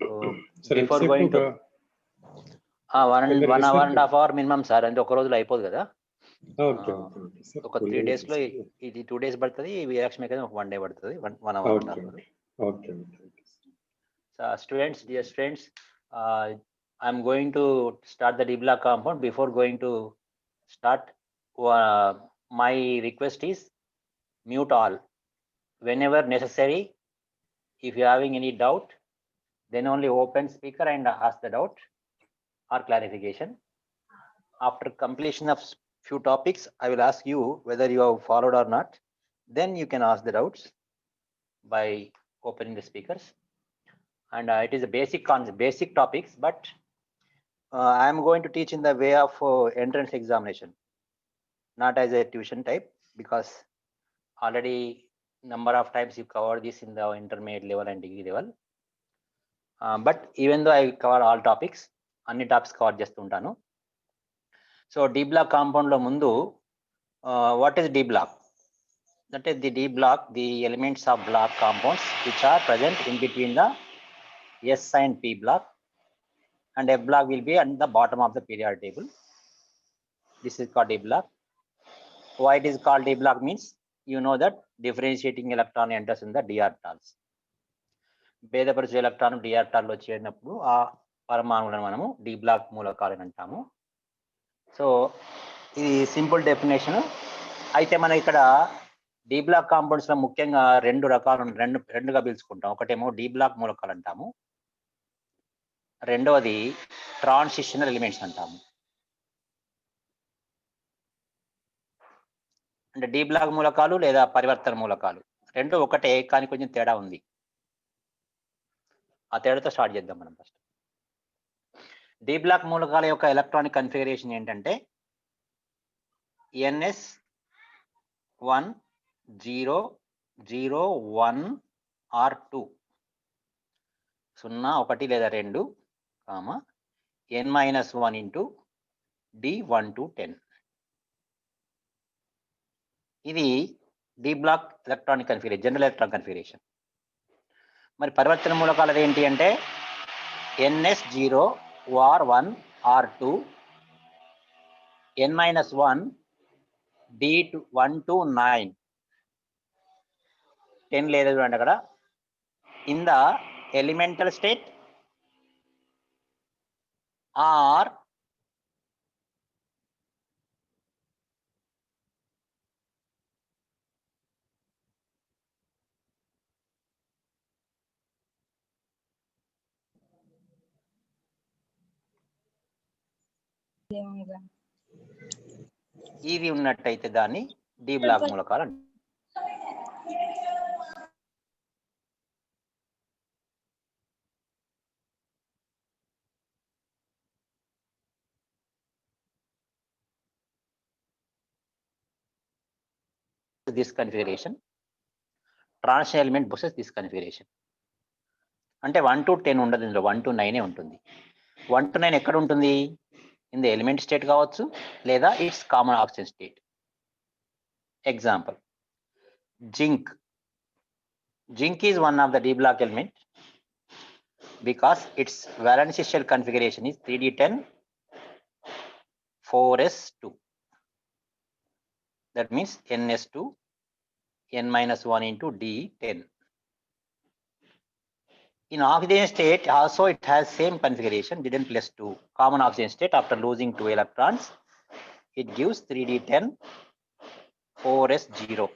So Sir, before going to 1 hour and a half hour minimum, sir, and ఒక రోజులో అయిపోదు కదా. Okay okay okay sir. ఒక 3 days లో ఇది 2 days పడుతుంది, వీరాక్ష మెకానిజం ఒక 1 day పడుతుంది, 1 hour and a half. Okay okay. So students, dear students, I'm going to start the D block compound. Before going to start, my request is mute all whenever necessary. If you are having any doubt, then only open speaker and ask the doubt or clarification. After completion of few topics, I will ask you whether you have followed or not. Then you can ask the doubts by opening the speakers. And it is a basic topics, but I am going to teach in the way of entrance examination, not as a tuition type, because already number of times you covered this in the intermediate level and degree level. But even though I cover all topics, అన్ని topics cover చేస్తుంటాను. So D block compound లో ముందు what is D block? That is the D block, the elements of block compounds which are present in between the S and P block, and F block will be at the bottom of the periodic table. This is called D block. Why it is called D block means, you know that differentiating electron enters in the d orbitals. భేదపరిచే electron d orbital లో చేరినప్పుడు ఆ పరమాణువులను మనము D block మూలకాలు అంటాము. So ఇది simple definition. అయితే మనం ఇక్కడ D block కాంపౌండ్స్ లో ముఖ్యంగా రెండుగా పిలుచుకుంటాం. ఒకటేమో D block మూలకాలు అంటాము, రెండవది ట్రాన్సిషనల్ ఎలిమెంట్స్ అంటాము. అంటే D block మూలకాలు లేదా పరివర్తన మూలకాలు రెండు ఒకటే, కానీ కొంచెం తేడా ఉంది. ఆ తేడాతో స్టార్ట్ చేద్దాం మనం. ఫస్ట్ D block మూలకాల యొక్క ఎలక్ట్రానిక్ కన్ఫిగరేషన్ ఏంటంటే ns1 0 0 1 or 2, 0 1 లేదా 2, n-1 into d1 to 10. ఇది D block electronic configuration, general electron configuration. మరి పరివర్తన మూలకాలు ఏంటి అంటే ns0 or 1 or 2, n-1 d1 to 9, 10 లేదా చూడండి అక్కడ, in the elemental state or ఇది ఉన్నట్టయితే దాన్ని D block మూలకాలు అంటారు. This configuration, transition element possess this configuration. అంటే 1 to 10 ఉండదు, ఇందులో 1 to 9 ఉంటుంది. 1 to 9 ఎక్కడ ఉంటుంది? ఇన్ ద ఎలిమెంట్ స్టేట్ కావచ్చు, లేదా it's common oxygen state. Example, zinc. Zinc is one of the D block element because its valency shell configuration is 3d10 4s2. That means ns2 n-1 into d10. In oxygen state also it has same configuration, d10 plus 2, common oxygen state. After losing 2 electrons, it gives 3d10 4s0.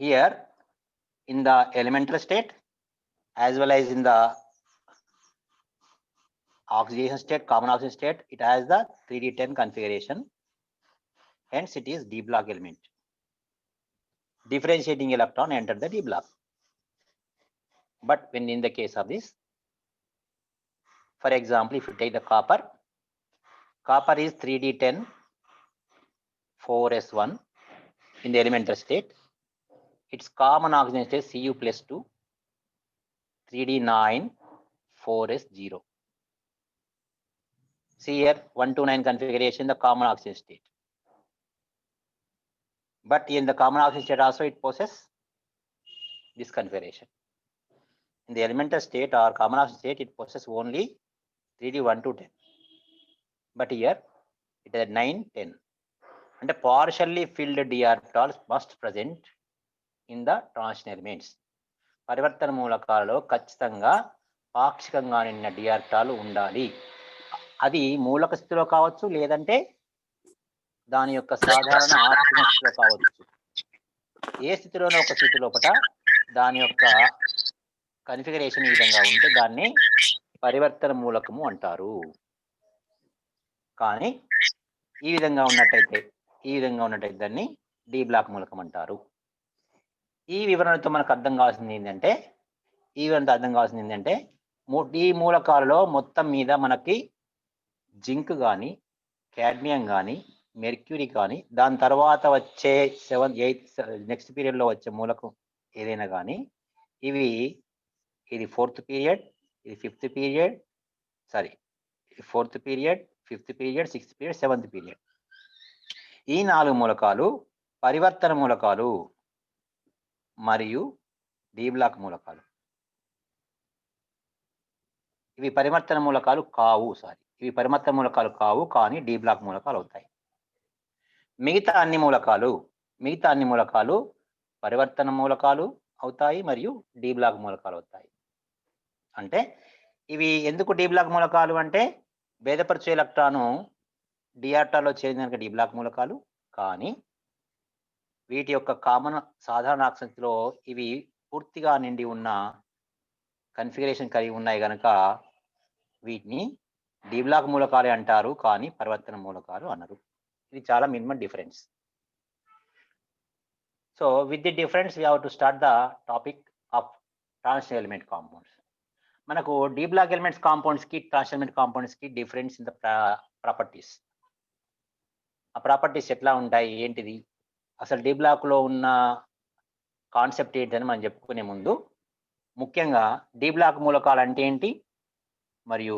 Here in the elemental state as well as in the oxidation state, common oxidation state, it has the 3d10 configuration, hence it is D block element. Differentiating electron enter the D block. But when in the case of this, for example, if you take the copper is 3d10 4s1 in the elemental state. Its common oxygen state Cu plus 2 3d9 4s0. See here 1 to 9 configuration, the common oxygen state. But in the common oxygen state also it possesses this configuration. In the elemental state or common oxygen state, it possesses only 3d 1 to 10. But here it is 9, 10. And a partially filled d orbitals must present in the transition elements. పరివర్తన మూలకాలలో ఖచ్చితంగా పాక్షికంగా నిన్న d ఆర్బిటాలు ఉండాలి. అది మూలక స్థితిలో కావచ్చు, లేదంటే దాని యొక్క సాధారణ ఆక్సిజన్ స్థితిలో కావచ్చు. ఏ స్థితిలోనో ఒక స్థితి లోపల దాని యొక్క కన్ఫిగరేషన్ ఈ విధంగా ఉంటే దాన్ని పరివర్తన మూలకము అంటారు. కానీ ఈ విధంగా ఉన్నట్టయితే దాన్ని డి బ్లాక్ మూలకం అంటారు. ఈ వివరణతో మనకు అర్థం కావాల్సింది ఏంటంటే ఈ మూలకాలలో మొత్తం మీద మనకి జింక్ కానీ, కాడ్మియం కానీ, మెర్క్యూరీ కానీ, దాని తర్వాత వచ్చే 7, 8 నెక్స్ట్ పీరియడ్లో వచ్చే మూలకం ఏదైనా కానీ ఇది 4th పీరియడ్, ఇది 5th period, sorry 4th period, 5th period, 6th period, 7th period. ఈ 4 మూలకాలు పరివర్తన మూలకాలు మరియు డి బ్లాక్ మూలకాలు. ఇవి పరివర్తన మూలకాలు కావు, కానీ డి బ్లాక్ మూలకాలు అవుతాయి. మిగతా అన్ని మూలకాలు పరివర్తన మూలకాలు అవుతాయి మరియు డి బ్లాక్ మూలకాలు అవుతాయి. అంటే ఇవి ఎందుకు డి బ్లాక్ మూలకాలు అంటే భేదపరచు ఎలక్ట్రాను డి ఆర్బిటాల్లో చేరిన డి బ్లాక్ మూలకాలు, కానీ వీటి యొక్క కామన్ సాధారణ ఆక్సిజన్లో ఇవి పూర్తిగా నిండి ఉన్న కన్ఫిగరేషన్ కలిగి ఉన్నాయి కనుక వీటిని డి బ్లాక్ మూలకాలే అంటారు, కానీ పరివర్తన మూలకాలు అనరు. ఇది చాలా minimum difference. So with the difference we have to start the topic of transition element compounds. మనకు డి బ్లాక్ ఎలిమెంట్స్ కాంపౌండ్స్ కి, ట్రాన్సిషన్ ఎలిమెంట్ కాంపౌండ్స్ కి డిఫరెన్స్ ఇన్ ద ప్రాపర్టీస్. ఆ ప్రాపర్టీస్ ఎట్లా ఉంటాయి, ఏంటిది, అసలు డి బ్లాక్ లో ఉన్న కాన్సెప్ట్ ఏంటని మనం చెప్పుకునే ముందు ముఖ్యంగా డి బ్లాక్ మూలకాలు అంటే ఏంటి మరియు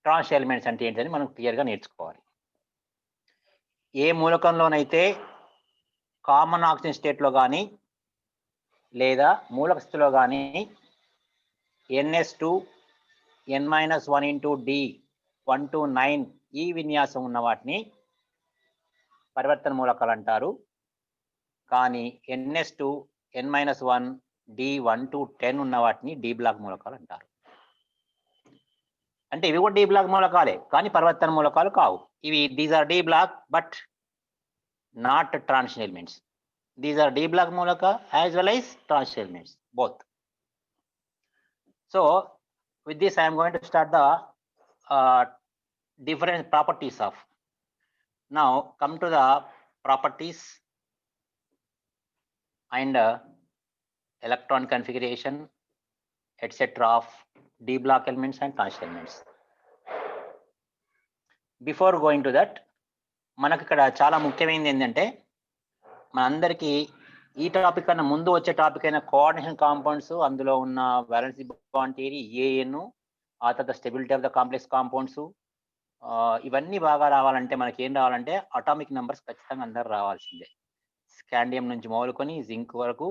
ట్రాన్సిషన్ ఎలిమెంట్స్ అంటే ఏంటని మనం క్లియర్గా నేర్చుకోవాలి. ఏ మూలకంలోనైతే కామన్ ఆక్సిజన్ స్టేట్లో కానీ లేదా మూలక స్థితిలో కానీ NS2 N-1 into D 1 to 9 ఈ విన్యాసం ఉన్న వాటిని పరివర్తన మూలకాలు అంటారు. కానీ NS2 N-1 D 1 to 10 ఉన్న వాటిని డి బ్లాక్ మూలకాలు అంటారు. అంటే ఇవి కూడా డి బ్లాక్ మూలకాలే, కానీ పరివర్తన మూలకాలు కావు. ఇవి these are D block but not transition elements. These are D block మూలక as well as transition elements both. So with this I am going to start the different properties of. Now come to the properties and electron configuration etc. of d block elements and transition elements. Before going to that, మనకి ఇక్కడ చాలా ముఖ్యమైనది ఏంటంటే మనందరికీ ఈ topic కన్నా ముందు వచ్చే టాపిక్ అయిన కోఆర్డినేషన్ కాంపౌండ్స్, అందులో ఉన్న వాలెన్సీ బాండ్ థియరీ, ఏఎన్, ఆ తర్వాత stability of the complex compounds, ఇవన్నీ బాగా రావాలంటే మనకి ఏం రావాలంటే అటామిక్ నెంబర్స్ ఖచ్చితంగా అందరు రావాల్సిందే. స్కాండియం నుంచి మొదలుకొని జింక్ వరకు,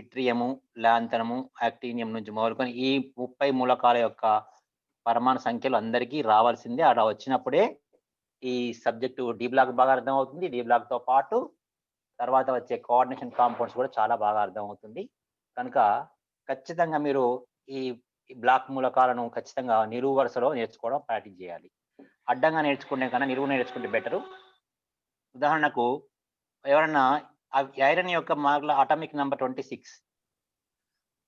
ఇట్రియము, లాంతనము, యాక్టీనియం నుంచి మొదలుకొని ఈ 30 మూలకాల యొక్క పరమాణు సంఖ్యలు అందరికీ రావాల్సిందే. అలా వచ్చినప్పుడే ఈ సబ్జెక్టు డి బ్లాక్ బాగా అర్థం అవుతుంది. డి బ్లాక్ తో పాటు తర్వాత వచ్చే కోఆర్డినేషన్ కాంపౌండ్స్ కూడా చాలా బాగా అర్థం అవుతుంది. కనుక ఖచ్చితంగా మీరు ఈ బ్లాక్ మూలకాలను ఖచ్చితంగా నిలువు వరుసలో నేర్చుకోవడం ప్రాక్టీస్ చేయాలి. అడ్డంగా నేర్చుకునే కన్నా నిలువు నేర్చుకుంటే బెటరు. ఉదాహరణకు ఎవరన్నా ఐరన్ యొక్క మార్కుల అటామిక్ నెంబర్ 26,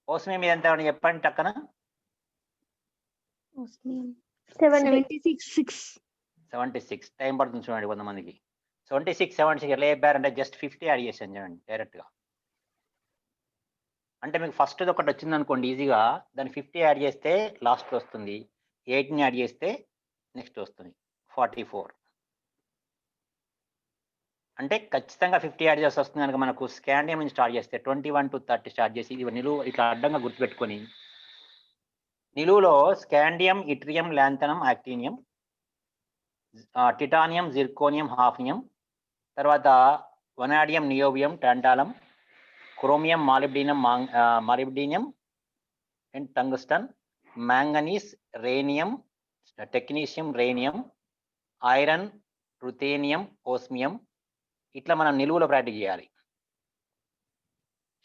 ఓస్మియం మీద ఎంత చెప్పండి టక్కన. 76. టైం పడుతుంది చూడండి కొంతమందికి. 76 ఎలా చెప్పారంటే జస్ట్ 50 యాడ్ చేశాను చూడండి డైరెక్ట్ గా. అంటే మీకు ఫస్ట్ ఒకటి వచ్చింది అనుకోండి ఈజీగా, దాన్ని 50 యాడ్ చేస్తే లాస్ట్ వస్తుంది, 8ని యాడ్ చేస్తే నెక్స్ట్ వస్తుంది 44. అంటే ఖచ్చితంగా 50 యాడ్ చేసి వస్తుంది కనుక మనకు స్కాండియం నుంచి స్టార్ట్ చేస్తే 21 to 30 స్టార్ట్ చేసి ఇది నిలువు ఇట్లా అడ్డంగా గుర్తుపెట్టుకొని నిలువులో scandium, yttrium, lanthanum, actinium, titanium, zirconium, hafnium, తర్వాత vanadium, niobium, tantalum, chromium, molybdenum, and tungsten, manganese, rhenium, technetium, rhenium, iron, ruthenium, osmium. ఇట్లా మనం నిలువులో ప్రాక్టీస్ చేయాలి.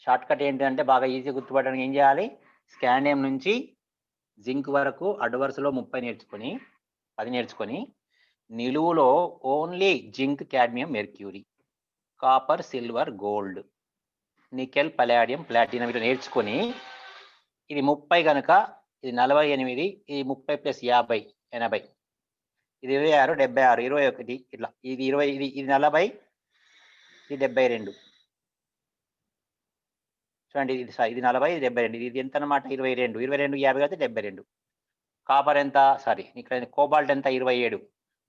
షార్ట్ కట్ ఏంటంటే బాగా ఈజీ గుర్తుపట్టడానికి ఏం చేయాలి, స్కాండియం నుంచి జింక్ వరకు అడ్వర్స్లో 30 నేర్చుకొని 10 నేర్చుకొని నిలువులో only zinc, cadmium, mercury, copper, silver, gold, nickel, palladium, platinum ఇట్లా నేర్చుకొని ఇది 30 కనుక ఇది 48, ఇది 30 + 50 80, ఇది 26 76 21 ఇట్లా ఇది 20 ఇది 40 ఇది 72. చూడండి ఇది 40 ఇది 72, ఇది ఎంత అన్నమాట 22 22 50 అయితే 72. కాపర్ ఎంత, సారీ ఇక్కడ కోబాల్ట్ ఎంత 27,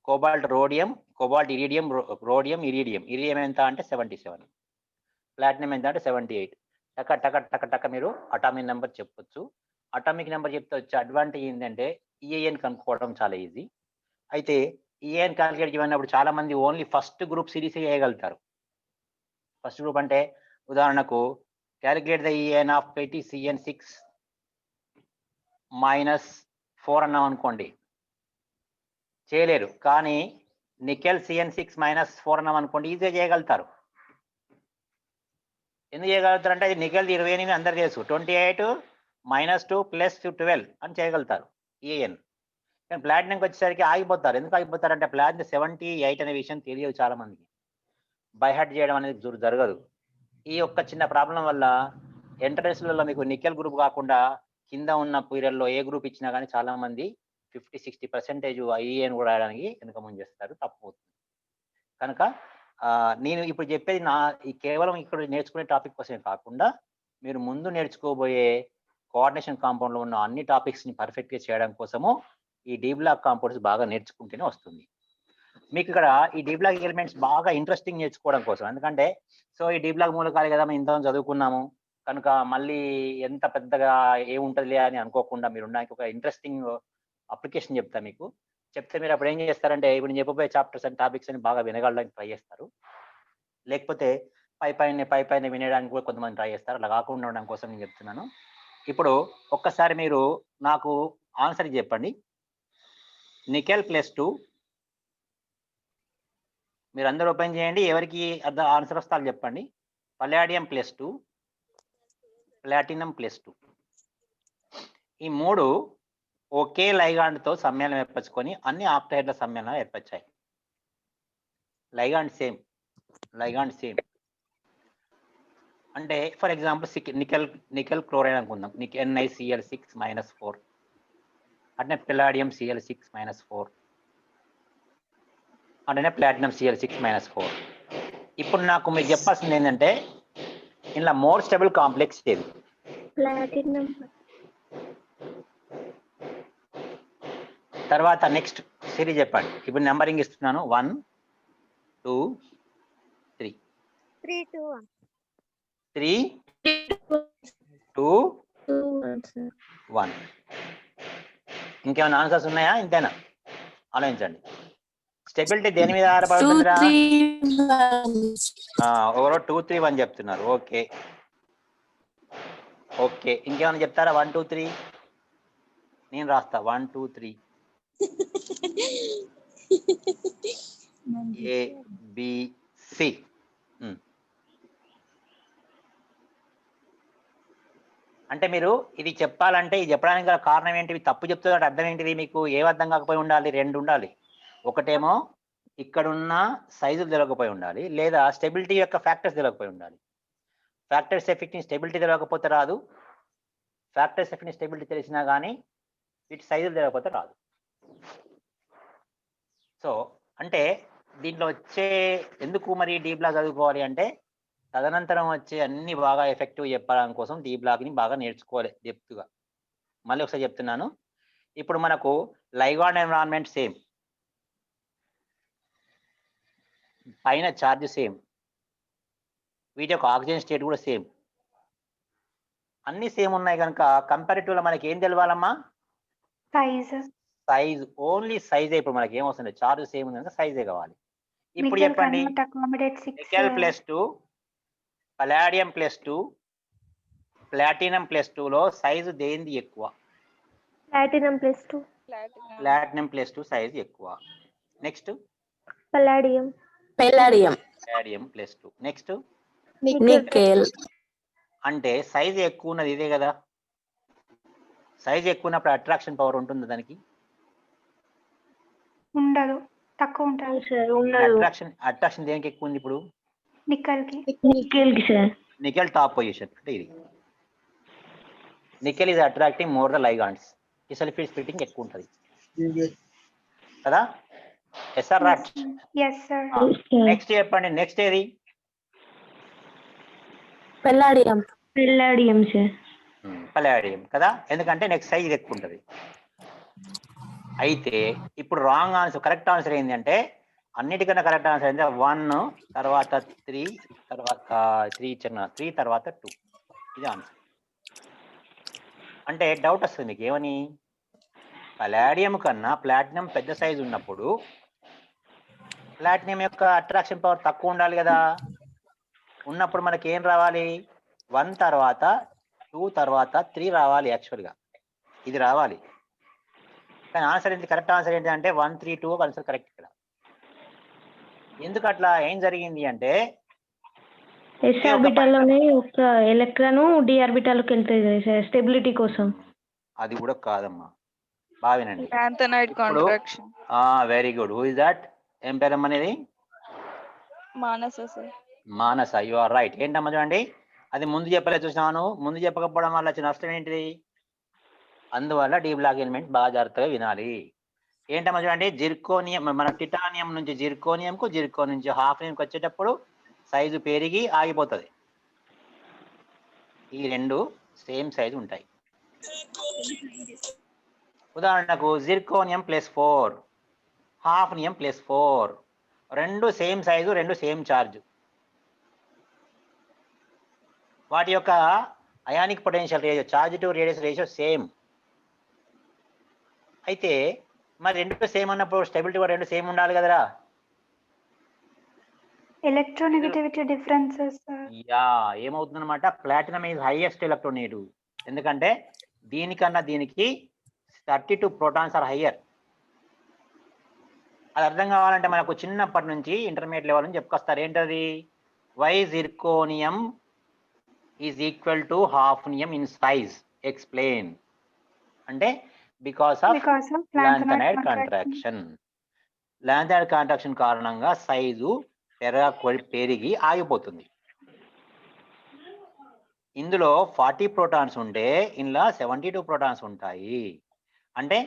cobalt rhodium, cobalt iridium, rhodium iridium, iridium ఎంత అంటే 77, ప్లాటినం ఎంత అంటే 78. టక టక టక టక మీరు అటామిక్ నెంబర్ చెప్పొచ్చు. అటామిక్ నెంబర్ చెప్తే వచ్చే అడ్వాంటేజ్ ఏంటంటే ఈఏఎన్ కనుక్కోవడం చాలా ఈజీ. అయితే ఈఏఎన్ క్యాలిక్యులేట్ చేయమన్నప్పుడు చాలా మంది ఓన్లీ ఫస్ట్ గ్రూప్ సిరీస్ చేయగలుగుతారు. ఫస్ట్ గ్రూప్ అంటే ఉదాహరణకు calculate the EAN of PtCN6 -4 అన్నాం అనుకోండి, చేయలేరు. కానీ నికెల్ CN6 -4 అన్నాం అనుకోండి ఈజీగా చేయగలుగుతారు. ఎందుకు చేయగలుగుతారు అంటే అది నికెల్ 28 అందరు తెలుసు, 28 -2 + 12 అని చేయగలుగుతారు ఈఏఎన్. కానీ ప్లాటినంకి వచ్చేసరికి ఆగిపోతారు. ఎందుకు ఆగిపోతారు అంటే ప్లాటినం 78 అనే విషయం తెలియదు చాలా మందికి, బైహార్ట్ చేయడం అనేది జరగదు. ఈ యొక్క చిన్న ప్రాబ్లం వల్ల ఎంట్రన్స్లలో మీకు నికెల్ గ్రూప్ కాకుండా కింద ఉన్న పీరియడ్లో ఏ గ్రూప్ ఇచ్చినా కానీ చాలా మంది 50-60% ఈఏఎన్ కూడా రాయడానికి వెనుక ముందు చేస్తారు, తప్పు అవుతుంది. కనుక నేను ఇప్పుడు చెప్పేది ఈ కేవలం ఇక్కడ నేర్చుకునే టాపిక్ కోసమే కాకుండా మీరు ముందు నేర్చుకోబోయే కోఆర్డినేషన్ కాంపౌండ్లో ఉన్న అన్ని టాపిక్స్ని పర్ఫెక్ట్గా చేయడం కోసము ఈ డీ బ్లాక్ కాంపౌండ్స్ బాగా నేర్చుకుంటేనే వస్తుంది. మీకు ఇక్కడ ఈ డీ బ్లాక్ ఎలిమెంట్స్ బాగా ఇంట్రెస్టింగ్ నేర్చుకోవడం కోసం, ఎందుకంటే సో ఈ డీ బ్లాక్ మూలకాలు కదా మేము ఇంత చదువుకున్నాము కనుక మళ్ళీ ఎంత పెద్దగా ఏముంటుందిలే అని అనుకోకుండా మీరు ఉండడానికి ఒక ఇంట్రెస్టింగ్ అప్లికేషన్ చెప్తా మీకు. చెప్తే మీరు అప్పుడు ఏం చేస్తారంటే ఇప్పుడు నేను చెప్పబోయే చాప్టర్స్ అండ్ టాపిక్స్ అని బాగా వినగలడానికి ట్రై చేస్తారు. లేకపోతే పైపైన వినడానికి కూడా కొంతమంది ట్రై చేస్తారు. అలా కాకుండా ఉండడం కోసం నేను చెప్తున్నాను. ఇప్పుడు ఒక్కసారి మీరు నాకు ఆన్సర్ చెప్పండి. నికెల్ +2 మీరు అందరూ ఓపెన్ చేయండి, ఎవరికి ఆన్సర్ వస్తారో చెప్పండి. పలాడియం +2, ప్లాటినం +2 ఈ 3 ఒకే లైగాండ్తో సమ్మేళనం ఏర్పరచుకొని అన్ని ఆక్టైడ్ల సమ్మేళనం ఏర్పరిచాయి. లైగాండ్ సేమ్ అంటే ఫర్ ఎగ్జాంపుల్ నికెల్ క్లోరైడ్ అనుకుందాం, NiCl6 -4, అంటే ప్లాడియం Cl6 -4, అంటే ప్లాటినం Cl6 -4. ఇప్పుడు నాకు మీరు చెప్పాల్సింది ఏంటంటే ఇలా మోర్ స్టేబుల్ కాంప్లెక్స్ ఏది? ప్లాటినం. తర్వాత నెక్స్ట్ సిరీస్ చెప్పండి. ఇప్పుడు నెంబరింగ్ ఇస్తున్నాను, 1 2 3 3 2 1 3 2 1. ఇంకేమైనా ఆన్సర్స్ ఉన్నాయా? ఇంతేనా? ఆలోచించండి. స్టెబిలిటీ దేని మీద ఆధారపడుతుందిరా? ఎవరో 2 3 1 చెప్తున్నారు. ఓకే ఓకే, ఇంకేమైనా చెప్తారా? 1 2 3 నేను రాస్తా. 1 2 3 ABC. అంటే మీరు ఇది చెప్పాలంటే ఇది చెప్పడానికి గల కారణం ఏంటివి? తప్పు చెప్తున్నట్టు అర్థం ఏంటిది? మీకు ఏ అర్థం కాకపోయి ఉండాలి? 2 ఉండాలి. ఒకటేమో ఇక్కడున్న సైజులు తెలియకపోయి ఉండాలి, లేదా స్టెబిలిటీ యొక్క ఫ్యాక్టర్స్ తెలియకపోయి ఉండాలి. ఫ్యాక్టర్స్ ఎఫెక్ట్ని స్టెబిలిటీ తెలియకపోతే రాదు, ఫ్యాక్టర్స్ ఎఫెక్ట్ని స్టెబిలిటీ తెలిసినా కానీ వీటి సైజులు తెలియకపోతే రాదు. సో అంటే దీంట్లో వచ్చే ఎందుకు మరి డీ బ్లాక్ చదువుకోవాలి అంటే తదనంతరం వచ్చే అన్ని బాగా ఎఫెక్టివ్ చెప్పడం కోసం డీ బ్లాక్ని బాగా నేర్చుకోవాలి డెప్త్గా. మళ్ళీ ఒకసారి చెప్తున్నాను, ఇప్పుడు మనకు లైగాండ్ ఎన్విరాన్మెంట్ సేమ్, పైన ఛార్జ్ సేమ్, వీటి యొక్క ఆక్సిజన్ స్టేట్ కూడా సేమ్, అన్ని సేమ్ ఉన్నాయి కనుక కంపారిటివ్లో మనకి ఏం తెలవాలమ్మా? Size, only సైజే. ఇప్పుడు మనకి ఏం వస్తుంది? ఛార్జ్ సేమ్ ఉంది కనుక సైజే కావాలి. ఇప్పుడు చెప్పండి, నికెల్ +2, పలాడియం +2, ప్లాటినం +2 లో సైజు దేనిది ఎక్కువ? ప్లాటినం +2. ప్లాటినం +2 సైజు ఎక్కువ. Next Palladium. Palladium. ప్లాటియం +2. Next Nickel. అంటే సైజు ఎక్కువ ఉన్నది ఇదే కదా. సైజు ఎక్కువ ఉన్నప్పుడు అట్రాక్షన్ పవర్ ఉంటుంది దానికి. ఉండదు, తక్కువ ఉంటుంది సార్ ఉండదు. అట్రాక్షన్ దేనికి ఎక్కువ ఉంది ఇప్పుడు? నిక్కల్ కి. నికెల్ కి సార్. నికెల్ టాప్ పొజిషన్ అంటే ఇది. Nickel is attracting more the ligands. Crystal field splitting ఎక్కువ ఉంటుంది కదా. ఎస్ఆర్ రాట్. Yes sir. నెక్స్ట్ చెప్పండి, నెక్స్ట్ ఏది? Palladium. Palladium sir. పల్లాడియం కదా, ఎందుకంటే నెక్స్ట్ సైజ్ ఎక్కువ ఉంటుంది. అయితే ఇప్పుడు రాంగ్ ఆన్సర్, కరెక్ట్ ఆన్సర్ ఏంటంటే అన్నిటికన్నా కరెక్ట్ ఆన్సర్ ఏంటంటే 1 తర్వాత 3 తర్వాత 3 తర్వాత 2. ఇది ఆన్సర్. అంటే డౌట్ వస్తుంది మీకు ఏమని, పల్లాడియం కన్నా ప్లాటినం పెద్ద సైజు ఉన్నప్పుడు ప్లాటినం యొక్క అట్రాక్షన్ పవర్ తక్కువ ఉండాలి కదా. ఉన్నప్పుడు మనకి ఏం రావాలి? 1 తర్వాత 2 తర్వాత 3 రావాలి. యాక్చువల్గా ఇది రావాలి, కానీ ఆన్సర్ ఏంటి? కరెక్ట్ ఆన్సర్ ఏంటి అంటే 1 3 2 ఆన్సర్ కరెక్ట్ ఇక్కడ. ఎందుకు అట్లా ఏం జరిగింది అంటే ఎస్ ఆర్బిటాల్లోనే ఒక ఎలక్ట్రాన్ డి ఆర్బిటాల్కి వెళ్తుంది కదా సార్ స్టెబిలిటీ కోసం. అది కూడా కాదమ్మా, బాగా వినండి. Lanthanide contraction. Very good. Who is that? ఏం పేరమ్మా అనేది? Manasa sir. Manasa. You are right. ఏంటమ్మా చూడండి, అది ముందు చెప్పలేదు చూసినాను. ముందు చెప్పకపోవడం వల్ల వచ్చిన నష్టం ఏంటిది? అందువల్ల డి బ్లాక్ ఎలిమెంట్ బాగా జాగ్రత్తగా వినాలి. ఏంటమ్మా చూడండి, జిర్కోనియం, మన టిటానియం నుంచి జిర్కోనియంకు, జిర్కోనియం నుంచి హాఫ్నియంకి వచ్చేటప్పుడు సైజు పెరిగి ఆగిపోతుంది. ఈ రెండు సేమ్ సైజు ఉంటాయి. ఉదాహరణకు జిర్కోనియం +4, హాఫ్నియం +4 రెండు సేమ్ సైజు, రెండు సేమ్ ఛార్జ్. వాటి యొక్క ionic potential ratio, charge to radius ratio same. అయితే మరి రెండు సేమ్ అన్నప్పుడు స్టెబిలిటీ కూడా రెండు సేమ్ ఉండాలి కదరా. Electronegativity differences. యా, ఏమవుతుందన్నమాట, ప్లాటినం ఈజ్ హైయెస్ట్ ఎలక్ట్రోనెగటివ్. ఎందుకంటే దీనికన్నా దీనికి 32 ప్రోటాన్స్ ఆర్ హయ్యర్. అది అర్థం కావాలంటే మనకు చిన్నప్పటి నుంచి ఇంటర్మీడియట్ లెవెల్ నుంచి చెప్పుకొస్తారు. ఏంటది? Why zirconium is equal to hafnium in size. Explain. అంటే because of lanthanide contraction. Lanthanide contraction కారణంగా సైజు పెరిగి ఆగిపోతుంది. ఇందులో 40 ప్రోటాన్స్ ఉంటే ఇందులో 72 ప్రోటాన్స్ ఉంటాయి. అంటే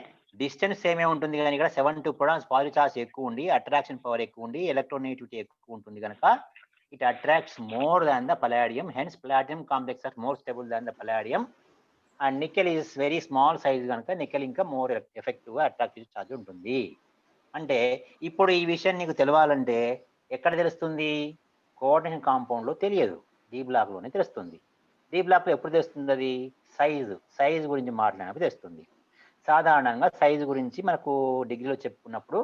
డిస్టెన్స్ సేమే ఉంటుంది కానీ ఇక్కడ 72 ప్రోటాన్స్ పాజిటివ్ చార్జ్ ఎక్కువ ఉండి అట్రాక్షన్ పవర్ ఎక్కువ ఉండి ఎలక్ట్రోనెగటివిటీ ఎక్కువ ఉంటుంది కనుక it attracts more than the palladium. Hence platinum complex are more stable than the palladium. And nickel is very small size కనుక నికెల్ ఇంకా మోర్ ఎఫెక్టివ్ గా అట్రాక్టివ్ ఛార్జ్ ఉంటుంది. అంటే ఇప్పుడు ఈ విషయం నీకు తెలవాలంటే ఎక్కడ తెలుస్తుంది? కోఆర్డినేషన్ కాంపౌండ్ లో తెలియదు, డి బ్లాక్ లోనే తెలుస్తుంది. డి బ్లాక్ లో ఎప్పుడు తెలుస్తుంది? అది సైజు గురించి మాట్లాడినప్పుడు తెలుస్తుంది. సాధారణంగా సైజు గురించి మనకు డిగ్రీలో చెప్పుకున్నప్పుడు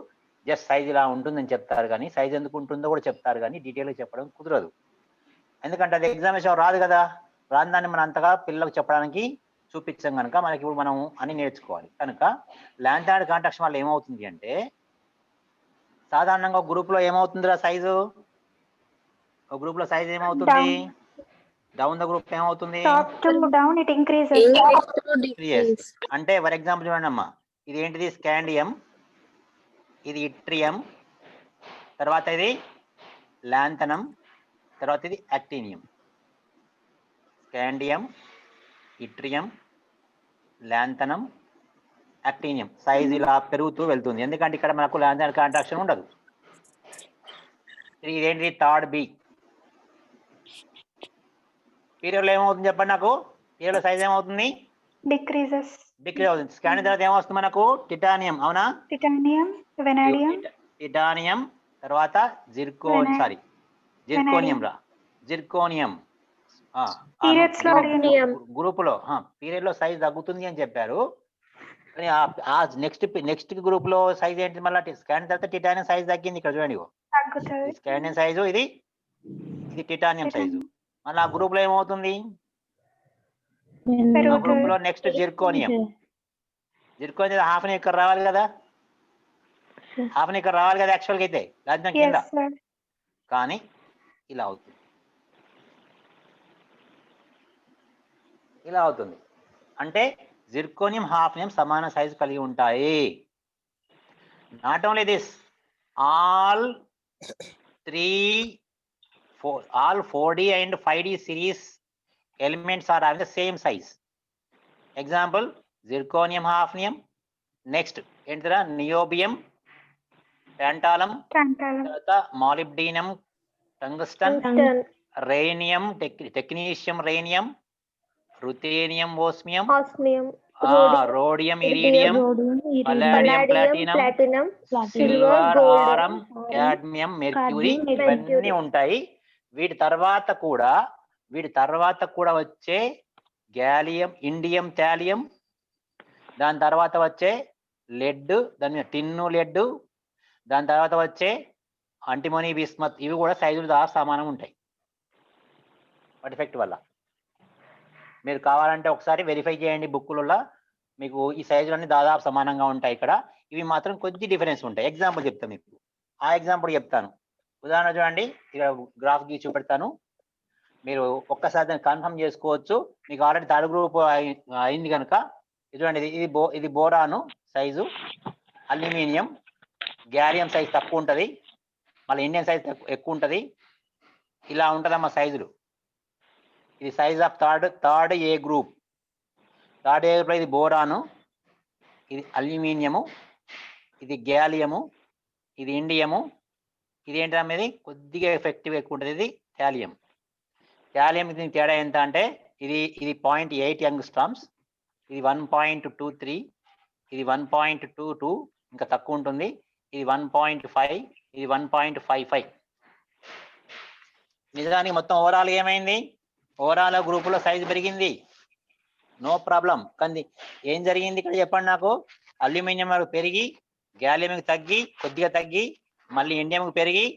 జస్ట్ సైజ్ ఇలా ఉంటుందని చెప్తారు, కానీ సైజ్ ఎందుకు ఉంటుందో కూడా చెప్తారు, కానీ డీటెయిల్గా చెప్పడం కుదరదు. ఎందుకంటే అది ఎగ్జామినేషన్ రాదు కదా. రాని దాన్ని మనం అంతగా పిల్లలకు చెప్పడానికి చూపించాం కనుక మనకి ఇప్పుడు మనం అన్ని నేర్చుకోవాలి. కనుక లాంథనైడ్ కాంట్రాక్షన్ వల్ల ఏమవుతుంది అంటే సాధారణంగా గ్రూప్ లో ఏమవుతుందిరా సైజు? ఒక గ్రూప్ లో సైజ్ ఏమవుతుంది? డౌన్ ద గ్రూప్ ఏమవుతుంది? Top to down it increases. Increase to decrease. అంటే ఫర్ ఎగ్జాంపుల్ చూడండి అమ్మా, ఇది ఏంటిది? స్కాండియం, ఇది ఇట్రియం, తర్వాత ఇది లాంథనం, తర్వాత ఇది actinium. Scandium, yttrium, లాంథనం, actinium. Size ఇలా పెరుగుతూ వెళ్తుంది, ఎందుకంటే ఇక్కడ మనకు లాంథనైడ్ కాంట్రాక్షన్ ఉండదు. ఇదేంటిది? Third B. పీరియడ్ లో ఏమవుతుంది చెప్పండి నాకు? పీరియడ్ లో సైజ్ ఏమవుతుంది? డిక్రీజ్ అవుతుంది. స్కానింగ్ తర్వాత ఏమొస్తుంది మనకు? టిటానియం. అవునా? టిటానియం, వెనాడియం, టిటానియం తర్వాత జిర్కోనియం రా. జిర్కోనియం గ్రూప్ లో పీరియడ్ లో సైజ్ తగ్గుతుంది అని చెప్పారు. నెక్స్ట్ గ్రూప్ లో సైజ్ ఏంటి? మళ్ళీ స్కానింగ్ తర్వాత టిటానియం సైజ్ తగ్గింది. ఇక్కడ చూడండి, స్కానియం సైజు ఇది టిటానియం సైజు. మళ్ళీ ఆ గ్రూప్ లో ఏమవుతుంది? పెరుగుతుంది. గ్రూప్ లో నెక్స్ట్ జిర్కోనియం. జిర్కోనియం హాఫ్ ని ఇక్కడ రావాలి కదా, హాఫ్ ని ఇక్కడ రావాలి కదా యాక్చువల్గా అయితే, దాని కింద. Yes, sir. కానీ ఇలా అవుతుంది, ఇలా అవుతుంది. అంటే జిర్కోనియం హాఫ్నియం సమాన సైజు కలిగి ఉంటాయి. Not only this, all 4D and 5D series elements are having the same size. Example, zirconium hafnium. Next ఏంటిరా, నియోబియం, టాంటాలం, Tantalum. తర్వాత molybdenum, tungsten, rhenium, technetium rhenium, ruthenium osmium, rhodium iridium, palladium platinum, silver aurum, cadmium mercury, ఇవన్నీ ఉంటాయి. వీటి తర్వాత కూడా వచ్చే gallium, indium, thallium, దాని తర్వాత వచ్చే లెడ్, దాని మీద టిన్ను లెడ్, దాని తర్వాత వచ్చే అంటిమోనీ, బిస్మత్, ఇవి కూడా సైజులు దాదాపు సమానం ఉంటాయి. వాటి ఎఫెక్ట్ వల్ల మీరు కావాలంటే ఒకసారి వెరిఫై చేయండి బుక్కులలో, మీకు ఈ సైజులన్నీ దాదాపు సమానంగా ఉంటాయి. ఇక్కడ ఇవి మాత్రం కొద్ది డిఫరెన్స్ ఉంటాయి. ఎగ్జాంపుల్ చెప్తాను మీకు, ఆ ఎగ్జాంపుల్ చెప్తాను. ఉదాహరణ చూడండి, ఇక్కడ గ్రాఫ్ గీసి చూపెడతాను, మీరు ఒక్కసారి దాన్ని కన్ఫర్మ్ చేసుకోవచ్చు. మీకు ఆల్రెడీ థర్డ్ గ్రూప్ అయింది కనుక చూడండి, ఇది బోరాను సైజు, అల్యూమినియం, గ్యాలియం సైజ్ తక్కువ ఉంటుంది, మళ్ళీ ఇండియన్ సైజ్ ఎక్కువ ఉంటుంది. ఇలా ఉంటుందమ్మా సైజులు. ఇది size of third A group. Third A group ఇది బోరాను, ఇది అల్యూమినియము, ఇది గ్యాలియము, ఇది ఇండియము, ఇది ఏంటంటే ఇది కొద్దిగా ఎఫెక్టివ్ ఎక్కువ ఉంటుంది, ఇది థాలియం. థాలియం దీనికి తేడా ఎంత అంటే ఇది 0.8 యంగ్స్ట్రామ్స్, ఇది 1.23, ఇది 1.22, ఇంకా తక్కువ ఉంటుంది, ఇది 1.5, ఇది 1.55. నిజానికి మొత్తం ఓవరాల్ ఏమైంది, ఓవరాల్ గ్రూపులో సైజు పెరిగింది, నో ప్రాబ్లం. కానీ ఏం జరిగింది ఇక్కడ చెప్పండి నాకు, అల్యూమినియం పెరిగి, గ్యాలియంకి తగ్గి, కొద్దిగా తగ్గి, మళ్ళీ ఇండియంకి పెరిగి,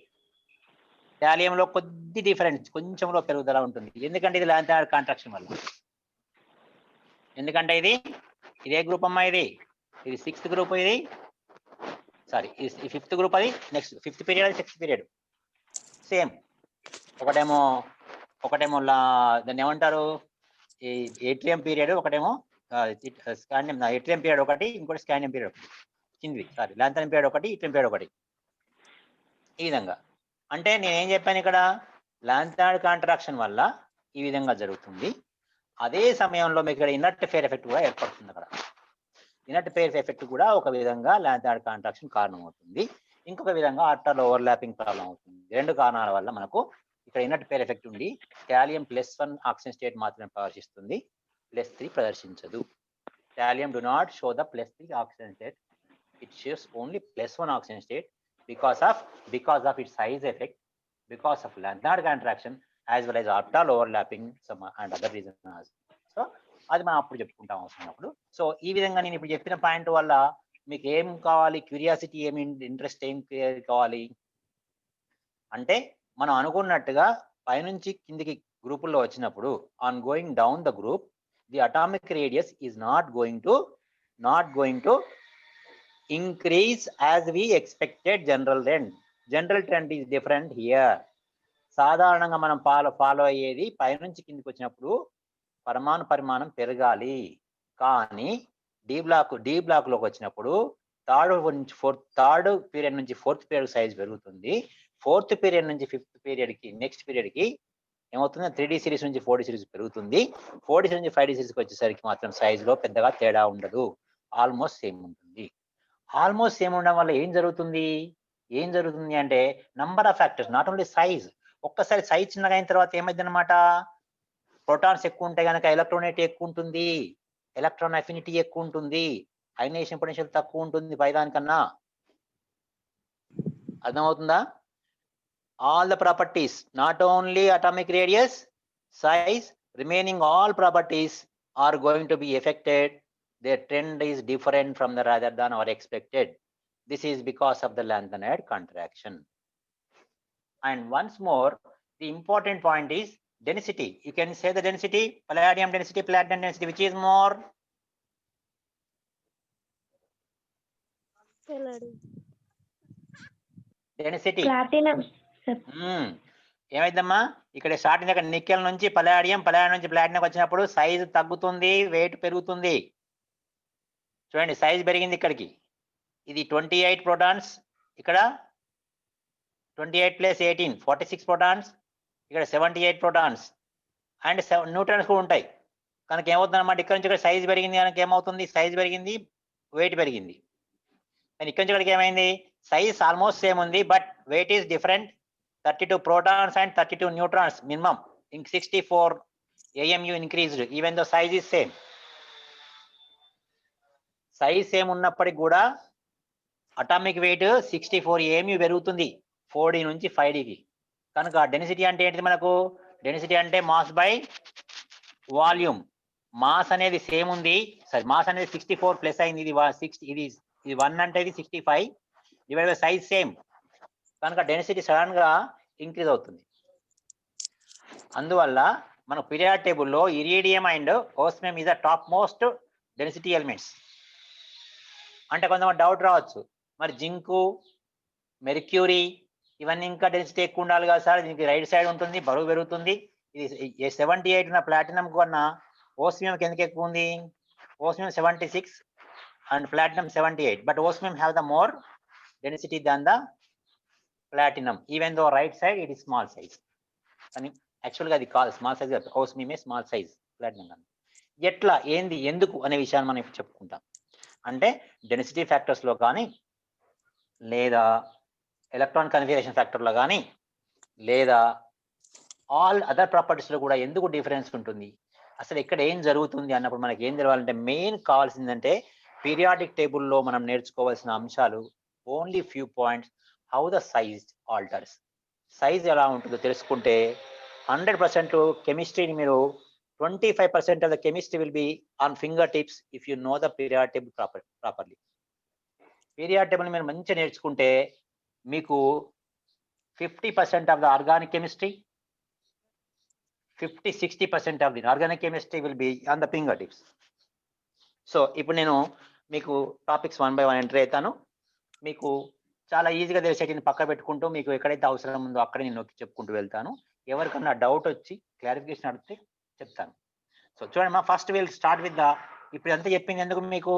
థాలియంలో కొద్ది డిఫరెన్స్, కొంచెంలో పెరుగుదల ఉంటుంది. ఎందుకంటే ఇది లాంథాయిడ్ కాంట్రాక్షన్ వల్ల. ఎందుకంటే ఇదే గ్రూప్ అమ్మా, ఇది 6th గ్రూప్, ఇది సారీ ఇది 5th గ్రూప్, అది నెక్స్ట్ 5th పీరియడ్, అది 6th పీరియడ్ సేమ్. ఒకటేమో దాన్ని ఏమంటారు, ఈ ఏట్రియం పీరియడ్, ఒకటేమో స్కాండియం, ఏట్రియం పీరియడ్ ఒకటి, ఇంకోటి స్కాండియం పీరియడ్ ఒకటి, కింది సారీ లాంథానియం పీరియడ్ ఒకటి, ఏట్రియం పీరియడ్ ఒకటి. ఈ విధంగా అంటే నేనేం చెప్పాను, ఇక్కడ లాంథాయిడ్ కాంట్రాక్షన్ వల్ల ఈ విధంగా జరుగుతుంది. అదే సమయంలో మీకు ఇక్కడ ఇనర్ట్ ఫేర్ ఎఫెక్ట్ కూడా ఏర్పడుతుంది. అక్కడ ఇనర్ట్ ఫేర్ ఎఫెక్ట్ కూడా ఒక విధంగా లాంథాయిడ్ కాంట్రాక్షన్ కారణం అవుతుంది, ఇంకొక విధంగా ఆర్టాల్ ఓవర్లాపింగ్ ప్రాబ్లం అవుతుంది. రెండు కారణాల వల్ల మనకు ఇక్కడ ఇనర్ట్ ఫేర్ ఎఫెక్ట్ ఉండి థాలియం +1 ఆక్సిజన్ స్టేట్ మాత్రమే ప్రదర్శిస్తుంది, +3 ప్రదర్శించదు. Thallium do not show the +3 oxygen state, it shows only +1 oxygen state because of its size effect, because of Lanthanide contraction, as well as orbital overlapping and other reasons. So అది మనం అప్పుడు చెప్పుకుంటాం అవసరం అప్పుడు. So ఈ విధంగా నేను ఇప్పుడు చెప్పిన పాయింట్ వల్ల మీకు ఏం కావాలి, క్యూరియాసిటీ, ఏమి ఇంట్రెస్ట్, ఏం కావాలి అంటే, మనం అనుకున్నట్టుగా పైనుంచి కిందికి గ్రూపుల్లో వచ్చినప్పుడు on going down the group, the atomic radius is not going to increase as we expected. General trend is different here. సాధారణంగా మనం ఫాలో అయ్యేది పైనుంచి కిందికి వచ్చినప్పుడు పరమాణు పరిమాణం పెరగాలి, కానీ డి బ్లాక్ లోకి వచ్చినప్పుడు థర్డ్ పీరియడ్ నుంచి 4th పీరియడ్ సైజ్ పెరుగుతుంది, 4th పీరియడ్ నుంచి 5th పీరియడ్ కి నెక్స్ట్ పీరియడ్ కి ఏమవుతుంది, 3D సిరీస్ నుంచి 4D సిరీస్ పెరుగుతుంది, 4D సిరీస్ నుంచి 5D సిరీస్కి వచ్చేసరికి మాత్రం సైజులో పెద్దగా తేడా ఉండదు, ఆల్మోస్ట్ సేమ్ ఉంటుంది. ఆల్మోస్ట్ సేమ్ ఉండడం వల్ల ఏం జరుగుతుంది అంటే number of factors, not only size. ఒక్కసారి సైజ్ చిన్నగా అయిన తర్వాత ఏమైంది అనమాట, ప్రోటాన్స్ ఎక్కువ ఉంటే కనుక ఎలక్ట్రోనైట్ ఎక్కువ ఉంటుంది, ఎలక్ట్రాన్ అఫినిటీ ఎక్కువ ఉంటుంది, అయనైజేషన్ పొటెన్షియల్ తక్కువ ఉంటుంది పైదానికన్నా. అర్థమవుతుందా? All the properties, not only atomic radius, size, remaining all properties are going to be affected. Their trend is different from the rather than or expected. This is because of the lanthanide contraction. And once more, the important point is density. You can say the density, palladium density, platinum density, which is more? Density. Platinum ఏమైందమ్మా ఇక్కడ starting దగ్గర nickel నుంచి పలాడియం నుంచి platinum వచ్చినప్పుడు size తగ్గుతుంది, wait పెరుగుతుంది. చూడండి size పెరిగింది ఇక్కడికి. ఇది 28 ప్రోటాన్స్, ఇక్కడ 28 + 18 46 ప్రోటాన్స్, ఇక్కడ 78 ప్రోటాన్స్ అండ్ న్యూట్రాన్స్ కూడా ఉంటాయి. కనుక ఏమవుతుంది అన్నమాట, ఇక్కడ నుంచి ఇక్కడ సైజ్ పెరిగింది కనుక ఏమవుతుంది, సైజ్ పెరిగింది, వెయిట్ పెరిగింది. అండ్ ఇక్కడ నుంచి ఇక్కడికి ఏమైంది, సైజ్ ఆల్మోస్ట్ సేమ్ ఉంది but weight is different. 32 protons and 32 neutrons minimum. In 64 AMU increased even though size is same. Size same ఉన్నప్పటికి కూడా అటామిక్ వెయిట్ 64 AMU పెరుగుతుంది 4D నుంచి 5D కి. కనుక డెన్సిటీ అంటే ఏంటిది మనకు, డెన్సిటీ అంటే మాస్ బై వాల్యూమ్. మాస్ అనేది సేమ్ ఉంది, సారీ మాస్ అనేది 64 ప్లస్ అయింది, ఇది 60, ఇది 1 అంటే ఇది 65 డివైడ్ బై సైజ్ సేమ్. కనుక డెన్సిటీ సడన్ గా ఇంక్రీజ్ అవుతుంది. అందువల్ల మన పీరియాడిక్ టేబుల్లో iridium and osmium is the top most density elements. అంటే కొంతమంది డౌట్ రావచ్చు, మరి జింకు, మెర్క్యూరీ ఇవన్నీ ఇంకా డెన్సిటీ ఎక్కువ ఉండాలి కదా సార్, దీనికి రైట్ సైడ్ ఉంటుంది, బరువు పెరుగుతుంది. ఇది 78 ఉన్న ప్లాటినం కన్నా ఓస్మియంకి ఎందుకు ఎక్కువ ఉంది, osmium 76 and platinum 78, but osmium have the more density than the platinum, even though right side it is small size. కానీ యాక్చువల్గా అది కాదు స్మాల్ సైజ్, ఓస్మియమే స్మాల్ సైజ్, ప్లాటినం కాదు. ఎట్లా ఏంది ఎందుకు అనే విషయాన్ని మనం ఇప్పుడు చెప్పుకుంటాం. అంటే డెన్సిటీ ఫ్యాక్టర్స్లో కానీ, లేదా ఎలక్ట్రాన్ కన్ఫిగరేషన్ ఫ్యాక్టర్లో కానీ, లేదా ఆల్ అదర్ ప్రాపర్టీస్లో కూడా ఎందుకు డిఫరెన్స్ ఉంటుంది, అసలు ఇక్కడ ఏం జరుగుతుంది అన్నప్పుడు మనకి ఏం తెలవాలంటే మెయిన్ కావాల్సిందంటే పీరియాడిక్ టేబుల్లో మనం నేర్చుకోవాల్సిన అంశాలు only few points. How the size altars, size ఎలా ఉంటుందో తెలుసుకుంటే 100% కెమిస్ట్రీని మీరు 25% of the chemistry will be on finger tips if you know the periodic table properly. Periodic table మీరు మంచిగా నేర్చుకుంటే మీకు 50% of the organic chemistry, 50-60% of the organic chemistry will be on the finger tips. So ఇప్పుడు నేను మీకు topics 1 by 1 enter అవుతాను. మీకు చాలా ఈజీగా తెలిసేటిని పక్క పెట్టుకుంటూ మీకు ఎక్కడైతే అవసరం ఉందో అక్కడ నేను నొక్కి చెప్పుకుంటూ వెళ్తాను. ఎవరికన్నా డౌట్ వచ్చి క్లారిఫికేషన్ అడిగితే చెప్తాను. సో చూడండి మా first will start with the, ఇప్పుడు అంతా చెప్పింది ఎందుకు మీకు,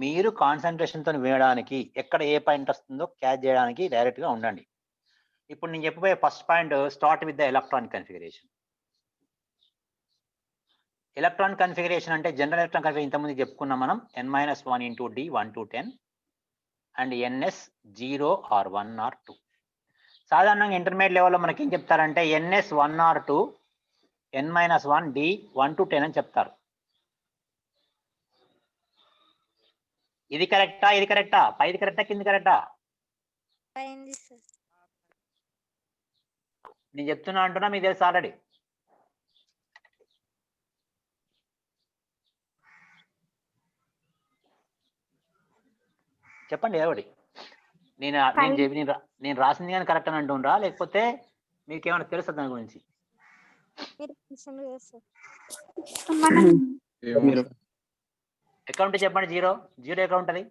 మీరు కాన్సన్ట్రేషన్తో వినడానికి, ఎక్కడ ఏ పాయింట్ వస్తుందో క్యాచ్ చేయడానికి డైరెక్ట్గా ఉండండి. ఇప్పుడు నేను చెప్పబోయే first point start with the electron configuration. Electron configuration అంటే జనరల్ ఎలక్ట్రాన్ కన్ఫిగరేషన్ ఇంతకుముందు చెప్పుకున్నాం మనం, n-1 into d 1 to 10 and ns 0 or 1 or 2. సాధారణంగా ఇంటర్మీడియట్ లెవెల్లో మనకి ఏం చెప్తారంటే ns 1 or 2, n-1 d 1 to 10 అని చెప్తారు. ఇది కరెక్టా, ఇది కరెక్టా, పైది కరెక్టా, కింది కరెక్టా? నేను చెప్తున్నా అంటున్నా మీకు తెలుసు ఆల్రెడీ. చెప్పండి ఎవడి, నేను రాసింది కానీ కరెక్ట్ అని అంటుండ్రా, లేకపోతే మీకు ఏమైనా తెలుసా దాని గురించి? అకౌంట్ చెప్పండి. జీరో ఎక్కడ ఉంటుంది?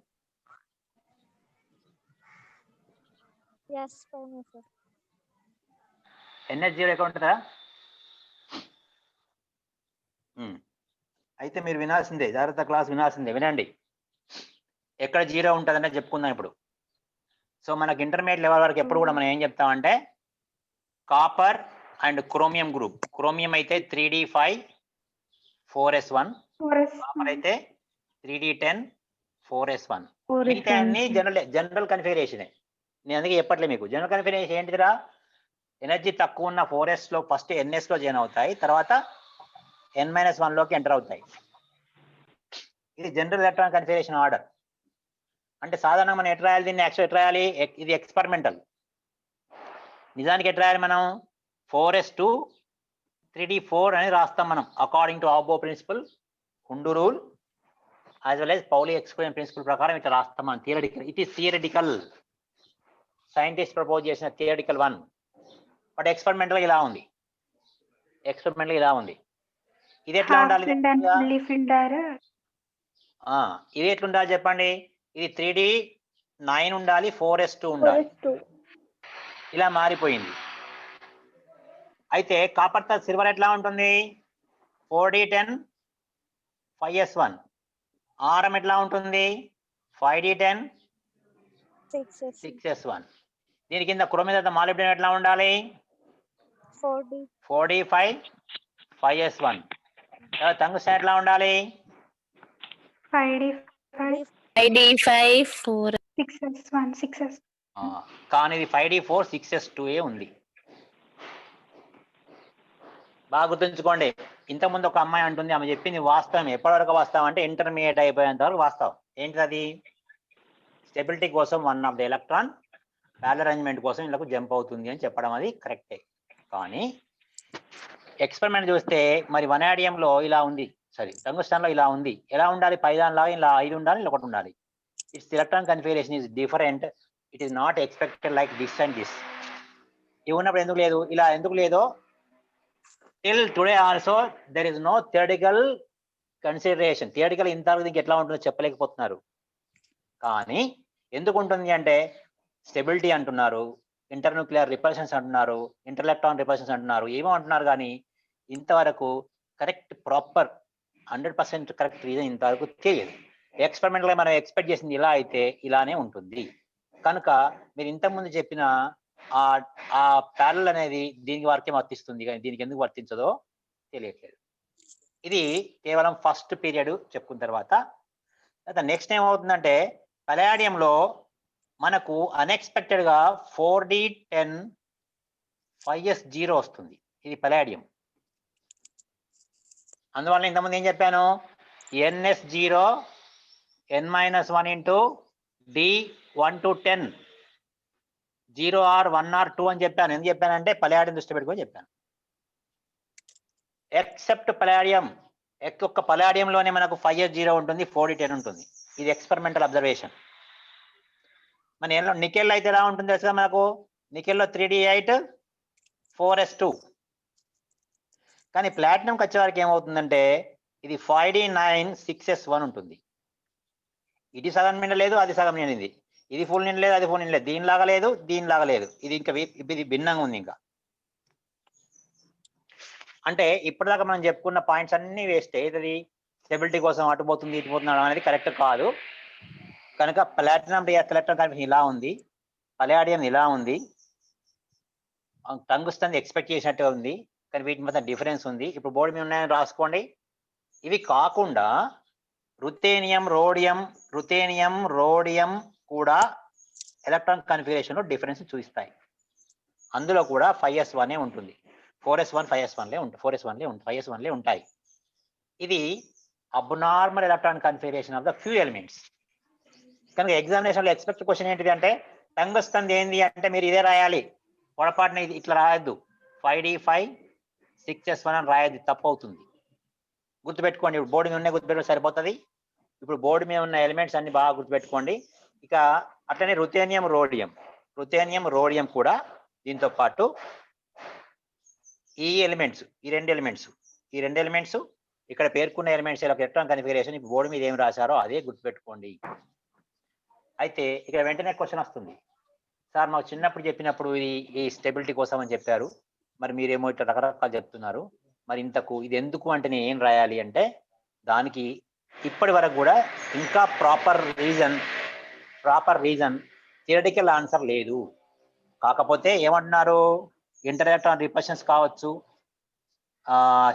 NS 0 ఎక్కడ ఉంటుందా? అయితే మీరు వినాల్సిందే, జాగ్రత్త క్లాస్ వినాల్సిందే, వినండి. ఎక్కడ 0 ఉంటుందనే చెప్పుకుందాం ఇప్పుడు. సో మనకి ఇంటర్మీడియట్ లెవెల్ వరకు ఎప్పుడు కూడా మనం ఏం చెప్తామంటే copper and chromium group. Chromium అయితే 3d5 4s1, కాపర్ అయితే 3d10 4s1. మిగతా అన్ని జనరల్ కన్ఫిగరేషన్. నేను అందుకే చెప్పట్లే మీకు, జనరల్ కన్ఫిగరేషన్ ఏంటిదిరా, ఎనర్జీ తక్కువ ఉన్న 4s లో ఫస్ట్ ns లో జాయిన్ అవుతాయి, తర్వాత n-1 లోకి ఎంటర్ అవుతాయి. ఇది జనరల్ ఎలక్ట్రాన్ కన్ఫిగరేషన్ ఆర్డర్. అంటే సాధారణంగా మనం ఎట్లా రాయాలి దీన్ని, యాక్చువల్ ఎట్లా రాయాలి, ఇది ఎక్స్పెరిమెంటల్. నిజానికి ఎట్లా రాయాలి మనం, 4s2 3d4 అని రాస్తాం మనం, according to Aufbau principle, Hund rule, as well as Pauli experiment principle ప్రకారం ఇట్లా రాస్తాం మనం. Theoretical, it is theoretical, scientist propose చేసిన థియరిటికల్ 1, బట్ ఎక్స్పెరిమెంటల్ ఇలా ఉంది. ఎక్స్పెరిమెంట్ ఇలా ఉంది. ఇది ఎట్లా హాఫ్ ఉండాలి? Filled and fully filled or ఇది ఎట్లుండాలి చెప్పండి? ఇది 3D 9 ఉండాలి, 4s2 ఉండాలి. ఇలా మారిపోయింది. అయితే కాపర్ సిల్వర్ ఎట్లా ఉంటుంది? 4D10 5s1. ఆరం ఎట్లా ఉంటుంది? 5D10 6s1. దీని కింద క్రోమియం మాలిబ్డినం ఎట్లా ఉండాలి? 4D5 5s1. టంగ్స్టన్ ఎట్లా ఉండాలి? 5D5 5D5 4. 6s1 6s. కానీ ఇది 5D4 6s2 ఉంది. బాగా గుర్తుంచుకోండి. ఇంతకుముందు ఒక అమ్మాయి అంటుంది, ఆమె చెప్పింది వాస్తవం. ఎప్పటివరకు వాస్తవం అంటే ఇంటర్మీడియట్ అయిపోయేంత వరకు వాస్తవం. ఏంటిది? స్టెబిలిటీ కోసం 1 of the electron parallel arrangement కోసం ఇలా జంప్ అవుతుంది అని చెప్పడం అది కరెక్టే. కానీ ఎక్స్పెరిమెంట్ చూస్తే మరి వనాడియంలో ఇలా ఉంది, సారీ టంగ్స్టన్ లో ఇలా ఉంది. ఎలా ఉండాలి? పైదానిలాగా ఇలా 5 ఉండాలి, ఇలా 1 ఉండాలి. It's electron configuration is different. It is not expected like this and this. ఇవి ఉన్నప్పుడు ఎందుకు లేదు? ఇలా ఎందుకు లేదో till today also there is no theoretical consideration. Theoretical ఇంతవరకు దీనికి ఎట్లా ఉంటుందో చెప్పలేకపోతున్నారు. కానీ ఎందుకు ఉంటుంది అంటే స్టెబిలిటీ అంటున్నారు, ఇంటర్న్యూక్లియర్ రిపల్షన్స్ అంటున్నారు, ఇంటర్ఎలక్ట్రాన్ రిపల్షన్స్ అంటున్నారు, ఏమో అంటున్నారు. కానీ ఇంతవరకు కరెక్ట్ ప్రాపర్ 100% కరెక్ట్ రీజన్ ఇంతవరకు తెలియదు. ఎక్స్పెరిమెంట్ లో మనం ఎక్స్పెక్ట్ చేసింది ఇలా అయితే ఇలానే ఉంటుంది. కనుక మీరు ఇంతకుముందు చెప్పిన ఆ ప్యారల్ అనేది దీనికి వరకే వర్తిస్తుంది, కానీ దీనికి ఎందుకు వర్తించదో తెలియట్లేదు. ఇది కేవలం ఫస్ట్ పీరియడ్ చెప్పుకున్న తర్వాత నెక్స్ట్ ఏమవుతుందంటే పలాడియంలో మనకు అన్ఎక్స్పెక్టెడ్ గా 4D10 5s0 వస్తుంది. ఇది పలాడియం. అందువల్ల ఇంతకుముందు ఏం చెప్పాను? ns0 n-1 into D1 to 10 0 or 1 or 2 అని చెప్పాను. ఎందుకు చెప్పానంటే పలాడియం దృష్టి పెట్టుకొని చెప్పాను. ఎక్సెప్ట్ పలాడియం, ఒక్క పలాడియంలోనే మనకు 5s0 ఉంటుంది, 4D10 ఉంటుంది. ఇది ఎక్స్పెరిమెంటల్ అబ్జర్వేషన్. మన నికెల్ అయితే ఎలా ఉంటుంది తెలుసా మనకు? నికెల్లో 3D8 4s2. కానీ ప్లాటినంకి వచ్చే వరకు ఏమవుతుందంటే ఇది 5D9 6s1 ఉంటుంది. ఇది సగం నిండలేదు, అది సగం నిండింది. ఇది ఫుల్ నిండలేదు, అది ఫుల్ నిండలేదు. దీనిలాగా లేదు, దీనిలాగా లేదు. ఇది ఇంకా ఇది భిన్నంగా ఉంది. ఇంకా అంటే ఇప్పటిదాకా మనం చెప్పుకున్న పాయింట్స్ అన్ని వేస్ట్. ఏది స్టెబిలిటీ కోసం అటు పోతుంది ఇటు పోతుంది అనేది కరెక్ట్ కాదు. కనుక ప్లాటినం ఎలక్ట్రాన్ కన్ఫిగరేషన్ ఇలా ఉంది, పలాడియం ఇలా ఉంది, టంగ్స్టన్ ఎక్స్పెక్ట్ చేసినట్టు ఉంది. కానీ వీటి మధ్య డిఫరెన్స్ ఉంది. ఇప్పుడు బోర్డు మీద ఉన్నాయని రాసుకోండి. ఇవి కాకుండా రుథేనియం రోడియం కూడా ఎలక్ట్రాన్ కన్ఫిగరేషన్ లో డిఫరెన్స్ చూపిస్తాయి. అందులో కూడా 5s1 ఉంటుంది. 4s1 5s1 5s1 ఉంటాయి. ఇది abnormal electron configuration of the few elements. కనుక ఎగ్జామినేషన్ లో ఎక్స్పెక్ట్ క్వశ్చన్ ఏంటిది అంటే టంగ్స్టన్ ఏంది అంటే మీరు ఇదే రాయాలి. పొరపాటున ఇది ఇట్లా రాయొద్దు. 5D5 6s1 అని రాయద్దు, తప్పు అవుతుంది. గుర్తుపెట్టుకోండి. ఇప్పుడు బోర్డు మీద ఉన్నాయి, గుర్తుపెట్టుకుంటే సరిపోతుంది. ఇప్పుడు బోర్డు మీద ఉన్న ఎలిమెంట్స్ అన్ని బాగా గుర్తుపెట్టుకోండి. ఇక అట్లనే రుథేనియం రోడియం కూడా దీంతో పాటు ఈ రెండు ఎలిమెంట్స్ ఇక్కడ పేర్కొన్న ఎలిమెంట్స్ ఎలక్ట్రాన్ కన్ఫిగరేషన్ ఇప్పుడు బోర్డు మీద ఏం రాశారో అదే గుర్తుపెట్టుకోండి. అయితే ఇక్కడ వెంటనే క్వశ్చన్ వస్తుంది, సార్ మాకు చిన్నప్పుడు చెప్పినప్పుడు ఈ స్టెబిలిటీ కోసం అని చెప్పారు, మరి మీరేమో ఇట్లా రకరకాలు చెప్తున్నారు, మరి ఇంతకు ఇది ఎందుకు అంటే నేను ఏం రాయాలి అంటే దానికి ఇప్పటి వరకు కూడా ఇంకా ప్రాపర్ రీజన్ థియరిటికల్ ఆన్సర్ లేదు. కాకపోతే ఏమంటున్నారు, ఇంటర్ ఎలక్ట్రాన్ రిపల్షన్స్ కావచ్చు,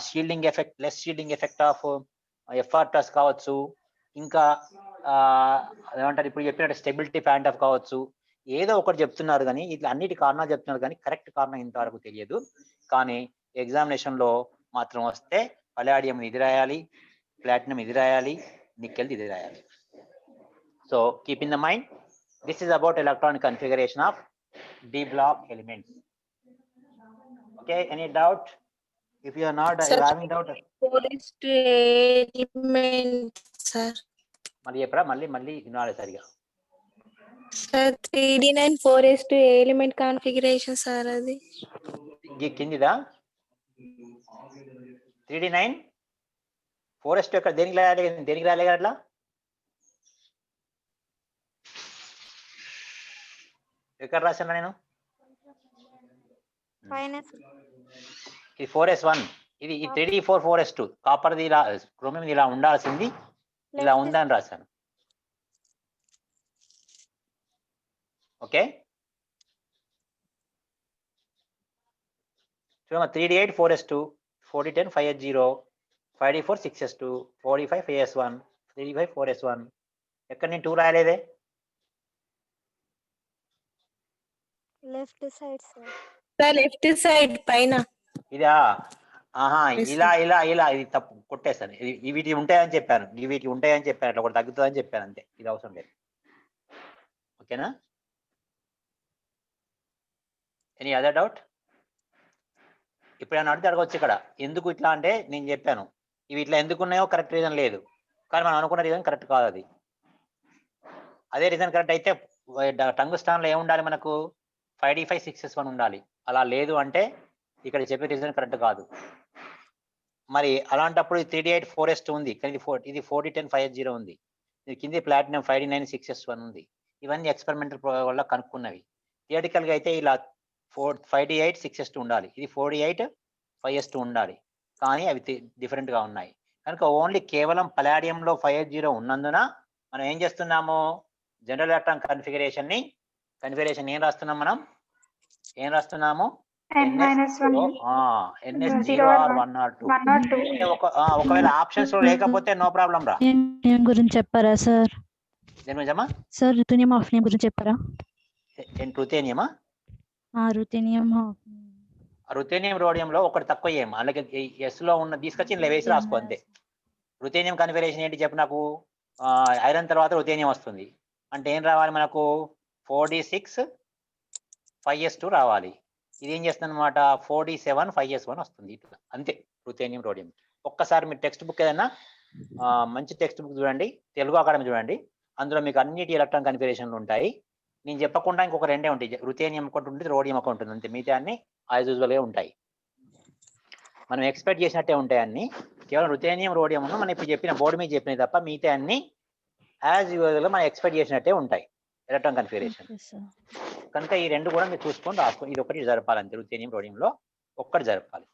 shielding effect, less shielding effect of f orbitals కావచ్చు, ఇంకా ఏమంటారు ఇప్పుడు చెప్పినట్టు స్టెబిలిటీ పాయింట్ ఆఫ్ కావచ్చు, ఏదో ఒకటి చెప్తున్నారు. కానీ ఇట్లా అన్నిటి కారణాలు చెప్తున్నారు, కానీ కరెక్ట్ కారణం ఇంతవరకు తెలియదు. కానీ ఎగ్జామినేషన్ లో మాత్రం వస్తే పలాడియం ఇది రాయాలి, ప్లాటినం ఇది రాయాలి, నికెల్ ఇది రాయాలి. So keep in the mind, this is about electron configuration of D block elements. Okay, any doubt? If you are not having doubt, 4:8 element, sir. మళ్ళీ చెప్పరా, మళ్ళీ వినాలి సరిగా. Sir, 3D9 4:8 element configuration, sir. అది కిందిదా 3D9 4s2 ఎక్కడ దేనికి రాలే కదా అట్లా ఎక్కడ రాశాను నేను ఇది 4s1 ఇది 3D4 4s2 కాపర్ది ఇలా క్రోమియం ఇలా ఉండాల్సింది ఇలా ఉందని రాశాను ఓకే చూడమ్మా 3D8 4s2 4D10 5s0 5D4 6s2 4D5 5s1 3D5 4s1 ఎక్కడ నేను 2 రాయలేదే left side sir sir left side పైన ఇదా ఆహా Yes, ఇలా ఇలా ఇలా ఇది తప్పు కొట్టేస్తాను ఇది వీటి ఉంటాయని చెప్పాను వీటి ఉంటాయని చెప్పాను అట్లా ఒకటి తగ్గుతుందని చెప్పాను అంతే ఇది అవసరం లేదు ఓకేనా ఎనీ అదర్ డౌట్ ఇప్పుడు నేను అడిగితే అడగవచ్చు ఇక్కడ ఎందుకు ఇట్లా అంటే నేను చెప్పాను ఇవి ఇట్లా ఎందుకు ఉన్నాయో కరెక్ట్ రీజన్ లేదు కానీ మనం అనుకున్న రీజన్ కరెక్ట్ కాదు అది అదే రీజన్ కరెక్ట్ అయితే టంగుస్టాన్లో ఏముండాలి మనకు 5D5 6s1 ఉండాలి అలా లేదు అంటే ఇక్కడ చెప్పే రీజన్ కరెక్ట్ కాదు మరి అలాంటప్పుడు 3D8 4s2 ఉంది కానీ ఇది 4D10 5s0 ఉంది ఇది కింది ప్లాటినం 5D9 6s1 ఉంది ఇవన్నీ ఎక్స్పెరిమెంటల్ వల్ల కనుక్కున్నవి థియరిటికల్గా అయితే ఇలా 5D8 6s2 ఉండాలి ఇది 4D8 5s2 ఉండాలి కానీ అవి డిఫరెంట్గా ఉన్నాయి కనుక ఓన్లీ కేవలం పలాడియంలో 5s0 ఉన్నందున మనం ఏం చేస్తున్నాము జనరల్ ఎలక్ట్రాన్ కన్ఫిగరేషన్ ఏం రాస్తున్నాం మనం ఏం రాస్తున్నాము n-1 NS0 or 1 or 2 ఒకవేళ ఆప్షన్స్ లో లేకపోతే నో ప్రాబ్లం రా నేమ్ గురించి చెప్పారా సార్ దేని గురించమ్మా సార్ రుతేనియం ఆఫ్ నేమ్ గురించి చెప్పారా రుతేనియమా రుతేనియం రుతేనియం రోడియంలో ఒకటి తక్కువ ఏం అలాగే ఎస్ లో ఉన్న తీసుకొచ్చి ఇలా వేసి రాసుకో అంతే రుతేనియం కన్ఫిగరేషన్ ఏంటి చెప్పు నాకు ఐరన్ తర్వాత రుతేనియం వస్తుంది అంటే ఏం రావాలి మనకు 4D6 5s2 రావాలి ఇది ఏం చేస్తుంది అనమాట 4D7 5s1 వస్తుంది ఇట్లా అంతే రుతేనియం రోడియం ఒక్కసారి మీరు టెక్స్ట్ బుక్ ఏదైనా మంచి టెక్స్ట్ బుక్ చూడండి తెలుగు అకాడమీ చూడండి అందులో మీకు అన్నిటి ఎలక్ట్రాన్ కన్ఫిగరేషన్లు ఉంటాయి నేను చెప్పకుండా ఇంకొక రెండే ఉంటాయి రుతేనియం ఒకటి ఉంటుంది రోడియం ఒకటి ఉంటుంది అంతే మిగతా అన్ని యాజ్ యూజువల్గా ఉంటాయి మనం ఎక్స్పెక్ట్ చేసినట్టే ఉంటాయి అన్ని కేవలం రుతేనియం రోడియం మనం ఇప్పుడు చెప్పిన బోర్డు మీద చెప్పినవి తప్ప మిగతా అన్ని యాజ్ యూజువల్గా మనం ఎక్స్పెక్ట్ చేసినట్టే ఉంటాయి ఎలక్ట్రాన్ కన్ఫిగరేషన్ కనుక ఈ రెండు కూడా మీరు చూసుకొని రాసుకోండి ఇది ఒకటి జరపాలి అంతే రుతేనియం రోడియంలో ఒక్కటి జరపాలి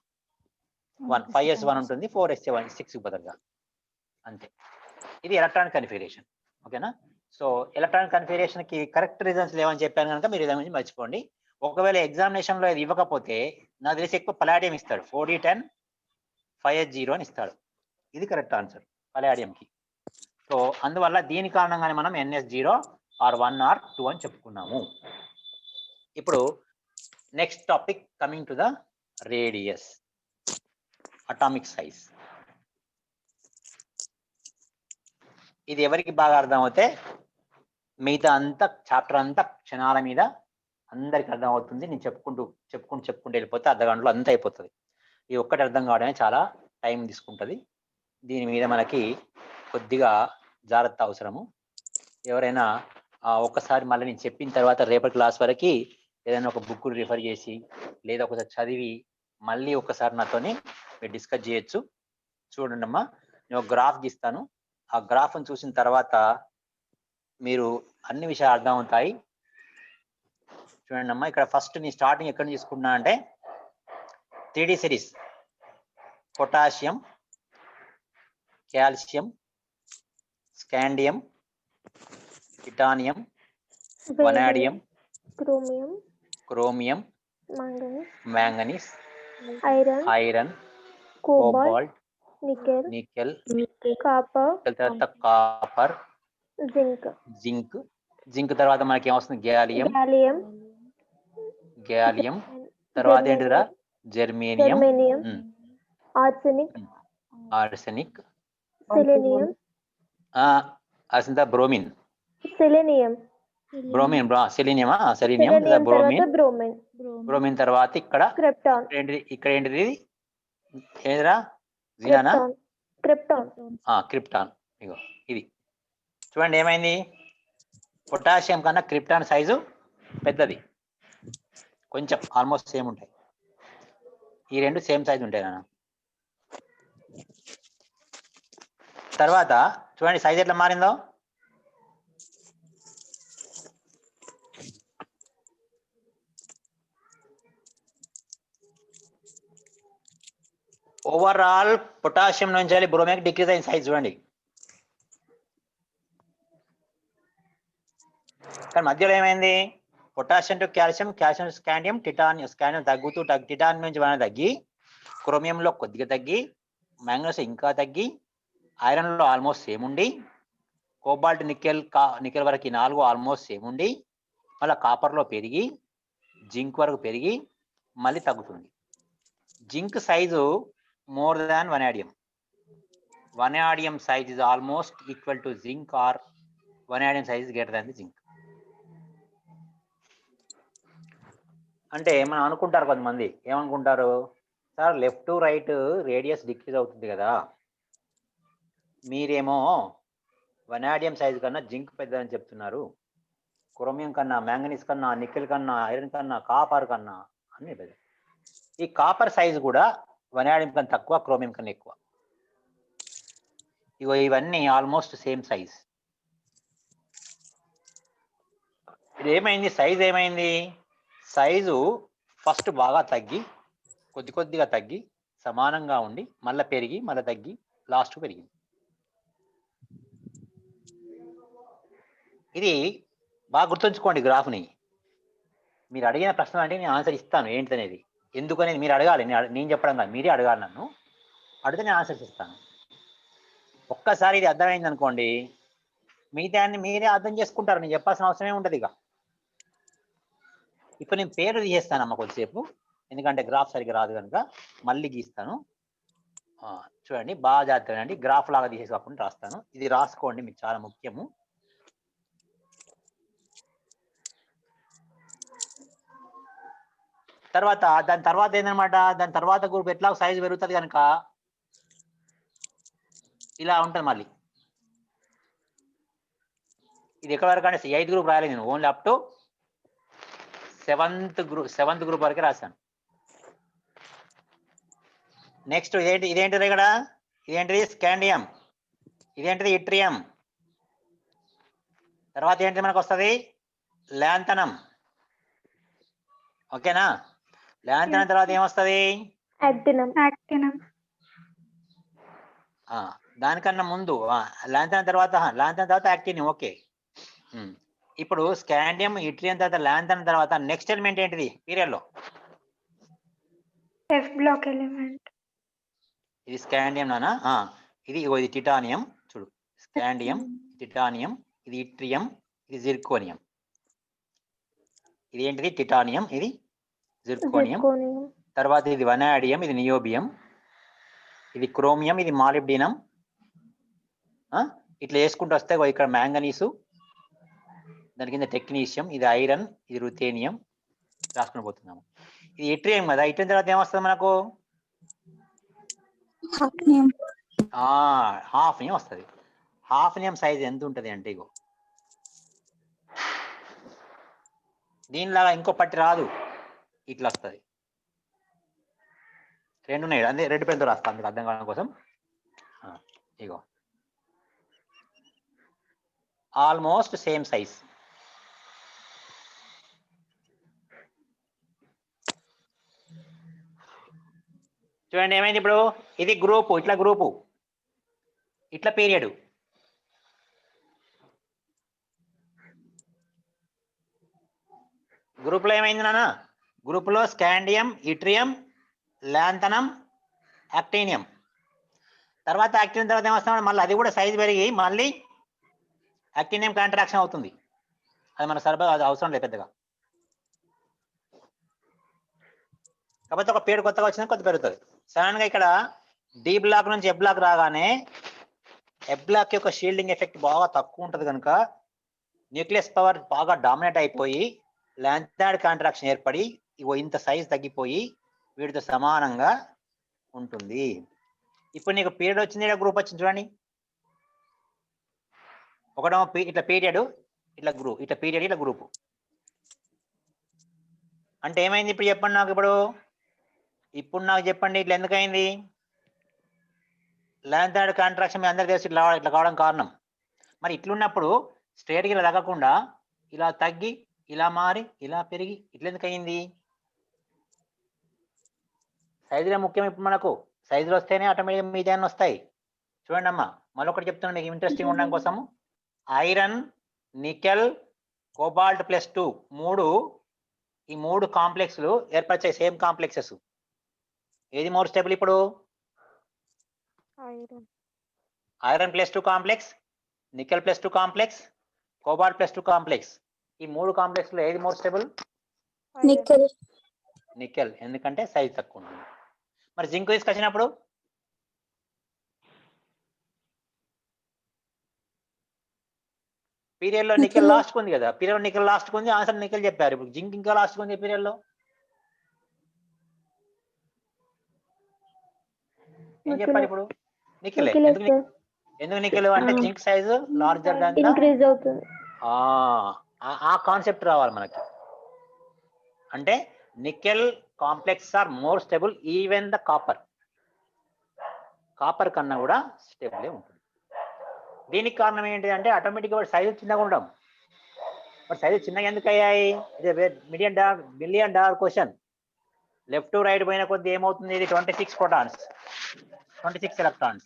5s1 ఉంటుంది 4s7 6 బదులుగా అంతే ఇది ఎలక్ట్రాన్ కన్ఫిగరేషన్ ఓకేనా సో ఎలక్ట్రాన్ కన్ఫిగరేషన్ కి కరెక్ట్ రీజన్స్ లేవని చెప్పాను కనుక మీరు ఇదే గురించి మర్చిపోండి ఒకవేళ ఎగ్జామినేషన్ లో ఇది ఇవ్వకపోతే నాకు తెలిసి ఎక్కువ పలాడియం ఇస్తాడు 4D10 5s0 అని ఇస్తాడు ఇది కరెక్ట్ ఆన్సర్ పలాడియంకి సో అందువల్ల దీని కారణంగానే మనం NS0 or 1 or 2 అని చెప్పుకున్నాము ఇప్పుడు next topic coming to the radius atomic size ఇది ఎవరికి బాగా అర్థమవుతే మిగతా అంతా చాప్టర్ అంతా క్షణాల మీద అందరికి అర్థమవుతుంది నేను చెప్పుకుంటూ వెళ్ళిపోతే అర్ధగంటలో అంతా అయిపోతుంది ఈ ఒక్కటి అర్థం కావడమే చాలా టైం తీసుకుంటుంది దీని మీద మనకి కొద్దిగా జాగ్రత్త అవసరము ఎవరైనా ఒక్కసారి మళ్ళీ నేను చెప్పిన తర్వాత రేపటి క్లాస్ వరకు ఏదైనా ఒక బుక్ రిఫర్ చేసి లేదా ఒకసారి చదివి మళ్ళీ ఒకసారి నాతోని మీరు డిస్కస్ చేయొచ్చు చూడండి అమ్మా నేను ఒక గ్రాఫ్ గీస్తాను ఆ గ్రాఫ్ని చూసిన తర్వాత మీరు అన్ని విషయాలు అర్థమవుతాయి చూడండి అమ్మా ఇక్కడ ఫస్ట్ నీ స్టార్టింగ్ ఎక్కడ తీసుకున్నా అంటే 3D series potassium calcium scandium titanium vanadium chromium manganese iron cobalt nickel తర్వాత కాపర్ జింక్ తర్వాత మనకి ఏమొస్తుంది గ్యాలియం తర్వాత ఏంటిరా జెర్మేనియం ఆర్సెనిక్ అసంతా బ్రోమిన్ బ్రోమిన్ తర్వాత ఇక్కడ ఏంటిది ఏదిరా జినానా క్రిప్టాన్ ఇగో ఇది చూడండి ఏమైంది పొటాషియం కన్నా క్రిప్టాన్ సైజు పెద్దది కొంచెం ఆల్మోస్ట్ సేమ్ ఉంటాయి ఈ రెండు సేమ్ సైజు ఉంటాయి నాన్న తర్వాత చూడండి సైజ్ ఎట్లా మారిందో. ఓవరాల్ పొటాషియం నుంచి వెళ్ళి బ్రోమిక్ డిక్రీజ్ అయిన సైజ్ చూడండి. కానీ మధ్యలో ఏమైంది? Potassium to calcium, calcium to scandium, scandium తగ్గుతూ టిటానియం నుంచి వన తగ్గి, క్రోమియంలో కొద్దిగా తగ్గి, మ్యాంగనీస్ ఇంకా తగ్గి, ఐరన్లో ఆల్మోస్ట్ సేమ్ ఉండి, కోబాల్ట్ నికెల్ వరకు 4 ఆల్మోస్ట్ సేమ్ ఉండి, మళ్ళీ కాపర్లో పెరిగి, జింక్ వరకు పెరిగి మళ్ళీ తగ్గుతుంది. Zinc size more than vanadium. Vanadium size is almost equal to zinc, or vanadium size is greater than the zinc. అంటే మనం అనుకుంటారు కొంతమంది ఏమనుకుంటారు, sir left to right radius decrease అవుతుంది కదా, మీరేమో వనాడియం సైజ్ కన్నా జింక్ పెద్దదని చెప్తున్నారు, క్రోమియం కన్నా, మ్యాంగనీస్ కన్నా, నికెల్ కన్నా, ఐరన్ కన్నా, కాపర్ కన్నా అన్ని పెద్ద. ఈ కాపర్ సైజ్ కూడా వనాడియం కన్నా తక్కువ, క్రోమియం కన్నా ఎక్కువ. ఇగో ఇవన్నీ ఆల్మోస్ట్ సేమ్ సైజ్. ఇది ఏమైంది? సైజ్ ఏమైంది? సైజు ఫస్ట్ బాగా తగ్గి, కొద్దిగా తగ్గి, సమానంగా ఉండి, మళ్ళీ పెరిగి, మళ్ళీ తగ్గి, లాస్ట్ పెరిగింది. ఇది బాగా గుర్తుంచుకోండి గ్రాఫ్ని. మీరు అడిగిన ప్రశ్న అంటే నేను ఆన్సర్ ఇస్తాను ఏంటనేది, ఎందుకనేది మీరు అడగాలి, నేను చెప్పడం కాదు, మీరే అడగాలి. నన్ను అడిగితే నేను ఆన్సర్స్ ఇస్తాను. ఒక్కసారి ఇది అర్థమైంది అనుకోండి, మిగతా అన్ని మీరే అర్థం చేసుకుంటారు, నేను చెప్పాల్సిన అవసరమే ఉంటుంది. ఇక ఇప్పుడు నేను పేరు తీసేస్తానమ్మా కొద్దిసేపు, ఎందుకంటే గ్రాఫ్ సరిగ్గా రాదు కనుక మళ్ళీ గీస్తాను. చూడండి బాగా జాగ్రత్తగా అండి, గ్రాఫ్ లాగా తీసేసి కాకుండా రాస్తాను. ఇది రాసుకోండి, మీకు చాలా ముఖ్యము. తర్వాత దాని తర్వాత ఏంటనమాట, దాని తర్వాత గ్రూప్ ఎట్లా సైజ్ పెరుగుతుంది కనుక ఇలా ఉంటుంది. మళ్ళీ ఇది ఎక్కడ వరకు అంటే 8th గ్రూప్ రాయలేదు నేను, only up to 7th group వరకే రాశాను. నెక్స్ట్ ఇదేంటిది ఇక్కడ, ఇదేంటిది స్కాండియం, ఇదేంటిది ఇట్రియం, తర్వాత ఏంటిది మనకు వస్తుంది లాంథనం. ఓకేనా? లాంథనం తర్వాత ఏమొస్తుంది? యాక్టినం. దానికన్నా ముందు లాంథనం తర్వాత యాక్టినియం. ఓకే. ఇప్పుడు స్కాండియం, ఇట్రియం తర్వాత లాంథనం తర్వాత నెక్స్ట్ ఎలిమెంట్ ఏంటిది పీరియడ్ లో? F block element. ఇది స్కాండియం నానా. ఇది టిటానియం. చూడు, స్కాండియం, టిటానియం, ఇది ఇట్రియం, ఇది జిర్కోనియం. ఇది ఏంటిది? టిటానియం, ఇది జిర్కోనియం. తర్వాత ఇది వనాడియం, ఇది నియోబియం, ఇది క్రోమియం, ఇది మాలిబ్డినం. ఇట్లా వేసుకుంటూ వస్తే ఇక్కడ మ్యాంగనీసు, దాని కింద టెక్నీషియం, ఇది ఐరన్, ఇది రుథేనియం రాసుకుని పోతున్నాము. ఇది ఇట్రియం కదా, ఇట్రియం తర్వాత ఏమొస్తుంది మనకు? హాఫ్నియం వస్తుంది. హాఫ్నియం సైజ్ ఎంత ఉంటుంది అంటే ఇగో దీనిలాగా ఇంకో పట్టి రాదు, ఇట్లా వస్తుంది. రెండు ఉన్నాయి, అదే రెడ్ పెన్తో రాస్తాను మీకు అర్థం కావడం కోసం. ఇగో ఆల్మోస్ట్ సేమ్ సైజ్. చూడండి ఏమైంది ఇప్పుడు, ఇది గ్రూపు, ఇట్లా గ్రూపు, ఇట్లా పీరియడ్. గ్రూప్లో ఏమైంది నాన్న? గ్రూప్లో స్కాండియం, ఇట్రియం, లాంథనం, యాక్టీనియం. తర్వాత యాక్టీనియం తర్వాత ఏమొస్తాం, మళ్ళీ అది కూడా సైజ్ పెరిగి మళ్ళీ యాక్టీనియం కాంట్రాక్షన్ అవుతుంది. అది మన అది అవసరం లేదు పెద్దగా. కాకపోతే ఒక పేరు కొత్తగా వచ్చినా కొద్ది పెరుగుతుంది. సడన్గా ఇక్కడ డి బ్లాక్ నుంచి ఎఫ్ బ్లాక్ రాగానే ఎఫ్ బ్లాక్ యొక్క షీల్డింగ్ ఎఫెక్ట్ బాగా తక్కువ ఉంటుంది కనుక న్యూక్లియస్ పవర్ బాగా డామినేట్ అయిపోయి లాంథనాయిడ్ కాంట్రాక్షన్ ఏర్పడి ఇంత సైజ్ తగ్గిపోయి వీటితో సమానంగా ఉంటుంది. ఇప్పుడు నీకు పీరియడ్ వచ్చింది, గ్రూప్ వచ్చింది చూడండి. ఒకటేమో ఇట్లా పీరియడ్, ఇట్లా గ్రూప్, ఇట్లా పీరియడ్, ఇట్లా గ్రూప్. అంటే ఏమైంది ఇప్పుడు చెప్పండి నాకు. ఇప్పుడు నాకు చెప్పండి, ఇట్లా ఎందుకైంది? లాంథాయిడ్ కాంట్రాక్షన్ మీ అందరికి తెలిసి ఇట్లా కావడం కారణం. మరి ఇట్లున్నప్పుడు స్ట్రేట్గా ఇలా తగ్గకుండా ఇలా తగ్గి ఇలా మారి ఇలా పెరిగి ఇట్లా ఎందుకు అయింది? సైజులే ముఖ్యం. ఇప్పుడు మనకు సైజులు వస్తేనే ఆటోమేటిక్గా మీడియాన్ని వస్తాయి. చూడండి అమ్మా, మరొకటి చెప్తున్నాను మీకు ఇంట్రెస్టింగ్ ఉండడం కోసం. ఐరన్, నికెల్, కోబాల్ట్ +2 ఈ మూడు కాంప్లెక్స్లు ఏర్పరిచాయి, సేమ్ కాంప్లెక్సెస్. ఏది మోర్ స్టేబుల్ ఇప్పుడు? Iron +2 complex, nickel +2 complex, cobalt +2 complex. ఈ మూడు కాంప్లెక్స్ లో ఏది మోర్ స్టేబుల్? నికెల్. నికెల్, ఎందుకంటే సైజ్ తక్కువ ఉంటుంది. మరి జింక్ తీసుకొచ్చినప్పుడు పీరియడ్ లో నికెల్ లాస్ట్ ఉంది కదా, పీరియడ్ నికెల్ లాస్ట్ ఉంది, ఆన్సర్ నికెల్ చెప్పారు. ఇప్పుడు జింక్ ఇంకా లాస్ట్ ఉంది పీరియడ్ లో. ఏం చెప్పాలి ఇప్పుడు? నికెల్. ఎందుకు నికెల్ అంటే zinc size larger than increase అవుతుంది. ఆ కాన్సెప్ట్ రావాలి మనకి. అంటే nickel complex are more stable even the copper కన్నా కూడా స్టేబుల్ ఉంటుంది. దీనికి కారణం ఏంటి అంటే ఆటోమేటిక్గా వాటి సైజు చిన్నగా ఉండడం. వాటి సైజు చిన్నగా ఎందుకు అయ్యాయి? Million dollar question. Left to right పోయిన కొద్ది ఏమవుతుంది? ఇది 26 ప్రోటాన్స్, 26 ఎలక్ట్రాన్స్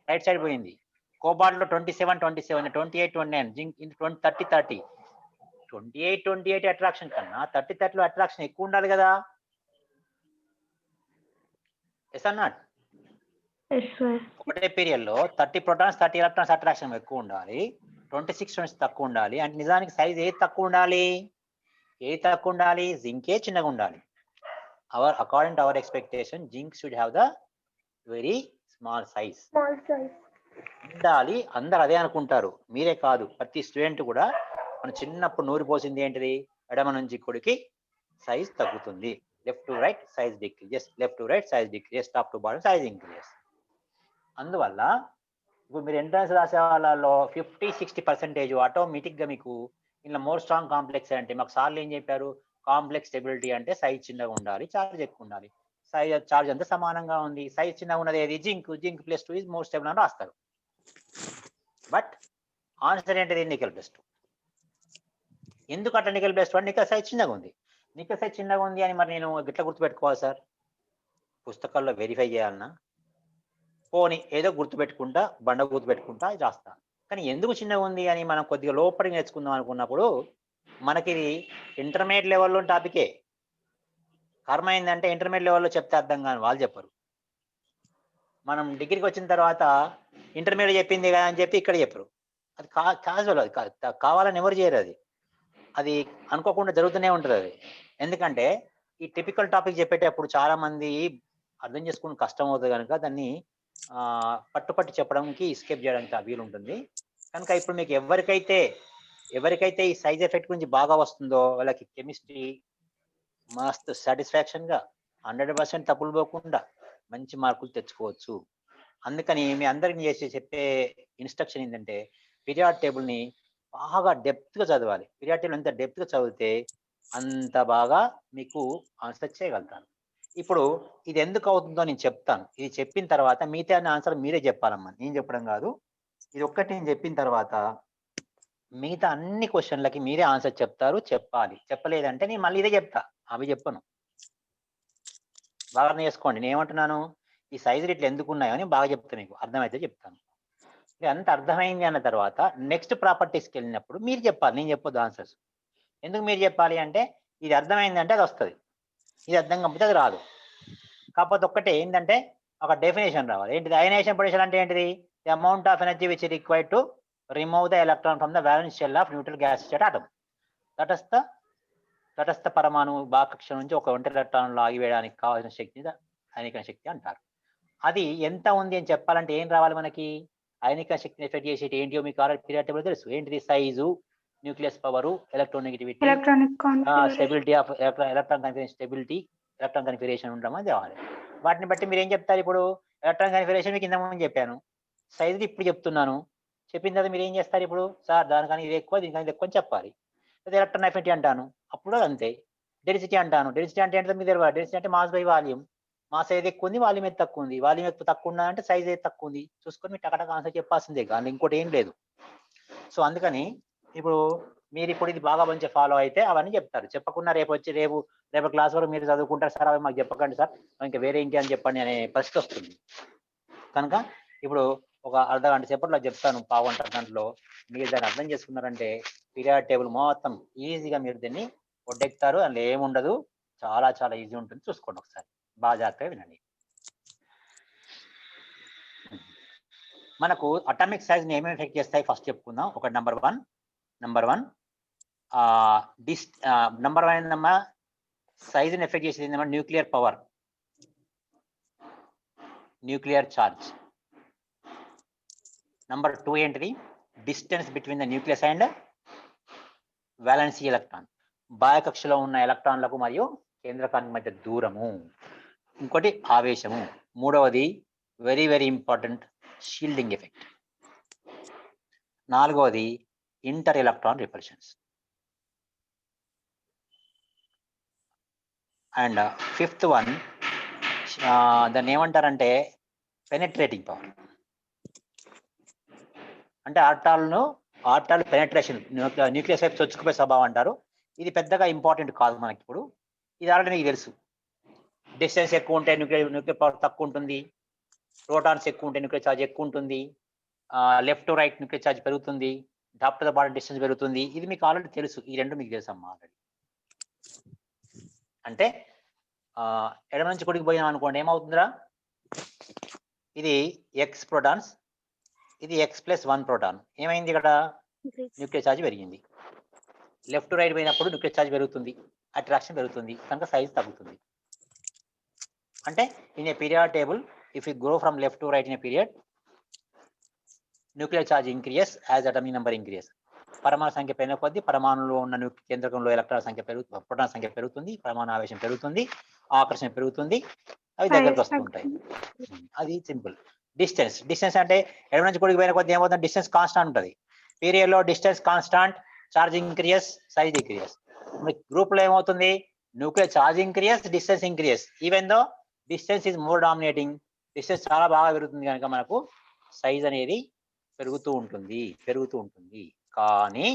రైట్ సైడ్ పోయింది. కోబాల్ట్ లో 27, 28, 29, జింక్ 30, 30. 28 అట్రాక్షన్ కన్నా 30 లో అట్రాక్షన్ ఎక్కువ ఉండాలి కదా. Yes or not? ఒకటే పీరియడ్ లో 30 ప్రోటాన్స్ 30 ఎలక్ట్రాన్స్ అట్రాక్షన్ ఎక్కువ ఉండాలి, 26 తక్కువ ఉండాలి. అంటే నిజానికి సైజ్ ఏది తక్కువ ఉండాలి? జింకే చిన్నగా ఉండాలి. According to our expectation zinc should have the very small size ఉండాలి. అందరు అదే అనుకుంటారు, మీరే కాదు, ప్రతి స్టూడెంట్ కూడా. మన చిన్నప్పుడు నూరి పోసింది ఏంటిది? ఎడమ నుంచి కుడికి సైజ్ తగ్గుతుంది, left to right size decreases, left to right size decreases, top to bottom size increases. అందువల్ల ఇప్పుడు మీరు ఎంట్రన్స్ రాసే వాళ్ళలో 50-60% ఆటోమేటిక్గా మీకు ఇలా మోర్ స్ట్రాంగ్ కాంప్లెక్స్ అంటే మాకు సార్లు ఏం చెప్పారు? కాంప్లెక్స్ స్టెబిలిటీ అంటే సైజ్ చిన్నగా ఉండాలి, చార్జ్ ఎక్కువ ఉండాలి. చార్జ్ అంతా సమానంగా ఉంది, సైజ్ చిన్నగా ఉన్నది ఏది? జింక్ +2 ఈజ్ మోర్ స్టేబుల్ అని రాస్తారు. బట్ ఆన్సర్ ఏంటిది? నికెల్ +2. ఎందుకు అట్లా నికెల్ +2 అంటే నికెల్ సైజ్ చిన్నగా ఉంది. నికెల్ సైజ్ చిన్నగా ఉంది అని మరి నేను ఎట్లా గుర్తుపెట్టుకోవాలి సార్? పుస్తకాల్లో వెరిఫై చేయాలన్నా? పోనీ ఏదో గుర్తుపెట్టుకుంటా, బండ గుర్తుపెట్టుకుంటా రాస్తా. కానీ ఎందుకు చిన్నగా ఉంది అని మనం కొద్దిగా లోపలికి నేర్చుకుందాం అనుకున్నప్పుడు మనకి ఇది ఇంటర్మీడియట్ లెవెల్లో టాపికే. కర్మ ఏంటంటే ఇంటర్మీడియట్ లెవెల్లో చెప్తే అర్థం కాని వాళ్ళు చెప్పరు. మనం డిగ్రీకి వచ్చిన తర్వాత ఇంటర్మీడియట్ చెప్పింది కదా అని చెప్పి ఇక్కడ చెప్పరు. అది క్యాజువల్, అది కావాలని ఎవరు చేయరు. అది అనుకోకుండా జరుగుతూనే ఉంటుంది అది. ఎందుకంటే ఈ టిపికల్ టాపిక్ చెప్పేటప్పుడు చాలా మంది అర్థం చేసుకుని కష్టం అవుతుంది కనుక దాన్ని పట్టుపట్టి చెప్పడానికి ఎస్కేప్ చేయడానికి వీలు ఉంటుంది. కనుక ఇప్పుడు మీకు ఎవరికైతే ఈ సైజ్ ఎఫెక్ట్ గురించి బాగా వస్తుందో వాళ్ళకి కెమిస్ట్రీ మస్తు సాటిస్ఫాక్షన్ గా 100% తప్పులు పోకుండా మంచి మార్కులు తెచ్చుకోవచ్చు. అందుకని మీ అందరికి చెప్పే ఇన్స్ట్రక్షన్ ఏంటంటే పీరియాడ్ టేబుల్ ని బాగా డెప్త్ గా చదవాలి. పీరియాడ్ టేబుల్ ఎంత డెప్త్ గా చదివితే అంత బాగా మీకు ఆన్సర్ చేయగలుగుతాను. ఇప్పుడు ఇది ఎందుకు అవుతుందో నేను చెప్తాను. ఇది చెప్పిన తర్వాత మిగతా ఆన్సర్ మీరే చెప్పాలమ్మా, నేను చెప్పడం కాదు. ఇది ఒక్కటి నేను చెప్పిన తర్వాత మిగతా అన్ని క్వశ్చన్లకి మీరే ఆన్సర్ చెప్తారు, చెప్పాలి. చెప్పలేదంటే నేను మళ్ళీ ఇదే చెప్తా, అవి చెప్పను. బాగా నేర్చుకోండి. నేను ఏమంటున్నాను, ఈ సైజులు ఇట్లా ఎందుకు ఉన్నాయో అని బాగా చెప్తాను, మీకు అర్థమైతే చెప్తాను. అంత అర్థమైంది అన్న తర్వాత నెక్స్ట్ ప్రాపర్టీస్కి వెళ్ళినప్పుడు మీరు చెప్పాలి, నేను చెప్పొద్దు ఆన్సర్స్. ఎందుకు మీరు చెప్పాలి అంటే ఇది అర్థమైందంటే అది వస్తుంది, ఇది అర్థం కాకపోతే అది రాదు. కాకపోతే ఒక్కటే ఏంటంటే ఒక డెఫినేషన్ రావాలి. ఏంటిది? అయనైజేషన్ పొటెన్షియల్ అంటే ఏంటిది? The amount of energy which required to remove the electron from the valence shell of neutral gas state atom. తటస్థ పరమాణు బాకక్ష నుంచి ఒక ఒంటరి ఎలక్ట్రాన్ ఆగివేయడానికి కావాల్సిన శక్తిని అయనికణ శక్తి అంటారు. అది ఎంత ఉంది అని చెప్పాలంటే ఏం రావాలి మనకి? అయనికణ శక్తిని ఎఫెక్ట్ చేసేటి ఏంటియో మీకు ఆల్రెడీ పీరియాడ్ టేబుల్ తెలుసు. ఏంటిది? Size, nucleus power, electronegativity, stability of electron configuration, stability, electron configuration ఉండడం అని తేవాలి. వాటిని బట్టి మీరు ఏం చెప్తారు? ఇప్పుడు ఎలక్ట్రాన్ కన్ఫిగరేషన్ మీకు ఇంతకుముందు చెప్పాను, సైజు ఇప్పుడు చెప్తున్నాను. చెప్పిన తర్వాత మీరు ఏం చేస్తారు? ఇప్పుడు సార్ దానికని ఇది ఎక్కువ, దీనికని ఇది ఎక్కువ అని చెప్పాలి. లేదా ఎలక్ట్రాన్ అఫినిటీ అంటాను, అప్పుడు అంతే. డెన్సిటీ అంటాను, డెన్సిటీ అంటే ఏంటో మీకు తెలియదు. డెన్సిటీ అంటే మాస్ బై వాల్యూమ్. మాస్ ఏది ఎక్కువ ఉంది, వాల్యూమ్ ఏది తక్కువ ఉంది. వాల్యూమ్ ఎక్కువ తక్కువ ఉన్నా అంటే సైజ్ ఏది తక్కువ ఉంది చూసుకొని మీరు టకటక ఆన్సర్ చెప్పాల్సిందే, కానీ ఇంకోటి ఏం లేదు. సో అందుకని ఇప్పుడు మీరు ఇప్పుడు ఇది బాగా మంచి ఫాలో అయితే అవన్నీ చెప్తారు. చెప్పకుండా రేపు క్లాస్ వరకు మీరు చదువుకుంటారు సార్, అవి మాకు చెప్పకండి సార్, ఇంకా వేరే ఇంకేం చెప్పండి అనే పరిస్థితి వస్తుంది. కనుక ఇప్పుడు ఒక అర్ధగంట సేపట్లో చెప్తాను, పావుగంట గంటలో మీరు దాన్ని అర్థం చేసుకున్నారంటే పీరియాడ్ టేబుల్ మొత్తం ఈజీగా మీరు దీన్ని ఒడ్డెక్తారు. అందులో ఏముండదు, చాలా చాలా ఈజీ ఉంటుంది. చూసుకోండి ఒకసారి, బాగా జాగ్రత్తగా వినండి. మనకు అటామిక్ సైజ్ ని ఏమేమి ఎఫెక్ట్ చేస్తాయి ఫస్ట్ చెప్పుకుందాం. ఒక నెంబర్ వన్ ఏంటమ్మా, సైజ్ ని ఎఫెక్ట్ చేసేది ఏంటమ్మా, nuclear power, nuclear charge. Number 2 ఏంటిది, distance between the nucleus and valency electron, బాహ్య కక్షలో ఉన్న ఎలక్ట్రాన్లకు మరియు కేంద్రకానికి మధ్య దూరము. ఇంకోటి ఆవేశము. మూడవది very very important, shielding effect. నాలుగవది inter electron repulsions. And fifth one దాన్ని ఏమంటారంటే పెనెట్రేటింగ్ పవర్. అంటే ఆర్టాల్ పెనెట్రేషన్, న్యూక్లియస్ వైపు చొచ్చుకుపోయే స్వభావం అంటారు. ఇది పెద్దగా ఇంపార్టెంట్ కాదు మనకి ఇప్పుడు, ఇది ఆల్రెడీ మీకు తెలుసు. డిస్టెన్స్ ఎక్కువ ఉంటే న్యూక్లియర్ పవర్ తక్కువ ఉంటుంది, ప్రోటాన్స్ ఎక్కువ ఉంటే న్యూక్లియర్ ఛార్జ్ ఎక్కువ ఉంటుంది, left to right nuclear charge పెరుగుతుంది, top to the bottom distance పెరుగుతుంది. ఇది మీకు ఆల్రెడీ తెలుసు, ఈ రెండు మీకు తెలుసు అమ్మా ఆల్రెడీ. అంటే ఎడమ నుంచి కుడికి పోయినాం అనుకోండి, ఏమవుతుందిరా, ఇది ఎక్స్ ప్రోటాన్స్, ఇది x+1 ప్రోటాన్. ఏమైంది ఇక్కడ, న్యూక్లియర్ ఛార్జ్ పెరిగింది. లెఫ్ట్ టు రైట్ పోయినప్పుడు న్యూక్లియర్ ఛార్జ్ పెరుగుతుంది, అట్రాక్షన్ పెరుగుతుంది, కనుక సైజ్ తగ్గుతుంది. అంటే in a period table, if you grow from left to right in a period, nuclear charge increases as atomic number increases. పరమాణు సంఖ్య పెరిగిన కొద్దీ పరమాణులో ఉన్న కేంద్రకంలో ఎలక్ట్రాన్ సంఖ్య ప్రోటాన్ సంఖ్య పెరుగుతుంది, పరమాణు ఆవేశం పెరుగుతుంది, ఆకర్షణ పెరుగుతుంది, అవి దగ్గరకు వస్తుంటాయి. అది సింపుల్. డిస్టెన్స్ అంటే ఎడమ నుంచి కుడికి పోయిన కొద్ది ఏమవుతుంది, డిస్టెన్స్ కాన్స్టాంట్ ఉంటుంది. పీరియడ్ లో distance constant, charge increases, size decreases. Group లో ఏమవుతుంది, nuclear charge increases, distance increases. Even though distance is more dominating, distance చాలా బాగా పెరుగుతుంది కనుక మనకు సైజ్ అనేది పెరుగుతూ ఉంటుంది. కానీ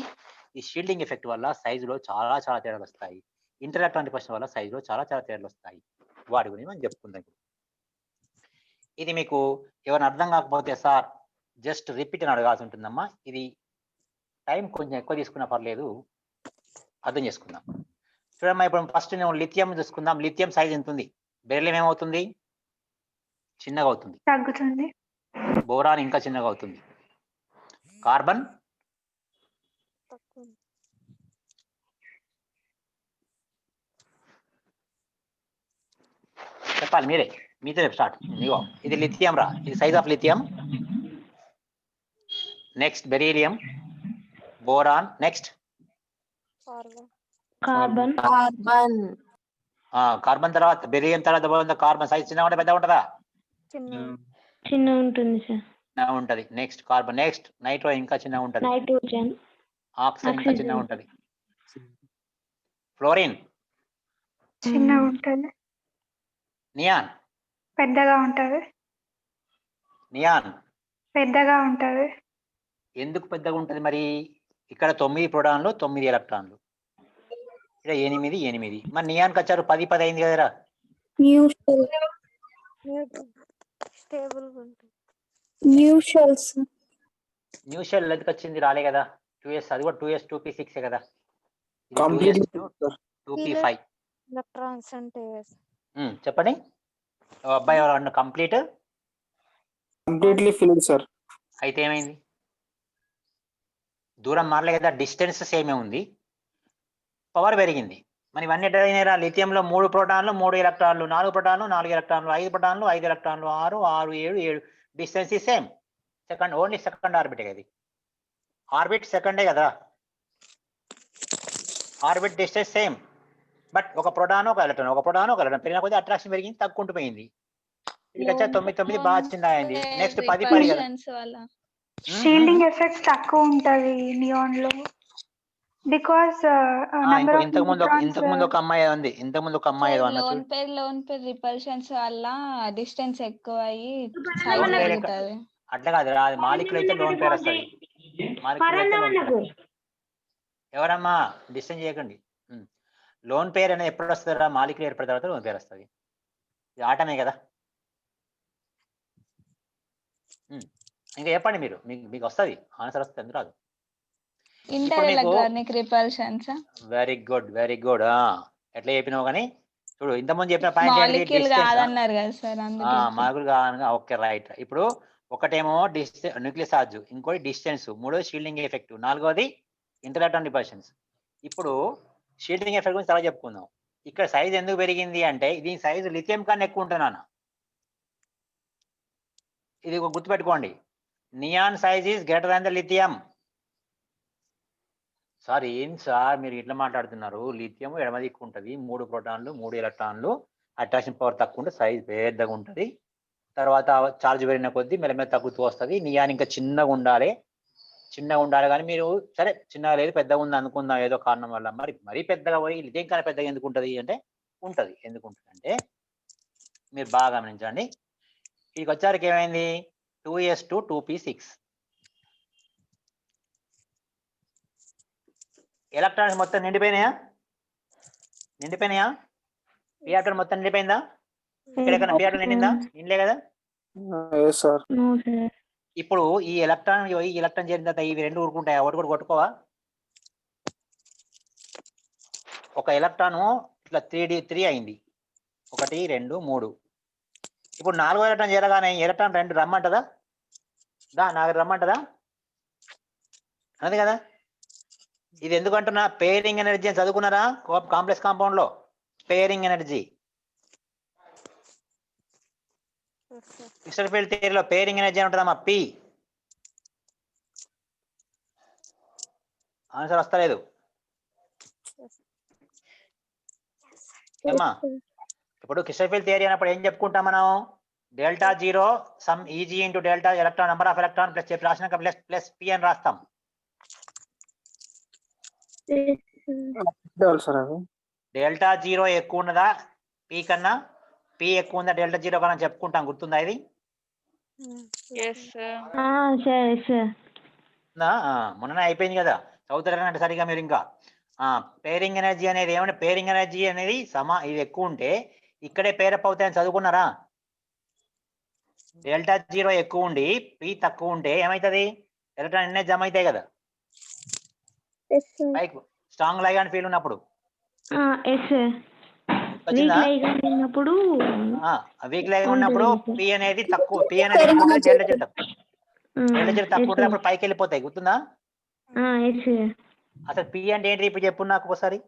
ఈ షీల్డింగ్ ఎఫెక్ట్ వల్ల సైజ్ లో చాలా చాలా తేడాలు వస్తాయి. ఇంటర్ ఎలక్ట్రాన్ రిపల్షన్ వల్ల సైజ్ లో చాలా చాలా తేడాలు వస్తాయి. వాటి గురించి మనం చెప్పుకుందాం. ఇది మీకు ఎవరైనా అర్థం కాకపోతే సార్ జస్ట్ రిపీట్ అని అడగాల్సి ఉంటుందమ్మా. ఇది టైం కొంచెం ఎక్కువ తీసుకున్నా పర్లేదు, అర్థం చేసుకుందాం. చూడమ్మా, ఇప్పుడు ఫస్ట్ నేను లిథియం చూసుకుందాం. లిథియం సైజ్ ఎంత ఉంది, బెరిలియం ఏమవుతుంది, చిన్నగా అవుతుంది, తగ్గుతుంది. బోరాన్ ఇంకా చిన్నగా అవుతుంది. కార్బన్ చెప్పాలి మీరే, మీతో స్టార్ట్. ఇగో ఇది లిథియం రా, ఇది size of lithium. Next beryllium, boron, next carbon. Carbon తర్వాత బెరీలియం తర్వాత కార్బన్ సైజ్ చిన్నగా ఉంటే పెద్దగా ఉంటుందా, చిన్న ఉంటుంది సార్, చిన్నగా ఉంటది. నెక్స్ట్ కార్బన్, నెక్స్ట్ నైట్రో ఇంకా చిన్నగా ఉంటది, నైట్రోజన్, ఆక్సిజన్ ఇంకా చిన్నగా ఉంటది, ఫ్లోరిన్ చిన్నగా ఉంటుంది. నియాన్ పెద్దగా ఉంటుంది. నియాన్ పెద్దగా ఉంటుంది. ఎందుకు పెద్దగా ఉంటది మరి, ఇక్కడ 9 ప్రోటాన్లు 9 ఎలక్ట్రాన్లు, ఇక్కడ 8. మరి నియాన్కి వచ్చారు 10 అయింది కదరా. న్యూ షెల్ ఎందుకు వచ్చింది, రాలే కదా. 2s, అది కూడా 2s 2p6 కదా, 2p5. ఎలక్ట్రాన్స్ అంటే చెప్పండి అబ్బాయి, ఎవరు కంప్లీట్లీ ఫిల్డ్ సార్. అయితే ఏమైంది, దూరం మారలే కదా, డిస్టెన్స్ సేమే ఉంది, పవర్ పెరిగింది. మరి ఇవన్నీ ఎట్లా, లిథియంలో 3 ప్రోటాన్లు 3 ఎలక్ట్రాన్లు, 4 ప్రోటాన్లు 4 ఎలక్ట్రాన్లు, 5 ప్రోటాన్లు 5 ఎలక్ట్రాన్లు, 6 6 7 డిస్టెన్స్ ఈ సేమ్. ఓన్లీ సెకండ్ ఆర్బిటే కదా, ఆర్బిట్ సెకండే కదా, ఆర్బిట్ డిస్టెన్స్ సేమ్. బట్ ఒక ప్రోటాన్ ఒక ఎలక్ట్రాన్ పెరిగిన కొద్ది అట్రాక్షన్ పెరిగింది, తగ్గుకుంటూ పోయింది. ఇది వచ్చా 9 బాగా చిన్న అయింది. నెక్స్ట్ 10 కదా. షీల్డింగ్ ఎఫెక్ట్ తక్కువ ఉంటది నియాన్ లో. బికాస్ నెంబర్ ఆఫ్ ఇంతకు ముందు ఒక అమ్మాయి ఉంది, ఇంతకు ముందు ఒక అమ్మాయి ఏదో అన్న చూడు. లోన్ పేర్ రిపల్షన్స్ వల్ల డిస్టెన్స్ ఎక్కువ అయ్యి లోన్ సైజ్ పేర్ పెరుగుతుంది. అట్లా కాదు రా, మాలిక్యులు అయితే లోన్ పేరు వస్తుంది. మాలిక్యులు అయితే లోన్ పేరు. ఎవరమ్మా డిస్టెన్స్ చేయకండి. లోన్ పేరు అనేది ఎప్పుడు వస్తుంది రా? మాలిక్యులు ఏర్పడిన తర్వాత లోన్ పేరు వస్తుంది. ఇది ఆటమే కదా. ఇంకా చెప్పండి మీరు, మీకు వస్తుంది ఆన్సర్ వస్తుంది, ఎందుకు రాదు? Interelectronic repulsions very good, very good. ఎట్లా చెప్పినావు కానీ చూడు, ఇంతకుముందు చెప్పిన పాయింట్ మాలిక్యూల్ కాదన్నారు కదా సార్, అందుకే మాలిక్యూల్ కాదు. Okay right. ఇప్పుడు ఒకటేమో న్యూక్లియస్ ఛార్జ్, ఇంకోటి డిస్టెన్స్, మూడోది షీల్డింగ్ ఎఫెక్ట్, నాలుగోది ఇంటర్ఎలక్ట్రాన్ రిపల్షన్స్. ఇప్పుడు షీల్డింగ్ ఎఫెక్ట్ గురించి చాలా చెప్పుకుందాం. ఇక్కడ సైజ్ ఎందుకు పెరిగింది అంటే దీని సైజు లిథియం కన్నా ఎక్కువ ఉంటుంది నాన్న. ఇది గుర్తుపెట్టుకోండి, neon size is greater than the lithium. Sir ఏం సార్ మీరు ఇట్లా మాట్లాడుతున్నారు? లిథియం ఎడమ దిక్కు ఉంటుంది, 3 ప్రోటాన్లు 3 ఎలక్ట్రాన్లు, అట్రాక్షన్ పవర్ తక్కువ ఉంటుంది, సైజ్ పెద్దగా ఉంటుంది. తర్వాత చార్జ్ పెరిగిన కొద్దీ మెల్లమెల్ల తగ్గుతూ వస్తుంది. నియాన్ ఇంకా చిన్నగా ఉండాలి కానీ మీరు సరే చిన్నగా లేదు పెద్దగా ఉంది అనుకుందాం ఏదో కారణం వల్ల. మరీ పెద్దగా పోయి లిథియం కన్నా పెద్దగా ఎందుకు ఉంటుంది అంటే ఉంటుంది. ఎందుకు ఉంటుంది అంటే మీరు బాగా గమనించండి. ఇదికి వచ్చారికి ఏమైంది? 2s2 2p6. ఎలక్ట్రాన్స్ మొత్తం నిండిపోయినాయా? పీ ఆటం మొత్తం నిండిపోయిందా? ఎక్కడెక్కడ పీ ఆటం నిండిందా? నిండలే కదా. ఇప్పుడు ఈ ఎలక్ట్రాన్ చేరిన తర్వాత ఇవి రెండు ఊరుకుంటాయా? ఒకటి కూడా కొట్టుకోవా? ఒక ఎలక్ట్రాన్ ఇట్లా 3 అయింది, 1 2 3. ఇప్పుడు 4వ ఎలక్ట్రాన్ చేరగానే ఎలక్ట్రాన్ 2 రమ్మంటదా? నాకు రమ్మంటదా? అది కదా. ఇది ఎందుకంటున్నా? పేరింగ్ ఎనర్జీ అని చదువుకున్నారా కాంప్లెక్స్ కాంపౌండ్ లో? పేరింగ్ ఎనర్జీ మిక్స్చర్ ఫీల్డ్ థియరీలో పేరింగ్ ఎనర్జీ ఉంటుందమ్మా, పి. ఆన్సర్ వస్తలేదు ఏమ్మా? ఇప్పుడు క్రిస్టల్ ఫీల్డ్ థియరీ అన్నప్పుడు ఏం చెప్పుకుంటాం మనం? ΔO some easy into delta electron number of electron plus చెప్పి రాసినాక ప్లస్ పి అని రాస్తాం. ΔO ఎక్కువ ఉన్నదా పి కన్నా? పి ఎక్కువ ఉందా ΔO కన్నా చెప్పుకుంటాం, గుర్తుందా ఇది? మొన్న అయిపోయింది కదా, చదువుతారంటే సరిగా మీరు. ఇంకా పేరింగ్ ఎనర్జీ అనేది ఏమంటే, పేరింగ్ ఎనర్జీ అనేది ఇది ఎక్కువ ఉంటే ఇక్కడే పేరప్ అవుతాయని చదువుకున్నారా? ΔO ఎక్కువ ఉండి పి తక్కువ ఉంటే ఏమవుతుంది? ఎలక్ట్రాన్ ఎన్ని జమ అవుతాయి కదా పైకి, స్ట్రాంగ్ లైగాండ్ ఫీల్ ఉన్నప్పుడు. వీక్ లైగాండ్ ఉన్నప్పుడు పి అనేది తక్కువ, పి అనేది ΔO తక్కువ ఉంటుంది, అప్పుడు పైకి వెళ్ళిపోతాయి. గుర్తుందా? అసలు పి అంటే ఏంటి ఇప్పుడు చెప్పు నాకు ఒకసారి.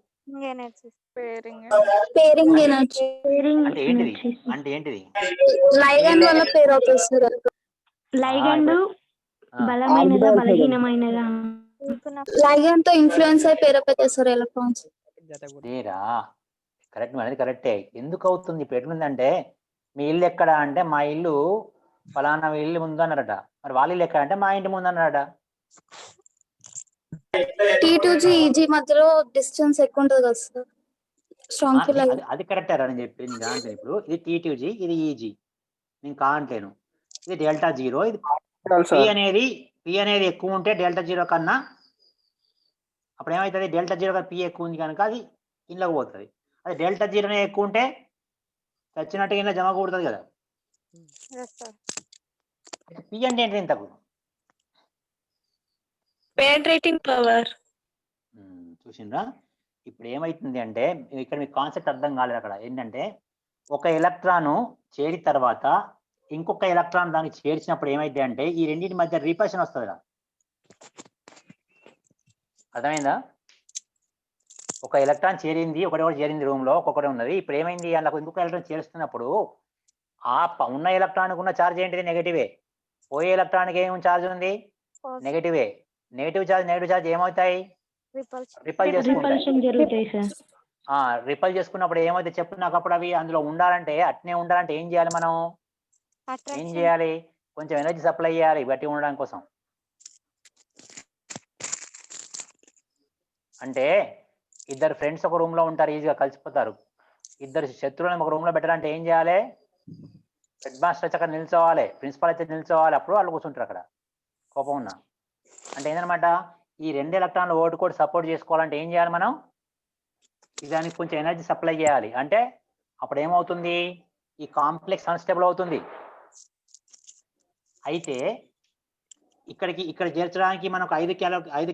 పేరింగ్ ఎనర్జీ అంటే ఏంటిది? లైగండ్ వల్ల పేరు అవుతుంది. లైగండ్ బలమైనదా బలహీనమైనదా? లైగండ్ తో ఇన్ఫ్లుయెన్స్ అయి పేరు అవుతాయి సార్ ఎలక్ట్రాన్స్. కరెక్ట్ అనేది కరెక్టే. ఎందుకు అవుతుంది? ఇప్పుడు ఎట్లుందంటే, మీ ఇల్లు ఎక్కడ అంటే మా ఇల్లు ఫలానా ఇల్లు ముందు అన్నారట, మరి వాళ్ళ ఇల్లు ఎక్కడ అంటే మా ఇంటి ముందు అన్నారట. T2G EG మధ్యలో డిస్టెన్స్ ఎక్కువ ఉంటుంది కదా సార్, స్ట్రాంగ్ ఫీల్. అది కరెక్టే అని చెప్పింది దాంట్లో. ఇప్పుడు ఇది T2G, ఇది EG, నేను కాంటలేను. ఇది ΔO, ఇది పి అనేది ఎక్కువ ఉంటే ΔO కన్నా, అప్పుడు ఏమవుతుంది? ΔO కన్నా పి ఎక్కువ ఉంది కనుక అది ఇంట్లోకి పోతుంది. అది ΔO అనేది ఎక్కువ ఉంటే చచ్చినట్టు ఇంట్లో జమ కూడుతుంది కదా. పి అంటే ఏంటి? ఇంతకు పెనిట్రేటింగ్ పవర్. చూసిండ్రా? ఇప్పుడు ఏమైతుంది అంటే, ఇక్కడ మీకు కాన్సెప్ట్ అర్థం కాలేదు. అక్కడ ఏంటంటే, ఒక ఎలక్ట్రాను చేరిన తర్వాత ఇంకొక ఎలక్ట్రాన్ దానికి చేర్చినప్పుడు ఏమైంది అంటే, ఈ రెండింటి మధ్య రిపల్షన్ వస్తుంది కదా. అర్థమైందా? ఒక ఎలక్ట్రాన్ చేరింది, ఒకటి చేరింది రూమ్ లో, ఒక్కొక్కటి ఉన్నది. ఇప్పుడు ఏమైంది? అలా ఇంకొక ఎలక్ట్రాన్ చేరుస్తున్నప్పుడు ఆ ఉన్న ఎలక్ట్రాన్ ఉన్న ఛార్జ్ ఏంటిది? నెగటివే. పోయే ఎలక్ట్రాన్కి ఏమి ఛార్జ్ ఉంది? నెగటివే. నెగటివ్ ఛార్జ్ ఏమవుతాయి? రిపల్ చేసుకున్నప్పుడు ఏమైతే చెప్పు నాకు. అప్పుడు అవి అందులో ఉండాలంటే, అట్నే ఉండాలంటే ఏం చేయాలి మనం? ఏం చేయాలి? కొంచెం ఎనర్జీ సప్లై చేయాలి గట్టిగా ఉండడం కోసం. అంటే ఇద్దరు ఫ్రెండ్స్ ఒక రూమ్ లో ఉంటారు, ఈజీగా కలిసిపోతారు. ఇద్దరు శత్రువులను ఒక రూమ్ లో పెట్టాలంటే ఏం చేయాలి? హెడ్ మాస్టర్ వచ్చి అక్కడ నిల్చోవాలి, ప్రిన్సిపల్ అయితే నిల్చోవాలి, అప్పుడు వాళ్ళు కూర్చుంటారు అక్కడ కోపం ఉన్నా. అంటే ఏంటనమాట, ఈ 2 ఎలక్ట్రాన్లు ఓటుకోటి సపోర్ట్ చేసుకోవాలంటే ఏం చేయాలి మనం? దానికి కొంచెం ఎనర్జీ సప్లై చేయాలి. అంటే అప్పుడు ఏమవుతుంది, ఈ కాంప్లెక్స్ అన్స్టేబుల్ అవుతుంది. అయితే ఇక్కడ చేర్చడానికి మనకు 5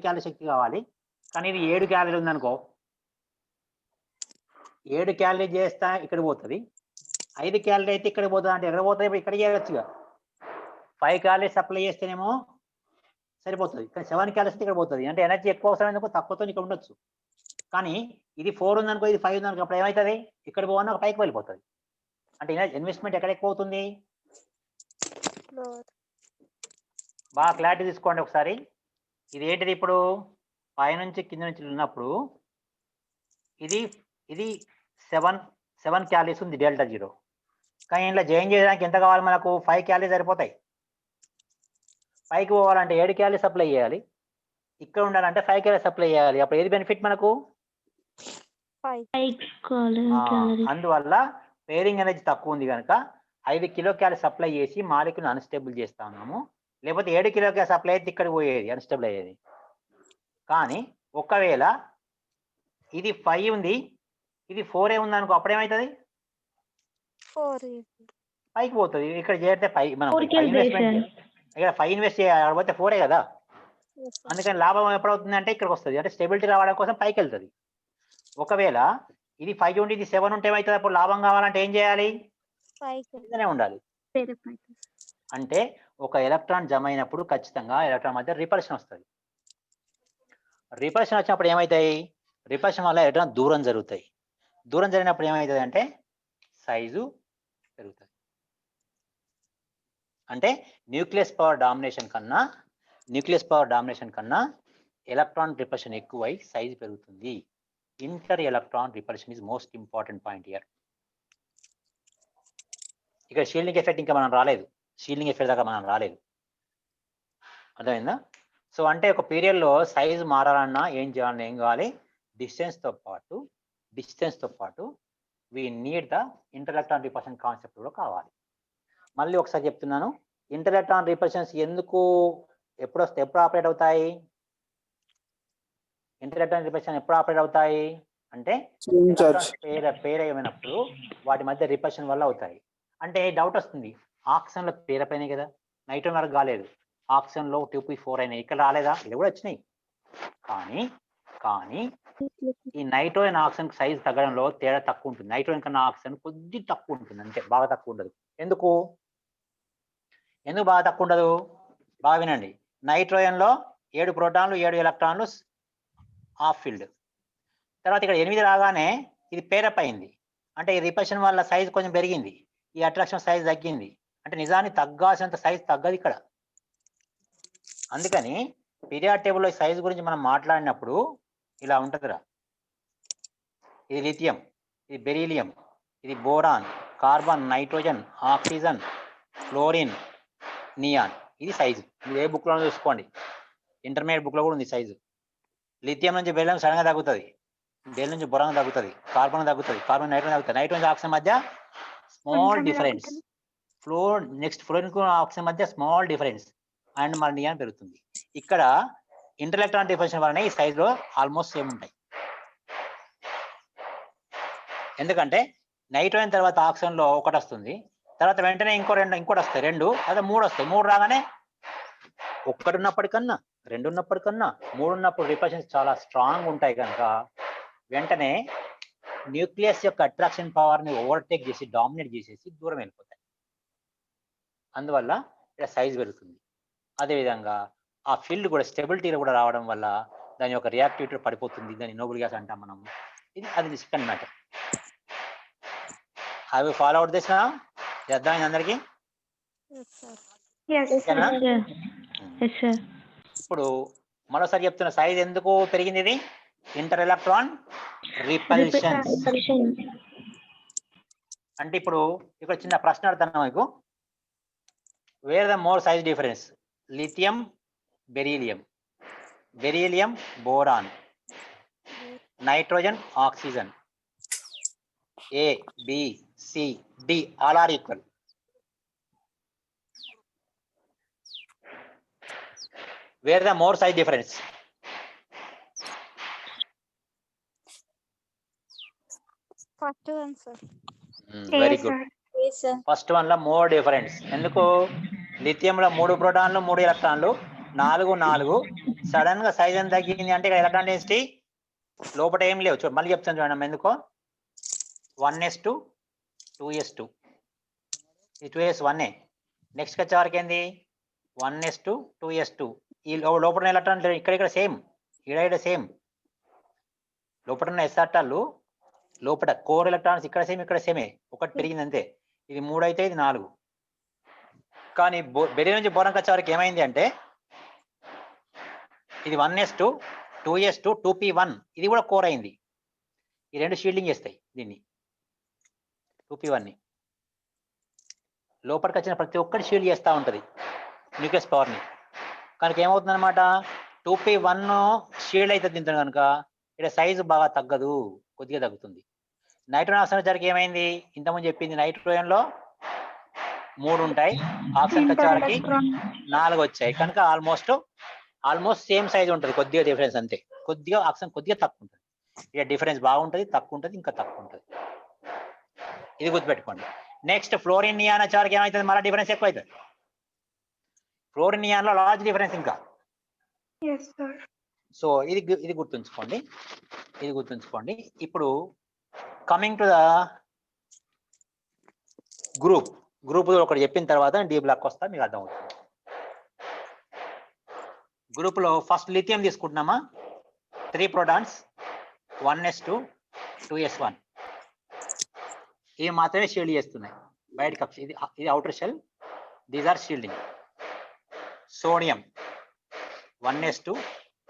క్యాలరీ శక్తి కావాలి, కానీ ఇది 7 క్యాలరీలు ఉందనుకో, 7 క్యాలరీ చేస్తా ఇక్కడ పోతుంది, 5 క్యాలరీ అయితే ఇక్కడ పోతుంది. అంటే ఎక్కడ పోతుంది? ఇప్పుడు ఇక్కడ చేయొచ్చుగా. 5 క్యాలరీ సప్లై చేస్తేనేమో సరిపోతుంది, కానీ 7 క్యాలరీస్ ఇక్కడ పోతుంది. అంటే ఎనర్జీ ఎక్కువ అవసరం ఎందుకు, తక్కువతో ఇక్కడ ఉండొచ్చు. కానీ ఇది 4 ఉందనుకో, ఇది 5 ఉందనుకో, అప్పుడు ఏమవుతుంది? ఇక్కడ పోవన్నా ఒక పైకి వెళ్ళిపోతుంది. అంటే ఇన్వెస్ట్మెంట్ ఎక్కడ ఎక్కువ అవుతుంది? బాగా క్లారిటీ తీసుకోండి ఒకసారి. ఇది ఏంటిది? ఇప్పుడు పైనుంచి కింద నుంచి ఉన్నప్పుడు ఇది 7 క్యాలరీస్ ఉంది డెల్టా 0. కానీ ఇలా జాయిన్ చేయడానికి ఎంత కావాలి మనకు? 5 క్యాలరీస్ సరిపోతాయి. పైకి పోవాలంటే 7 క్యాలరీ సప్లై చేయాలి, ఇక్కడ ఉండాలంటే 5 క్యాలరీ సప్లై చేయాలి. అప్పుడు ఏది బెనిఫిట్ మనకు? అందువల్ల పేరింగ్ ఎనర్జీ తక్కువ ఉంది కనుక 5 కిలో క్యాలరీ సప్లై చేసి మాలిక్యూల్ అన్స్టేబుల్ చేస్తా ఉన్నాము. లేకపోతే 7 కిలో క్యాలరీ సప్లై అయితే ఇక్కడ పోయేది, అన్స్టేబుల్ అయ్యేది. కానీ ఒకవేళ ఇది 5 ఉంది, ఇది 4 ఉంది అనుకో, అప్పుడు ఏమవుతుంది? పైకి పోతుంది. ఇక్కడ చేరితే మనం ఇక్కడ 5 ఇన్వెస్ట్ చేయాలి, పోతే 4 కదా. అందుకని లాభం ఎప్పుడవుతుంది అంటే ఇక్కడికి వస్తుంది. అంటే స్టెబిలిటీ రావడం కోసం పైకి వెళ్తుంది. ఒకవేళ ఇది 5 ఉండి ఇది 7 ఉంటే ఏమవుతుంది? అప్పుడు లాభం కావాలంటే ఏం చేయాలి? కిందనే ఉండాలి. అంటే ఒక ఎలక్ట్రాన్ జమ అయినప్పుడు ఖచ్చితంగా ఎలక్ట్రాన్ మధ్య రిపల్షన్ వస్తుంది. రిపల్షన్ వచ్చినప్పుడు ఏమవుతాయి? రిపల్షన్ వల్ల ఎలక్ట్రాన్ దూరం జరుగుతాయి. దూరం జరిగినప్పుడు ఏమవుతుంది అంటే సైజు పెరుగుతుంది. అంటే న్యూక్లియస్ పవర్ డామినేషన్ కన్నా ఎలక్ట్రాన్ రిపల్షన్ ఎక్కువై సైజు పెరుగుతుంది. Inter electron repulsion is most important point here. ఇక్కడ షీల్డింగ్ ఎఫెక్ట్ ఇంకా మనం రాలేదు, షీల్డింగ్ ఎఫెక్ట్ దాకా మనం రాలేదు, అర్థమైందా? సో అంటే ఒక పీరియడ్లో సైజు మారాలన్నా ఏం చేయాలన్నా ఏం కావాలి? డిస్టెన్స్తో పాటు we need the inter electron repulsion concept కూడా కావాలి. మళ్ళీ ఒకసారి చెప్తున్నాను, ఇంటర్ ఎలక్ట్రాన్ రిపల్షన్స్ ఎందుకు ఎప్పుడు ఆపరేట్ అవుతాయి? ఇంటర్ ఎలక్ట్రాన్ రిపల్షన్ ఎప్పుడు ఆపరేట్ అవుతాయి అంటే పేరైనప్పుడు వాటి మధ్య రిపల్షన్ వల్ల అవుతాయి. అంటే డౌట్ వస్తుంది, ఆక్సిజన్లో పేరైపోయినాయి కదా, నైట్రోజన్ వరకు కాలేదు, ఆక్సిజన్లో 2p4 అయినాయి, ఇక్కడ రాలేదా? ఇది కూడా వచ్చినాయి. కానీ ఈ నైట్రోజన్ ఆక్సిజన్ సైజ్ తగ్గడంలో తేడా తక్కువ ఉంటుంది. నైట్రోజన్ కన్నా ఆక్సిజన్ కొద్ది తక్కువ ఉంటుంది, అంతే, బాగా తక్కువ ఉండదు. ఎందుకు బాగా తక్కువ ఉండదు? బాగా వినండి. నైట్రోజన్లో 7 ప్రోటాన్లు 7 ఎలక్ట్రాన్లు ఆఫ్ ఫీల్డ్. తర్వాత ఇక్కడ 8 రాగానే ఇది పేరప్ అయింది. అంటే ఈ రిపల్షన్ వల్ల సైజ్ కొంచెం పెరిగింది, ఈ అట్రాక్షన్ సైజ్ తగ్గింది. అంటే నిజాన్ని తగ్గాల్సినంత సైజ్ తగ్గదు ఇక్కడ. అందుకని పీరియాడిక్ టేబుల్లో సైజ్ గురించి మనం మాట్లాడినప్పుడు ఇలా ఉంటుందిరా. ఇది లిథియం, ఇది బెరీలియం, ఇది boron, carbon, nitrogen, oxygen, fluorine, neon. ఇది సైజు. ఇది ఏ బుక్లో చూసుకోండి, ఇంటర్మీడియట్ బుక్లో కూడా ఉంది సైజు. లిథియం నుంచి బెరిలియం సడన్గా తగ్గుతుంది, బెరిలియం నుంచి బొరాన్ తగ్గుతుంది, కార్బన్ తగ్గుతుంది, కార్బన్ నైట్రోజన్ తగ్గుతుంది. నైట్రోజన్ ఆక్సిజన్ మధ్య స్మాల్ డిఫరెన్స్, ఫ్లోరిన్ ఆక్సిజన్ మధ్య స్మాల్ డిఫరెన్స్, అండ్ మన నియాన్ పెరుగుతుంది. ఇక్కడ ఇంటర్ ఎలక్ట్రాన్ డిఫరెన్స్ వలన ఈ సైజులో ఆల్మోస్ట్ సేమ్ ఉంటాయి. ఎందుకంటే నైట్రోజన్ తర్వాత ఆక్సిజన్లో ఒకటి వస్తుంది, తర్వాత వెంటనే ఇంకోటి వస్తాయి, 2, అదే 3 వస్తాయి. 3 రాగానే 1 ఉన్నప్పటికన్నా 2 ఉన్నప్పటికన్నా 3 ఉన్నప్పుడు రిపల్షన్స్ చాలా స్ట్రాంగ్ ఉంటాయి కనుక వెంటనే న్యూక్లియస్ యొక్క అట్రాక్షన్ పవర్ని ఓవర్టేక్ చేసి డామినేట్ చేసేసి దూరం వెళ్ళిపోతాయి. అందువల్ల ఇక్కడ సైజ్ పెరుగుతుంది. అదేవిధంగా ఆ ఫీల్డ్ కూడా స్టెబిలిటీ కూడా రావడం వల్ల దాని యొక్క రియాక్టివిటీ పడిపోతుంది, దాన్ని నోబుల్ గ్యాస్ అంటాం మనం. అది second matter. Have you follow out this నా? అర్థమైంది అందరికి? ఇప్పుడు మరోసారి చెప్తున్న, సైజ్ ఎందుకు పెరిగింది? ఇది ఇంటర్ ఎలక్ట్రాన్ రిపల్షన్. అంటే ఇప్పుడు ఇక్కడ చిన్న ప్రశ్న అడుగుతున్నా మీకు, wear the more size difference? Lithium beryllium, beryllium boron, nitrogen, oxygen. A, B, C, D, all are equal. Where the more size difference? First one sir. Very A, good. sir. Sir. First one లో more difference. ఎందుకు? లిథియంలో 3 ప్రోటాన్లు 3 ఎలక్ట్రాన్లు 4 sudden గా size ఎంత తగ్గింది అంటే ఇక్కడ electron density లోపల ఏం లేవు. మళ్ళీ చెప్తాను చూడండి ఎందుకో. 1s2 2s2 ఈ 2s1. నెక్స్ట్ వచ్చే వరకు ఏంది 1s2 2s2 ఈ లోపల ఎలక్ట్రాన్ ఇక్కడ సేమ్ ఇక్కడ సేమ్. లోపల ఉన్న ఎస్ఆర్టాలు లోపల కోర్ ఎలక్ట్రాన్స్ ఇక్కడ సేమ్ ఇక్కడ సేమే. ఒకటి పెరిగింది అంతే. ఇది 3 అయితే ఇది 4. కానీ బెరీలియం నుంచి బోరాన్ వచ్చే వరకు ఏమైంది అంటే ఇది 1s2 2s2 2p1 ఇది కూడా కోర్ అయింది. ఈ రెండు షీల్డింగ్ చేస్తాయి దీన్ని 2p1 ని. లోపలికి వచ్చిన ప్రతి ఒక్కటి షీల్డ్ చేస్తూ ఉంటుంది న్యూక్లియస్ పవర్ ని. కనుక ఏమవుతుంది అనమాట 2p1 షీల్డ్ అవుతుంది దీంతో కనుక ఇక్కడ సైజు బాగా తగ్గదు, కొద్దిగా తగ్గుతుంది. నైట్రోజన్ ఆక్సిజన్ వచ్చరికి ఏమైంది ఇంతకుముందు చెప్పింది. నైట్రోజన్ లో 3 ఉంటాయి, ఆక్సిజన్ వచ్చేవారికి 4 వచ్చాయి. కనుక ఆల్మోస్ట్ సేమ్ సైజ్ ఉంటుంది, కొద్దిగా డిఫరెన్స్ అంతే. కొద్దిగా ఆక్సిజన్ కొద్దిగా తక్కువ ఉంటుంది. ఇక డిఫరెన్స్ బాగుంటుంది, తక్కువ ఉంటుంది, ఇంకా తక్కువ ఉంటుంది. ఇది గుర్తుపెట్టుకోండి. నెక్స్ట్ ఫ్లోరిన్ నియాన్ వచ్చేవారికి ఏమవుతుంది మళ్ళీ డిఫరెన్స్ ఎక్కువ అవుతుంది. ఫ్లోరిన్ నియాన్ లో లార్జ్ డిఫరెన్స్ ఇంకా. Yes, sir. సో ఇది గుర్తుంచుకోండి, ఇది గుర్తుంచుకోండి. ఇప్పుడు కమింగ్ టు ద గ్రూప్ ఒకటి చెప్పిన తర్వాత డి బ్లాక్ వస్తా మీకు అర్థమవుతుంది. గ్రూప్ లో first lithium తీసుకుంటున్నామా 3 protons 1s2 2s1 ఇవి మాత్రమే షీల్డ్ చేస్తున్నాయి బయట కక్ష. ఇది outer shell, these are shielding. Sodium 1s2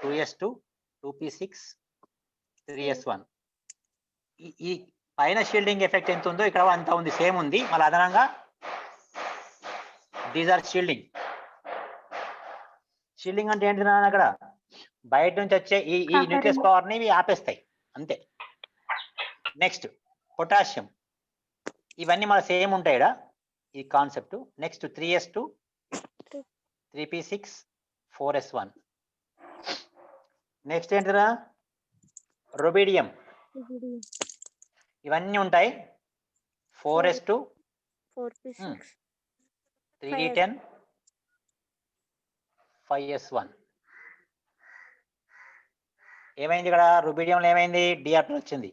2s2 2p6 3s1 ఈ పైన షీల్డింగ్ ఎఫెక్ట్ ఎంత ఉందో ఇక్కడ అంత ఉంది, సేమ్ ఉంది. మళ్ళీ అదనంగా దీస్ ఆర్ షీల్డింగ్. షీల్డింగ్ అంటే ఏంటి అక్కడ బయట నుంచి వచ్చే ఈ న్యూక్లియస్ పవర్ ని ఇవి ఆపేస్తాయి అంతే. నెక్స్ట్ పొటాషియం, ఇవన్నీ మన సేమ్ ఉంటాయి ఈ concept. Next 3s2 3p6 4s1. Next ఏంటిరా రొబీడియం, ఇవన్నీ ఉంటాయి 4s2 3d10 5s1. ఏమైంది ఇక్కడ రుబీడియంలో ఏమైంది డి ఆర్బిటల్ వచ్చింది,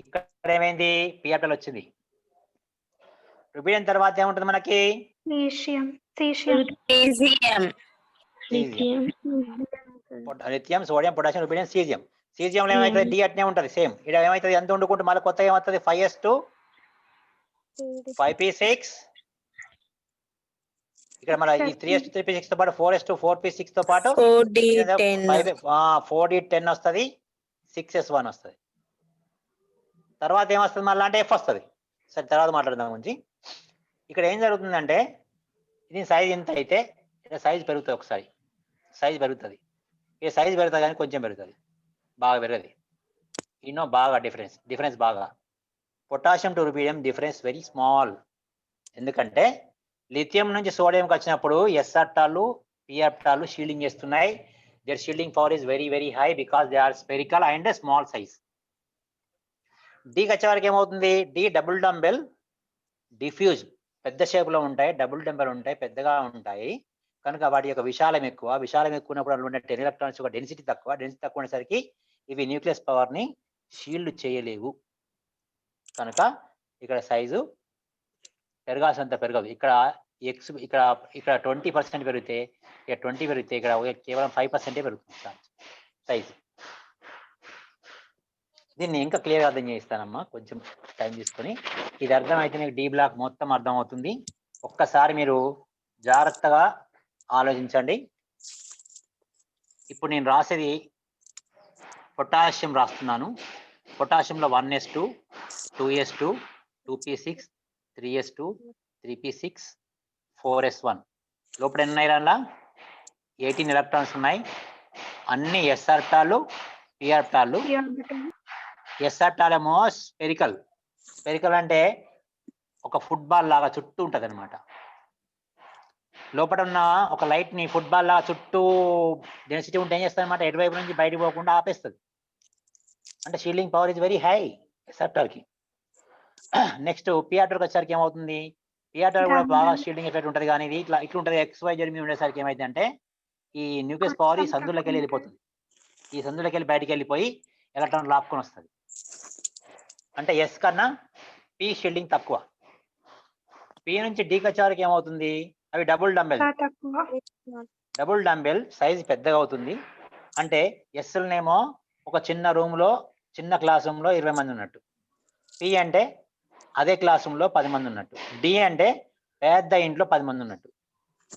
ఇక్కడ ఏమైంది పి ఆర్బిటల్ వచ్చింది. రుబీడియం తర్వాత ఏముంటుంది మనకి Cesium. Lithium sodium potassium rubidium caesium. సీజియంలో ఏమవుతుంది డి అట్నే ఉంటుంది సేమ్. ఇక్కడ ఏమవుతుంది ఎంత వండుకుంటే మళ్ళీ కొత్తగా ఏమవుతుంది 5s2 5p6 ఇక్కడ మన ఈ 3s2 3p6 తో పాటు 4s2 4p6 తో పాటు 4d10 వస్తుంది 6s1 వస్తుంది. తర్వాత ఏమొస్తుంది మళ్ళీ అంటే ఎఫ్ వస్తుంది. సరే తర్వాత మాట్లాడదాం గురించి. ఇక్కడ ఏం జరుగుతుందంటే ఇది సైజ్ ఎంత అయితే ఇక్కడ సైజ్ పెరుగుతుంది, ఒకసారి సైజ్ పెరుగుతుంది. ఇక సైజ్ పెరుగుతుంది కానీ కొంచెం పెరుగుతుంది, బాగా పెరగదు. బాగా డిఫరెన్స్ బాగా. Potassium to rubidium difference very small. ఎందుకంటే లిథియం నుంచి సోడియంకి వచ్చినప్పుడు ఎస్ ఆర్టాలు పి ఆర్టాలు షీల్డింగ్ చేస్తున్నాయి. Their shielding power is very very high because they are spherical and small size. D వచ్చే వరకు ఏమవుతుంది డి డబుల్ డంబెల్ డిఫ్యూజ్, పెద్ద షేప్ లో ఉంటాయి, డబుల్ డంబెల్ ఉంటాయి, పెద్దగా ఉంటాయి. కనుక వాటి యొక్క విశాలం ఎక్కువనప్పుడు అందులో ఉండే 10 ఎలక్ట్రాన్స్ యొక్క డెన్సిటీ తక్కువ ఉండేసరికి ఇవి న్యూక్లియస్ పవర్ ని షీల్డ్ చేయలేవు. కనుక ఇక్కడ సైజు పెరగాల్సినంత పెరగదు. ఇక్కడ ఇక్కడ 20% పెరిగితే ఇక్కడ 20 పెరిగితే ఇక్కడ కేవలం 5% పెరుగుతుంది సైజు. దీన్ని ఇంకా క్లియర్గా అర్థం చేయిస్తానమ్మా, కొంచెం టైం తీసుకొని. ఇది అర్థమైతే మీకు డి బ్లాక్ మొత్తం అర్థం అవుతుంది. ఒక్కసారి మీరు జాగ్రత్తగా ఆలోచించండి. ఇప్పుడు నేను రాసేది పొటాషియం రాస్తున్నాను. పొటాషియంలో 1s2 2s2 2p6 3s2 3p6 4s1 లోపల ఎన్ని ఉన్నాయి? 18 ఎలక్ట్రాన్స్ ఉన్నాయి. అన్ని ఎస్ ఆర్టాలు పి ఆర్టాలు. p orbital, ఎస్ ఆర్టాల్ ఏమో స్పెరికల్. స్పెరికల్ అంటే ఒక ఫుట్బాల్ లాగా చుట్టూ ఉంటది అనమాట. లోపల ఉన్న ఒక లైట్ ని ఫుట్బాల్ లాగా చుట్టూ డెన్సిటీ ఉంటే ఏం చేస్తుంది అనమాట, ఎటువైపు నుంచి బయటకు పోకుండా ఆపేస్తుంది. అంటే shielding power is very high s orbital కి. నెక్స్ట్ పిఆర్టార్కి వచ్చేసరికి ఏమవుతుంది, పిఆర్టార్ కూడా బాగా షీల్డింగ్ ఎఫెక్ట్ ఉంటుంది, కానీ ఇది ఇట్లా ఉంటుంది XYZ మీద ఉండేసరికి ఏమైంది అంటే ఈ న్యూక్లియస్ పవర్ ఈ సందులోకి వెళ్ళి వెళ్ళిపోతుంది. ఈ సందులోకి వెళ్ళి బయటికి వెళ్ళిపోయి ఎలక్ట్రాన్ లాక్కొని వస్తుంది. అంటే ఎస్ కన్నా పి షీల్డింగ్ తక్కువ. పి నుంచి డీకి వచ్చేసరికి ఏమవుతుంది, అవి డబుల్ డంబెల్. తక్కువ, డబుల్ డంబెల్ సైజ్ పెద్దగా అవుతుంది. అంటే ఎస్నేమో ఒక చిన్న రూమ్ లో చిన్న క్లాస్ రూమ్ లో 20 మంది ఉన్నట్టు, పి అంటే అదే క్లాస్ రూమ్ లో 10 మంది ఉన్నట్టు, డి అంటే పెద్ద ఇంట్లో 10 మంది ఉన్నట్టు.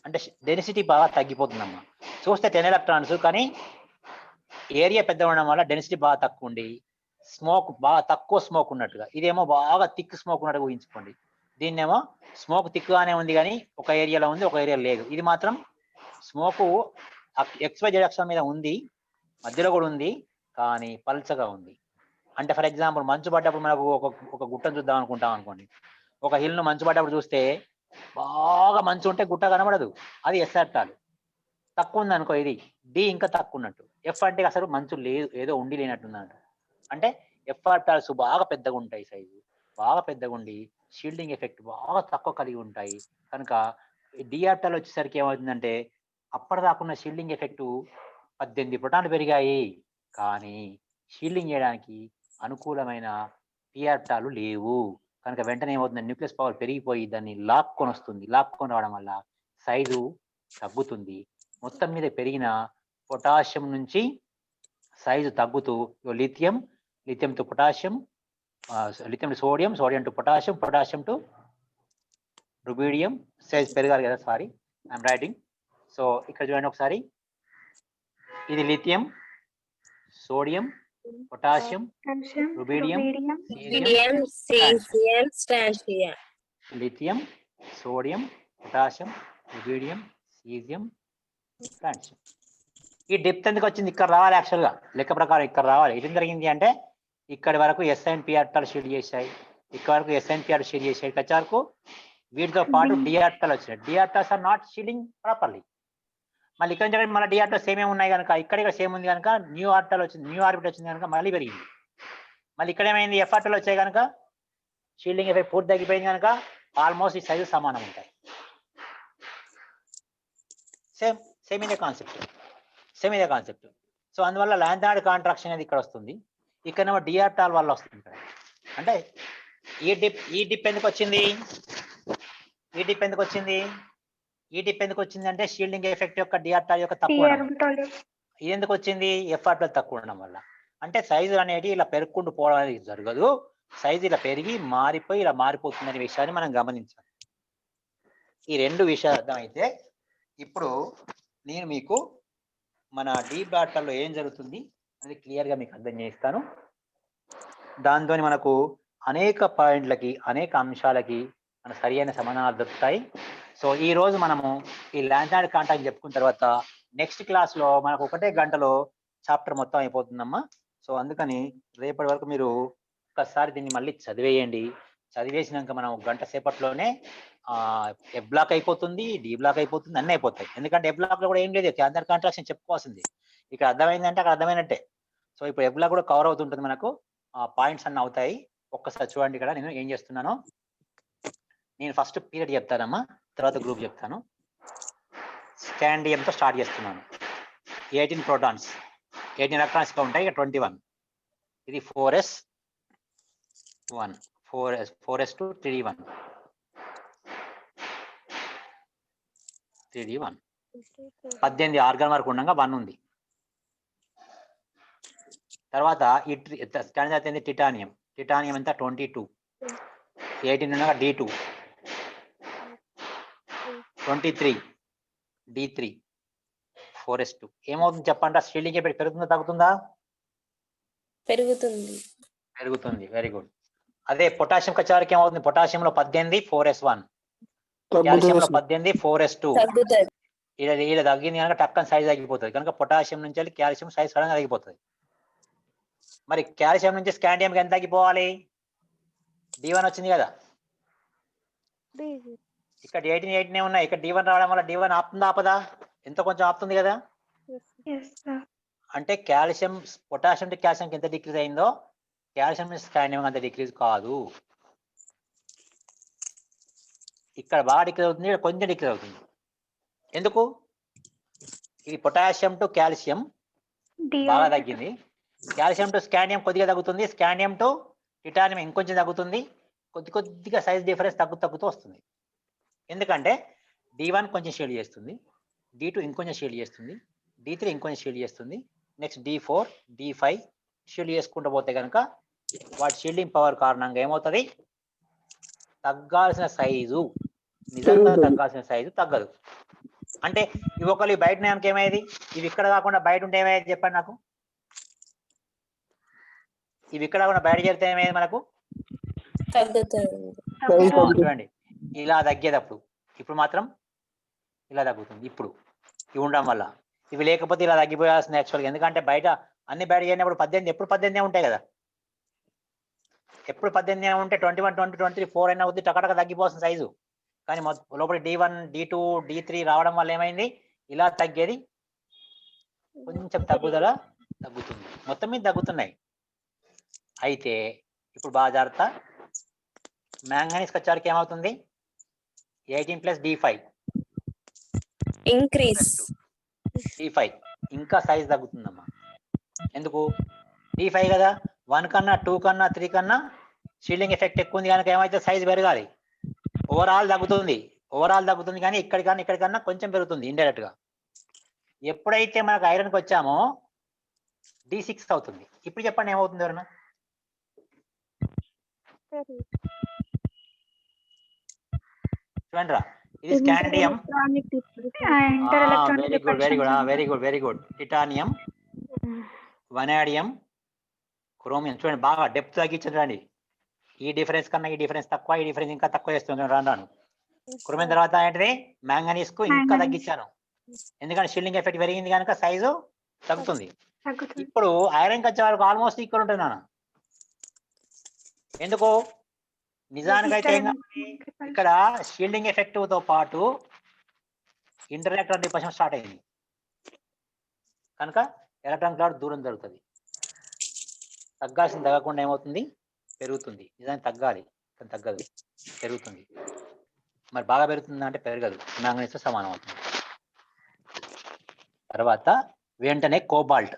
అంటే డెన్సిటీ బాగా తగ్గిపోతుందమ్మా. చూస్తే 10 ఎలక్ట్రాన్స్, కానీ ఏరియా పెద్ద ఉండడం వల్ల డెన్సిటీ బాగా తక్కువ ఉండి స్మోక్ బాగా తక్కువ స్మోక్ ఉన్నట్టుగా. ఇదేమో బాగా థిక్ స్మోక్ ఉన్నట్టుగా ఊహించుకోండి. దీన్నేమో స్మోక్ థిక్గానే ఉంది కానీ ఒక ఏరియాలో ఉంది, ఒక ఏరియా లేదు. ఇది మాత్రం స్మోక్ XYZ అక్షం మీద ఉంది, మధ్యలో కూడా ఉంది, కానీ పల్చగా ఉంది. అంటే ఫర్ ఎగ్జాంపుల్ మంచు పడ్డప్పుడు మనకు ఒక గుట్టను చూద్దాం అనుకుంటాం అనుకోండి. ఒక హిల్ను మంచు పడ్డప్పుడు చూస్తే బాగా మంచు ఉంటే గుట్ట కనబడదు, అది ఎస్ ఆర్టాల్. తక్కువ ఉంది అనుకో, ఇది డి ఇంకా తక్కువ ఉన్నట్టు. ఎఫ్ అంటే అసలు మంచు లేదు, ఏదో ఉండి లేనట్టున్నట్టు. అంటే ఎఫ్ ఆర్టాల్స్ బాగా పెద్దగా ఉంటాయి, సైజు బాగా పెద్దగా ఉండి షీల్డింగ్ ఎఫెక్ట్ బాగా తక్కువ కలిగి ఉంటాయి. కనుక డి ఆర్టాల్ వచ్చేసరికి ఏమవుతుందంటే అప్పటిదాకున్న షీల్డింగ్ ఎఫెక్ట్ 18 ప్రోటాన్లు పెరిగాయి, కానీ షీల్డింగ్ చేయడానికి అనుకూలమైన పి ఆర్టాలు లేవు. కనుక వెంటనే ఏమవుతుంది, న్యూక్లియస్ పవర్ పెరిగిపోయి దాన్ని లాక్కొని వస్తుంది. లాక్కొని రావడం వల్ల సైజు తగ్గుతుంది. మొత్తం మీద పెరిగిన పొటాషియం నుంచి సైజు తగ్గుతూ lithium, lithium to potassium, lithium to sodium, sodium to potassium, potassium to rubidium. Size పెరగాలి కదా, సారీ ఐఎమ్ రైటింగ్. సో ఇక్కడ చూడండి ఒకసారి, ఇది lithium, sodium, potassium, calcium, rubidium, rubidium, lithium, sodium, potassium, rubidium, caesium, francium. ఈ depth ఎందుకు వచ్చింది, ఇక్కడ రావాలి యాక్చువల్గా లెక్క ప్రకారం ఇక్కడ రావాలి. ఏం జరిగింది అంటే ఇక్కడి వరకు SN PRటాలు షీడ్ చేశాయి, ఇక్కడ వరకు SN PR షీడ్ చేశాయి, ఇక్కడ వరకు వీటితో పాటు డిఆర్టాలు వచ్చినాయి. డిఆర్టాల్స్ ఆర్ నాట్ షీడింగ్ ప్రాపర్లీ. మళ్ళీ ఇక్కడ నుంచి మళ్ళీ డిఆర్టాల్ సేమ్ ఉన్నాయి కనుక ఇక్కడ సేమ్ ఉంది కనుక న్యూ ఆర్టాల్ వచ్చింది, న్యూ ఆర్బిట్ వచ్చింది కనుక మళ్ళీ పెరిగింది. మళ్ళీ ఇక్కడ ఏమైంది, ఎఫ్ ఆర్టాలు వచ్చాయి కనుక షీల్డింగ్ ఎఫెక్ట్ పూర్తి తగ్గిపోయింది కనుక ఆల్మోస్ట్ ఈ సైజు సమానం ఉంటాయి. సేమ్ ఇదే కాన్సెప్ట్. సో అందువల్ల లాంథాయిడ్ కాంట్రాక్షన్ అనేది ఇక్కడ వస్తుంది, ఇక్కడేమో డిఆర్టాల్ వల్ల వస్తుంది ఇక్కడ. అంటే ఈ డిప్ ఎందుకు వచ్చింది, ఈ డిప్ ఎందుకు వచ్చింది అంటే షీల్డింగ్ ఎఫెక్ట్ యొక్క డిఆర్టాల్ యొక్క p తక్కువ ఉండడం. orbital, ఇది ఎందుకు వచ్చింది, ఎఫ్ ఆర్టాల్ తక్కువ ఉండడం వల్ల. అంటే సైజు అనేది ఇలా పెరుక్కుంటూ పోవడం అనేది జరగదు, సైజు ఇలా పెరిగి మారిపోయి ఇలా మారిపోతుందనే విషయాన్ని మనం గమనించాలి. ఈ రెండు విషయాలు అర్థమైతే ఇప్పుడు నేను మీకు మన డీప్ ఆర్టాల్లో ఏం జరుగుతుంది అది క్లియర్గా మీకు అర్థం చేస్తాను. దాంతో మనకు అనేక పాయింట్లకి, అనేక అంశాలకి మన సరి అయిన సమాధానాలు దొరుకుతాయి. సో ఈ రోజు మనము ఈ లాంథాయిడ్ కాంట్రాక్ట్ చెప్పుకున్న తర్వాత నెక్స్ట్ క్లాస్లో మనకు 1 గంటలో చాప్టర్ మొత్తం అయిపోతుందమ్మా. సో అందుకని రేపటి వరకు మీరు ఒక్కసారి దీన్ని మళ్ళీ చదివేయండి. చదివేసినాక మనం 1 గంట సేపట్లోనే ఎఫ్ బ్లాక్ అయిపోతుంది, డి బ్లాక్ అయిపోతుంది, అన్నీ అయిపోతాయి. ఎందుకంటే ఎఫ్ బ్లాక్ లో కూడా ఏం లేదు, లాంథాయిడ్ కాంట్రాక్షన్ చెప్పుకోవాల్సింది. ఇక్కడ అర్థమైందంటే అక్కడ అర్థమైనట్టే. సో ఇప్పుడు ఎఫ్ బ్లాక్ కూడా కవర్ అవుతుంటుంది, మనకు పాయింట్స్ అన్నీ అవుతాయి. ఒక్కసారి చూడండి, ఇక్కడ నేను ఏం చేస్తున్నాను, నేను ఫస్ట్ పీరియడ్ చెప్తానమ్మా, తర్వాత గ్రూప్ చెప్తాను. స్కాండియంతో స్టార్ట్ చేస్తున్నాను. 18 ప్రోటాన్స్, 18 ఎలక్ట్రాన్స్ ఉంటాయి, ఇక 21. ఇది 4s1, 4s2, 3d1, 18 ఆర్గాన్ వరకు ఉండగా 1 ఉంది. తర్వాత ఈ టిటానియం ఎంత 22, 18 ఉండగా D2, 23 D3, 4s2. ఏమవుతుంది చెప్పండి, షీల్డింగ్ ఎఫెక్ట్ పెరుగుతుందా తగ్గుతుందా? పెరుగుతుంది. Very good. అదే పొటాషియం కచారికి ఏమవుతుంది, పొటాషియంలో 18 4s1, కాల్షియంలో 18 4s2, ఇలా తగ్గింది కనుక టక్కన సైజ్ తగ్గిపోతుంది కనుక పొటాషియం నుంచి వెళ్ళి కాల్షియం సైజ్ సడన్గా తగ్గిపోతుంది. మరి కాల్షియం నుంచి స్కాండియంకి ఎంత తగ్గిపోవాలి? D1 వచ్చింది కదా, ఇక్కడ 18 ఉన్నాయి, ఇక్కడ D1 రావడం వల్ల D1 ఆపుతుందా ఆపదా? ఎంత కొంచెం ఆపుతుంది కదా. Yes, sir. అంటే కాల్షియం పొటాషియం టు కాల్షియంకి ఎంత డిక్రీజ్ అయిందో కాల్షియం స్కాండియం అంత డిక్రీజ్ కాదు. ఇక్కడ బాగా డిక్రీజ్ అవుతుంది, ఇక్కడ కొంచెం డిక్రీజ్ అవుతుంది. ఎందుకు? ఇది పొటాషియం టు కాల్షియం బాగా తగ్గింది, కాల్షియం టు స్కాండియం కొద్దిగా తగ్గుతుంది, స్కాండియం టు టిటానియం ఇంకొంచెం తగ్గుతుంది, కొద్దిగా సైజ్ డిఫరెన్స్ తగ్గుతూ వస్తుంది. ఎందుకంటే D1 కొంచెం షేడ్ చేస్తుంది, D2 ఇంకొంచెం షేడ్ చేస్తుంది, D3 ఇంకొంచెం షేడ్ చేస్తుంది, నెక్స్ట్ D4 D5 షీల్డ్ చేసుకుంటూ పోతే కనుక వాటి షీల్డింగ్ పవర్ కారణంగా ఏమవుతుంది? తగ్గాల్సిన సైజు నిజంగా తగ్గాల్సిన సైజు తగ్గదు. అంటే ఇవి ఒకళ్ళు బయట నేమకి ఏమయ్యేది, ఇవి ఇక్కడ కాకుండా బయట ఉంటే ఏమయ్యేది చెప్పండి నాకు? ఇవి ఇక్కడ కాకుండా బయట చేరితే ఏమయ్యేది మనకు? చూడండి ఇలా తగ్గేటప్పుడు, ఇప్పుడు మాత్రం ఇలా తగ్గుతుంది. ఇప్పుడు ఇవి ఉండడం వల్ల, ఇవి లేకపోతే ఇలా తగ్గిపోయాల్సింది యాక్చువల్గా. ఎందుకంటే బయట అన్ని బయట చేరినప్పుడు 18 ఎప్పుడు 18 ఉంటాయి కదా, ఎప్పుడు 18 ఉంటే 21 20 23 4 అయినా అవుతుంది, టకటక తగ్గిపోవాల్సిన సైజు. కానీ లోపల D1 D2 D3 రావడం వల్ల ఏమైంది? ఇలా తగ్గేది కొంచెం తగ్గుదల తగ్గుతుంది, మొత్తం మీద తగ్గుతున్నాయి. అయితే ఇప్పుడు బాగా జాగ్రత్త, మ్యాంగనీస్ వచ్చరికి ఏమవుతుంది? 18 + D5 ఇంక్రీజ్ D5 ఇంకా సైజ్ తగ్గుతుందమ్మా. ఎందుకు? D5 కదా, 1 కన్నా 2 కన్నా 3 కన్నా షీల్డింగ్ ఎఫెక్ట్ ఎక్కువ ఉంది కనుక ఏమైతే సైజ్ పెరగాలి. ఓవరాల్ తగ్గుతుంది కానీ ఇక్కడికన్నా కొంచెం పెరుగుతుంది ఇండైరెక్ట్ గా. ఎప్పుడైతే మనకు ఐరన్కి వచ్చామో D6 అవుతుంది. ఇప్పుడు చెప్పండి ఏమవుతుంది ఎవరన్నా? చూడండి రా, ఇది scandium, very good. Titanium, vanadium, chromium. చూడండి బాగా డెప్త్ తగ్గించండి రండి. ఈ డిఫరెన్స్ కన్నా ఈ డిఫరెన్స్ తక్కువ, ఈ డిఫరెన్స్ ఇంకా తక్కువ చేస్తుంది రాను. క్రోమియం తర్వాత ఏంటిది? మ్యాంగనీస్ కు ఇంకా తగ్గించాను, ఎందుకంటే షీల్డింగ్ ఎఫెక్ట్ పెరిగింది కనుక సైజు తగ్గుతుంది. ఇప్పుడు ఐరన్ వచ్చే వరకు ఆల్మోస్ట్ ఈక్వల్ ఉంటుంది నాన్న. ఎందుకు? నిజానికైతే ఇక్కడ షీల్డింగ్ ఎఫెక్ట్ తో పాటు ఇంటర్ఎలక్ట్రాన్ రిపల్షన్ స్టార్ట్ అయింది కనుక ఎలక్ట్రాన్ క్లౌడ్ దూరం జరుగుతుంది. తగ్గాల్సింది తగ్గకుండా ఏమవుతుంది? పెరుగుతుంది. నిజానికి తగ్గాలి కానీ తగ్గదు, పెరుగుతుంది. మరి బాగా పెరుగుతుంది అంటే పెరగదు, మ్యాంగనీస్తో సమానం అవుతుంది. తర్వాత వెంటనే కోబాల్ట్,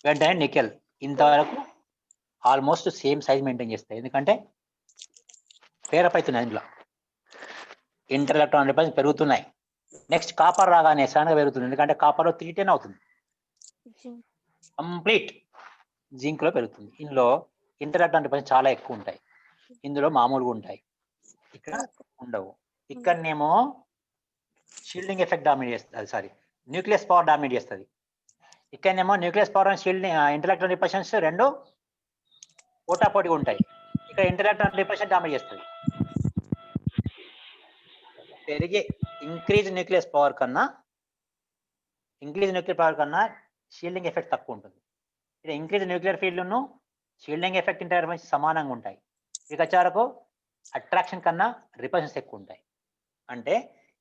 వెంటనే నికెల్. ఇంతవరకు ఆల్మోస్ట్ సేమ్ సైజ్ మెయింటైన్ చేస్తాయి, ఎందుకంటే పేరప్ అవుతున్నాయి, ఇందులో ఇంటర్ ఎలక్ట్రాన్ రిపల్షన్ పెరుగుతున్నాయి. నెక్స్ట్ కాపర్ రాగానే సడన్గా పెరుగుతుంది, ఎందుకంటే కాపర్లో 310 అవుతుంది, కంప్లీట్ జింక్ లో పెరుగుతుంది. ఇందులో ఇంటర్ ఎలక్ట్రాన్ రిపల్షన్ చాలా ఎక్కువ ఉంటాయి, ఇందులో మామూలుగా ఉంటాయి, ఇక్కడ ఉండవు. ఇక్కడనేమో షీల్డింగ్ ఎఫెక్ట్ డామినేట్ చేస్తుంది, సారీ న్యూక్లియస్ పవర్ డామినేట్ చేస్తుంది. ఇక్కడనేమో nucleus power and shielding inter electron repulsions రెండు పోటాపోటీగా ఉంటాయి. ఇక్కడ ఇంటర్ ఎలక్ట్రాన్ రిపల్షన్ డామినేట్ చేస్తుంది. పెరిగే ఇంక్రీజ్ న్యూక్లియస్ పవర్ కన్నా షీల్డింగ్ ఎఫెక్ట్ తక్కువ ఉంటుంది. ఇక్కడ ఇంక్రీజ్ న్యూక్లియర్ ఫీల్డ్ను షీల్డింగ్ ఎఫెక్ట్ ఇంటర్ఫరెన్స్ సమానంగా ఉంటాయి. ఇక వచ్చేవరకు అట్రాక్షన్ కన్నా రిపల్షన్స్ ఎక్కువ ఉంటాయి. అంటే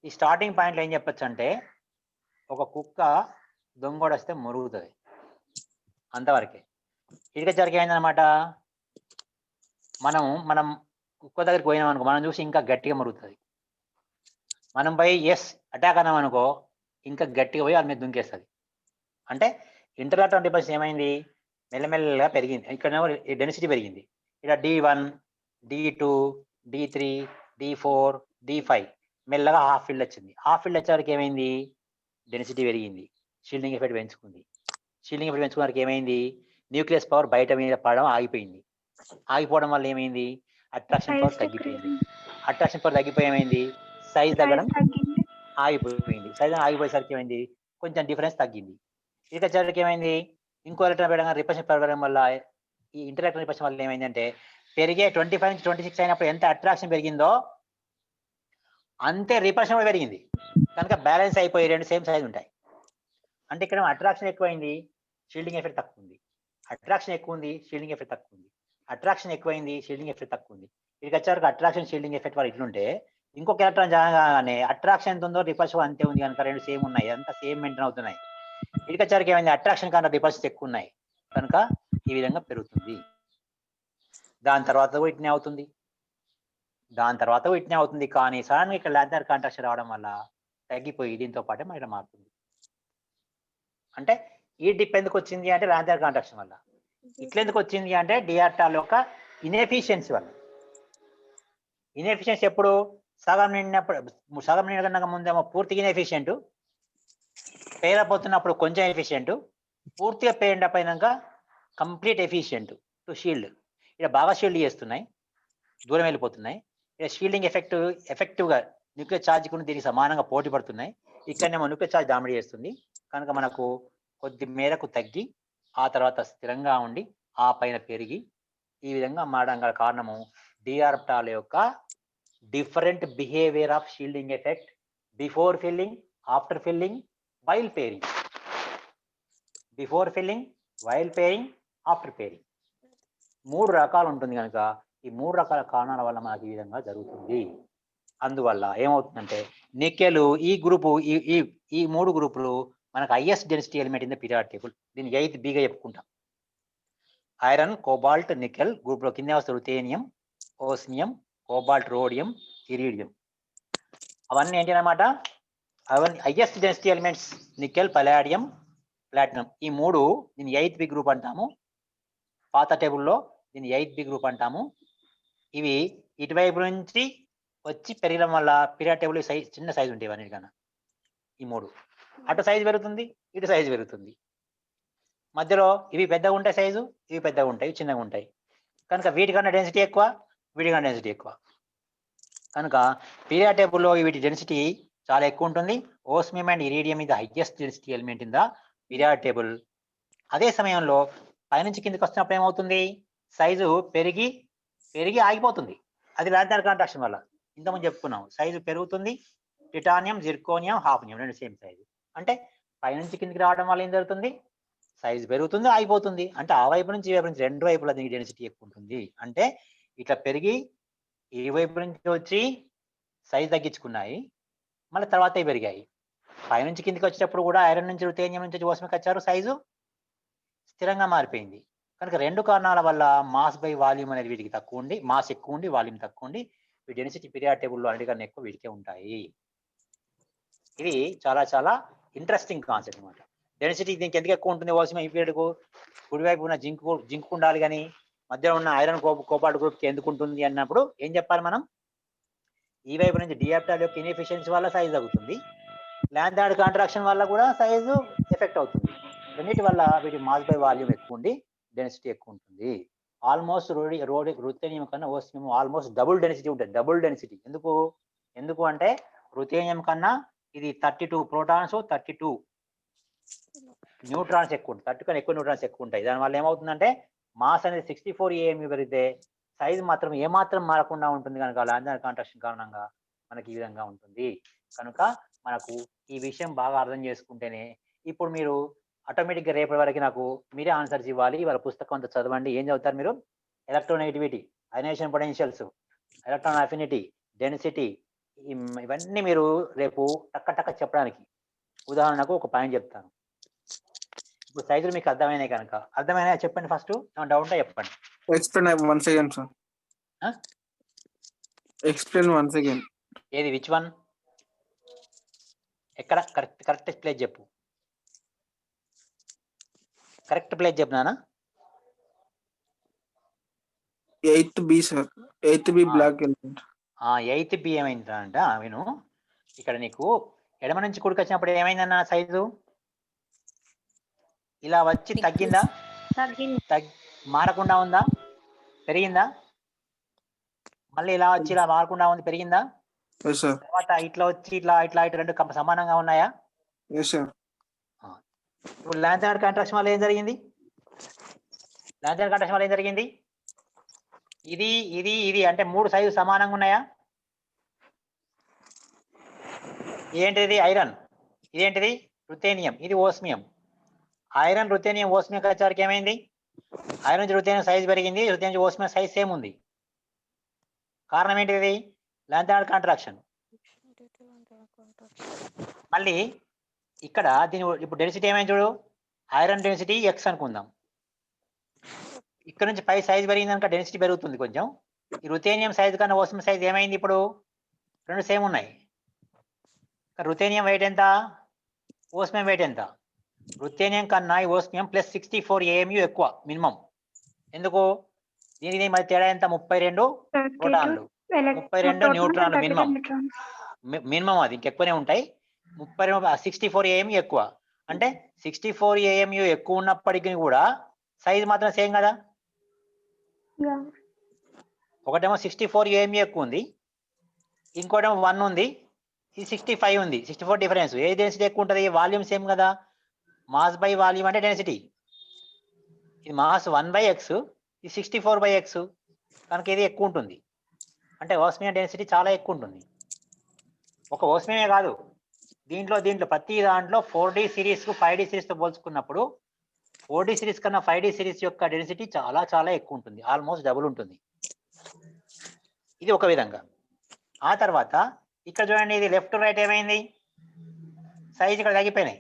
ఈ స్టార్టింగ్ పాయింట్లో ఏం చెప్పచ్చు అంటే, ఒక కుక్క దొంగోడు వస్తే మురుగుతుంది అంతవరకే. ఇటుక వచ్చేవరకు ఏందనమాట, మనం కుక్క దగ్గరికి పోయినాం అనుకో, మనం చూసి ఇంకా గట్టిగా మురుగుతుంది. మనం పోయి ఎస్ అటాక్ అన్నాం అనుకో, ఇంకా గట్టిగా పోయి వాళ్ళ మీద దుంకేస్తుంది. అంటే ఇంటర్ ఎలక్ట్రాన్ రిపల్షన్ ఏమైంది? మెల్లమెల్లగా పెరిగింది. ఇక్కడ డెన్సిటీ పెరిగింది. ఇక్కడ D1 D2 D3 D4 D5 మెల్లగా హాఫ్ ఫీల్డ్ వచ్చింది. హాఫ్ ఫీల్డ్ వచ్చేవరకు ఏమైంది? డెన్సిటీ పెరిగింది, షీల్డింగ్ ఎఫెక్ట్ పెంచుకుంది. షీల్డింగ్ ఎఫెక్ట్ పెంచుకున్న వరకు ఏమైంది? న్యూక్లియస్ పవర్ బయట మీద పడడం ఆగిపోయింది. ఆగిపోవడం వల్ల ఏమైంది? అట్రాక్షన్ పవర్ తగ్గిపోయింది. అట్రాక్షన్ పవర్ తగ్గిపోయి ఏమైంది? సైజ్ తగ్గడం ఆగిపోయింది. సైజ్ ఆగిపోయేసరికి ఏమైంది? కొంచెం డిఫరెన్స్ తగ్గింది. ఇక వచ్చేసరికి ఏమైంది? ఇంకో ఎలక్ట్రాన్ పెరగడం, రిపల్షన్ పెరగడం వల్ల, ఈ ఇంటర్ ఎలక్ట్రాన్ రిపల్షన్ వల్ల ఏమైందంటే, పెరిగే 25 నుంచి 26 అయినప్పుడు ఎంత అట్రాక్షన్ పెరిగిందో అంతే రిపల్షన్ కూడా పెరిగింది. కనుక బ్యాలెన్స్ అయిపోయి రెండు సేమ్ సైజ్ ఉంటాయి. అంటే ఇక్కడ అట్రాక్షన్ ఎక్కువైంది, షీల్డింగ్ ఎఫెక్ట్ తక్కువ ఉంది. అట్రాక్షన్ ఎక్కువ ఉంది, షీల్డింగ్ ఎఫెక్ట్ తక్కువ ఉంది. అట్రాక్షన్ ఎక్కువైంది, షీల్డింగ్ ఎఫెక్ట్ తక్కువ ఉంది. ఇక్కడికి వచ్చేవరకు అట్రాక్షన్ షీల్డింగ్ ఎఫెక్ట్ వాళ్ళు ఇట్లుంటే ఇంకొక ఎలక్ట్రాన్ జాగానే అట్రాక్షన్ ఎంత ఉందో రిపల్షన్ అంతే ఉంది కనుక రెండు సేమ్ ఉన్నాయి, అంతా సేమ్ మెయింటైన్ అవుతున్నాయి. ఇక్కడికి వచ్చేవరకు ఏమైంది, అట్రాక్షన్ కన్నా రిపల్షన్స్ ఎక్కువ ఉన్నాయి కనుక ఈ విధంగా పెరుగుతుంది. దాని తర్వాత ఇట్నే అవుతుంది, కానీ సడన్ గా ఇక్కడ లాంథర్ కాంట్రాక్షన్ రావడం వల్ల తగ్గిపోయి దీంతో పాటే మన మారుతుంది. అంటే ఈ డిప్ ఎందుకు వచ్చింది అంటే లాంథర్ కాంట్రాక్షన్ వల్ల. ఇట్లెందుకు వచ్చింది అంటే డిఆర్టాల్ యొక్క ఇన్ఎఫిషియన్సీ వల్ల. ఇన్ఎఫిషియన్సీ ఎప్పుడు సగం నిండిన ముందేమో పూర్తిగా ఇన్ఎఫిషియంట్, పేరపోతున్నప్పుడు కొంచెం ఎఫిషియంట్, పూర్తిగా పేరెంట్ అయినాక కంప్లీట్ ఎఫిషియంట్ టు షీల్డ్. ఇక్కడ బాగా షీల్డ్ చేస్తున్నాయి, దూరం వెళ్ళిపోతున్నాయి. ఇక్కడ షీల్డింగ్ ఎఫెక్టివ్గా న్యూక్లియర్ ఛార్జ్ కూడా దీనికి సమానంగా పోటీ పడుతున్నాయి. ఇక్కడనేమో న్యూక్లియర్ ఛార్జ్ డామినేట్ చేస్తుంది కనుక మనకు కొద్ది మేరకు తగ్గి ఆ తర్వాత స్థిరంగా ఉండి ఆ పైన పెరిగి ఈ విధంగా మారడం గల కారణము డిఆర్టాల్ యొక్క different behaviour of shielding effect before filling, after filling, while pairing. Before filling, while pairing, after pairing 3 రకాలు ఉంటుంది కనుక ఈ 3 రకాల కారణాల వల్ల మనకి ఈ విధంగా జరుగుతుంది. అందువల్ల ఏమవుతుందంటే నికెల్ ఈ గ్రూపు ఈ 3 గ్రూపులు మనకు highest density element in the periodic table. దీన్ని 8th బిగా చెప్పుకుంటాం. ఐరన్, కోబాల్ట్, నికెల్ గ్రూప్ లో కింద వస్తుంది ruthenium, osmium, cobalt, rhodium, iridium. అవన్నీ ఏంటి అన్నమాట, అవన్నీ highest density elements. Nickel, palladium, platinum ఈ 3 దీన్ని 8th బి గ్రూప్ అంటాము. పాత టేబుల్లో దీన్ని 8th బి గ్రూప్ అంటాము. ఇవి ఇటువైపు నుంచి వచ్చి పెరగడం వల్ల పీరియాడిక్ టేబుల్ చిన్న సైజు ఉంటాయి అన్నిటికన్నా. ఈ 3 అటు సైజు పెరుగుతుంది, ఇటు సైజు పెరుగుతుంది. మధ్యలో ఇవి పెద్దగా ఉంటాయి సైజు, ఇవి పెద్దగా ఉంటాయి, చిన్నగా ఉంటాయి. కనుక వీటికన్నా డెన్సిటీ ఎక్కువ, వీటికన్నా డెన్సిటీ ఎక్కువ. కనుక పీరియాడిక్ టేబుల్లో వీటి డెన్సిటీ చాలా ఎక్కువ ఉంటుంది. Osmium and iridium is the highest density element in the periodic table. అదే సమయంలో పైనుంచి కిందకి వస్తున్నప్పుడు ఏమవుతుంది, సైజు పెరిగి ఆగిపోతుంది. అది లాంథర్ కాంట్రాక్షన్ వల్ల. ఇంతకుముందు చెప్పుకున్నాం సైజు పెరుగుతుంది. టిటానియం, జిర్కోనియం, హాఫ్నియం రెండు సేమ్ సైజు. అంటే పైనుంచి కిందికి రావడం వల్ల ఏం జరుగుతుంది, సైజు పెరుగుతుంది, ఆగిపోతుంది. అంటే ఆ వైపు నుంచి ఈ వైపు నుంచి రెండు వైపుల దీనికి డెన్సిటీ ఎక్కువ ఉంటుంది. అంటే ఇట్లా పెరిగి ఈ వైపు నుంచి వచ్చి సైజు తగ్గించుకున్నాయి, మళ్ళీ తర్వాత పెరిగాయి. పైనుంచి కిందికి వచ్చేటప్పుడు కూడా ఐరన్ నుంచి, రుథేనియం నుంచి ఓస్మిక్ వచ్చారు, సైజు స్థిరంగా మారిపోయింది. కనుక 2 కారణాల వల్ల మాస్ బై వాల్యూమ్ అనేది వీటికి తక్కువ ఉండి, మాస్ ఎక్కువ ఉండి వాల్యూమ్ తక్కువ ఉండి వీటి డెన్సిటీ పీరియాడిక్ టేబుల్లో అన్నిటికన్నా ఎక్కువ వీటికే ఉంటాయి. ఇది చాలా చాలా ఇంట్రెస్టింగ్ కాన్సెప్ట్ అనమాట. డెన్సిటీ దీనికి ఎందుకు ఎక్కువ ఉంటుంది ఓస్మియం ఈ పీరియడ్కు, కుడివైపు ఉన్న జింక్ ఉండాలి కానీ మధ్యలో ఉన్న ఐరన్ కోబాల్ట్ గ్రూప్కి ఎందుకు ఉంటుంది అన్నప్పుడు ఏం చెప్పాలి మనం, ఈ వైపు నుంచి డిఆర్టాల్ యొక్క ఇన్ఎఫిషియన్సీ వల్ల సైజు తగ్గుతుంది, లాంథర్ కాంట్రాక్షన్ వల్ల కూడా సైజు ఎఫెక్ట్ అవుతుంది. రెండింటి వల్ల వీటి మాస్ బై వాల్యూమ్ ఎక్కువ ఉండి డెన్సిటీ ఎక్కువ ఉంటుంది. ఆల్మోస్ట్ రుథేనియం కన్నా ఓస్మియం ఆల్మోస్ట్ డబుల్ డెన్సిటీ ఉంటుంది. డబుల్ డెన్సిటీ ఎందుకు అంటే రుథేనియం కన్నా ఇది 32 ప్రోటాన్స్, 32 న్యూట్రాన్స్ ఎక్కువ ఉంటుంది. 30 కన్నా ఎక్కువ న్యూట్రాన్స్ ఎక్కువ ఉంటాయి. దానివల్ల ఏమవుతుందంటే మాస్ అనేది 64 AMU పెరిగితే సైజు మాత్రం ఏమాత్రం మారకుండా ఉంటుంది. కనుక లాంథర్ కాంట్రాక్షన్ కారణంగా మనకి ఈ విధంగా ఉంటుంది. కనుక మనకు ఈ విషయం బాగా అర్థం చేసుకుంటేనే ఇప్పుడు మీరు ఆటోమేటిక్గా రేపటి వరకు నాకు మీరే ఆన్సర్స్ ఇవ్వాలి. వాళ్ళ పుస్తకం అంతా చదవండి. ఏం చదువుతారు మీరు, electronegativity, ionisation potentials, electron affinity, density, ఇవన్నీ మీరు రేపు టక్క చెప్పడానికి ఉదాహరణకు ఒక పాయింట్ చెప్తాను. ఇప్పుడు సైజులు మీకు అర్థమైనాయి కనుక అర్థమైనా చెప్పండి. ఫస్ట్ డౌట్ చెప్పండి. Explain once again, sir. Explain once again. ఏది, విచ్ వన్, ఎక్కడ కరెక్ట్ ప్లేస్ చెప్పు. కరెక్ట్ ప్లేస్ చెప్పు నాన్న. 8th B, sir. 8th B black element. 8th B ఏమైందంట విను. ఇక్కడ నీకు ఎడమ నుంచి కుడికి వచ్చినప్పుడు ఏమైందన్న సైజు ఇలా వచ్చి తగ్గిందా, మారకుండా ఉందా, పెరిగిందా, మళ్ళీ ఇలా వచ్చి ఇలా మారకుండా ఉంది, పెరిగిందా, తర్వాత ఇట్లా వచ్చి ఇట్లా రెండు సమానంగా ఉన్నాయా. ఇప్పుడు లాంథర్ కాంట్రాక్షన్ వల్ల ఏం జరిగింది, ఇది అంటే 3 సైజు సమానంగా ఉన్నాయా. ఇదేంటిది ఐరన్, ఇదేంటిది రుథేనియం, ఇది ఓస్మియం. ఐరన్ రుథేనియం ఓస్మియం వచ్చేసరికి ఏమైంది? ఐరన్ నుంచి రుథేనియం సైజ్ పెరిగింది, రుథేనియం నుంచి ఓస్మియం సైజ్ సేమ్ ఉంది. కారణం ఏంటిది? లాంథాయిడ్ కాంట్రాక్షన్. మళ్ళీ ఇక్కడ దీని ఇప్పుడు డెన్సిటీ ఏమైంది చూడు, ఐరన్ డెన్సిటీ ఎక్స్ అనుకుందాం. ఇక్కడ నుంచి పై సైజ్ పెరిగింది కనుక డెన్సిటీ పెరుగుతుంది కొంచెం. ఈ రుథేనియం సైజ్ కన్నా ఓస్మియం సైజ్ ఏమైంది? ఇప్పుడు రెండు సేమ్ ఉన్నాయి. రుథేనియం వెయిట్ ఎంత, ఓస్మియం వెయిట్ ఎంత? రుథేనియం కన్నా ఈ ఓస్మియం ప్లస్ 64 AMU ఎక్కువ మినిమం. ఎందుకు? దీనికి మరి తేడా ఎంత? 32 ప్రోటాన్లు, 32 న్యూట్రాన్లు మినిమం. మినిమం అది ఇంకెక్కువనే ఉంటాయి. 64 AMU ఎక్కువ. అంటే 64 AMU ఎక్కువ ఉన్నప్పటికీ కూడా సైజ్ మాత్రం సేమ్ కదా. ఒకటేమో 64 AMU ఎక్కువ ఉంది, ఇంకోటేమో 1 ఉంది, ఇది 65 ఉంది. 64 డిఫరెన్స్. ఏ డెన్సిటీ ఎక్కువ ఉంటుంది? వాల్యూమ్ సేమ్ కదా. మాస్ బై వాల్యూమ్ అంటే డెన్సిటీ. ఇది మాస్ 1/x, ఇది 64/x కనుక ఇది ఎక్కువ ఉంటుంది. అంటే ఓస్మియం డెన్సిటీ చాలా ఎక్కువ ఉంటుంది. ఒక ఓస్మియమే కాదు, దీంట్లో ప్రతి దాంట్లో 4D సిరీస్ కు 5D సిరీస్ తో పోల్చుకున్నప్పుడు 4D సిరీస్ కన్నా 5D సిరీస్ యొక్క డెన్సిటీ చాలా చాలా ఎక్కువ ఉంటుంది, ఆల్మోస్ట్ డబుల్ ఉంటుంది. ఇది ఒక విధంగా. ఆ తర్వాత ఇక్కడ చూడండి, ఇది లెఫ్ట్ టు రైట్ ఏమైంది? సైజ్ ఇక్కడ తగ్గిపోయినాయి.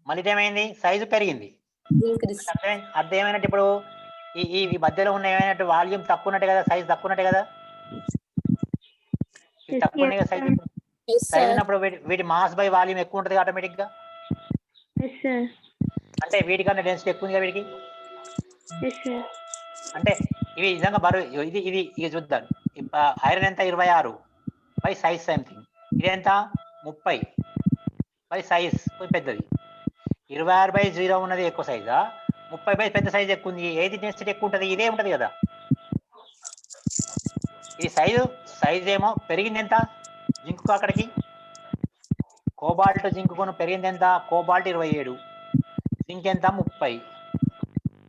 మళ్ళీ ఏమైంది? సైజు పెరిగింది. అర్థం ఏమైనట్టు? ఇప్పుడు ఈ మధ్యలో ఉన్న ఏమైనట్టు? వాల్యూమ్ తక్కువ ఉన్నట్టే కదా, సైజ్ తక్కువ ఉన్నట్టే కదా. తక్కువ ఉన్నాయి కదా సైజ్. సైజ్ ఉన్నప్పుడు వీటి మాస్ బై వాల్యూమ్ ఎక్కువ ఉంటుంది ఆటోమేటిక్ గా. అంటే వీటికన్నా డెన్సిటీ ఎక్కువ ఉంది కదా వీటికి. అంటే ఇవి నిజంగా బరువు. ఇది చూద్దాం. ఐరన్ ఎంత? 26 బై సైజ్ సంథింగ్. ఇది ఎంత? 30 బై సైజ్ పెద్దది. 26/0 ఉన్నది ఎక్కువ సైజా, 30 పెద్ద సైజ్ ఎక్కువ ఉంది. ఏది డెన్సిటీ ఎక్కువ ఉంటుంది? ఇదే ఉంటుంది కదా. ఇది సైజ్ ఏమో పెరిగింది ఎంత? జింకు అక్కడికి కోబాల్ట్ జింకు కొను పెరిగింది ఎంత? కోబాల్ట్ 27, జింక్ ఎంత? 30.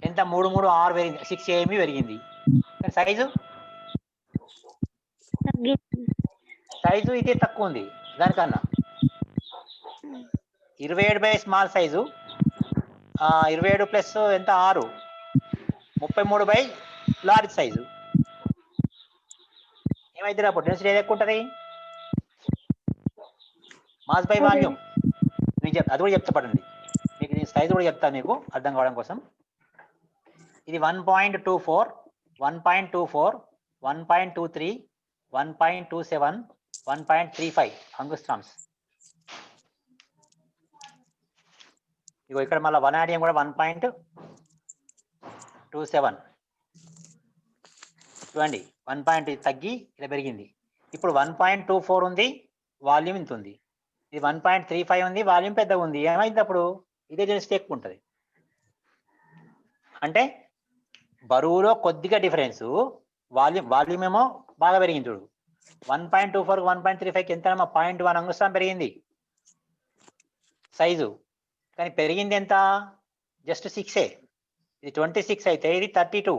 ఎంత? 3, 3, 6 పెరిగింది, 6 AMU పెరిగింది. సైజు ఇదే తక్కువ ఉంది దానికన్నా. 27 బై స్మాల్ సైజు, 27 ప్లస్ ఎంత? 6, 33 బై లార్జ్ సైజు. ఏమైతే అప్పుడు డెన్సిటీ ఏది ఎక్కువ ఉంటుంది? Mass by volume. అది కూడా చెప్తా పడండి మీకు. నేను సైజు కూడా చెప్తాను మీకు అర్థం కావడం కోసం. ఇది 1.24, 1.24, 1.23, 1.27, 1.35 అంగుస్ట్రామ్స్. ఇగో ఇక్కడ మళ్ళీ వనాడియం కూడా 1.27 చూడండి. 1 తగ్గి ఇలా పెరిగింది. ఇప్పుడు 1.24 ఉంది, వాల్యూమ్ ఇంత ఉంది. ఇది 1.35 ఉంది, వాల్యూమ్ పెద్దగా ఉంది. ఏమైంది అప్పుడు? ఇదే డెన్సిటీ ఎక్కువ ఉంటుంది. అంటే బరువులో కొద్దిగా డిఫరెన్స్, వాల్యూమ్ ఏమో బాగా పెరిగింది చూడు. 1.24 1.35 ఎంత? 0.1 అంగుస్ట్రామ్ పెరిగింది సైజు. కానీ పెరిగింది ఎంత? జస్ట్ 6. ఇది 26 అయితే ఇది 32,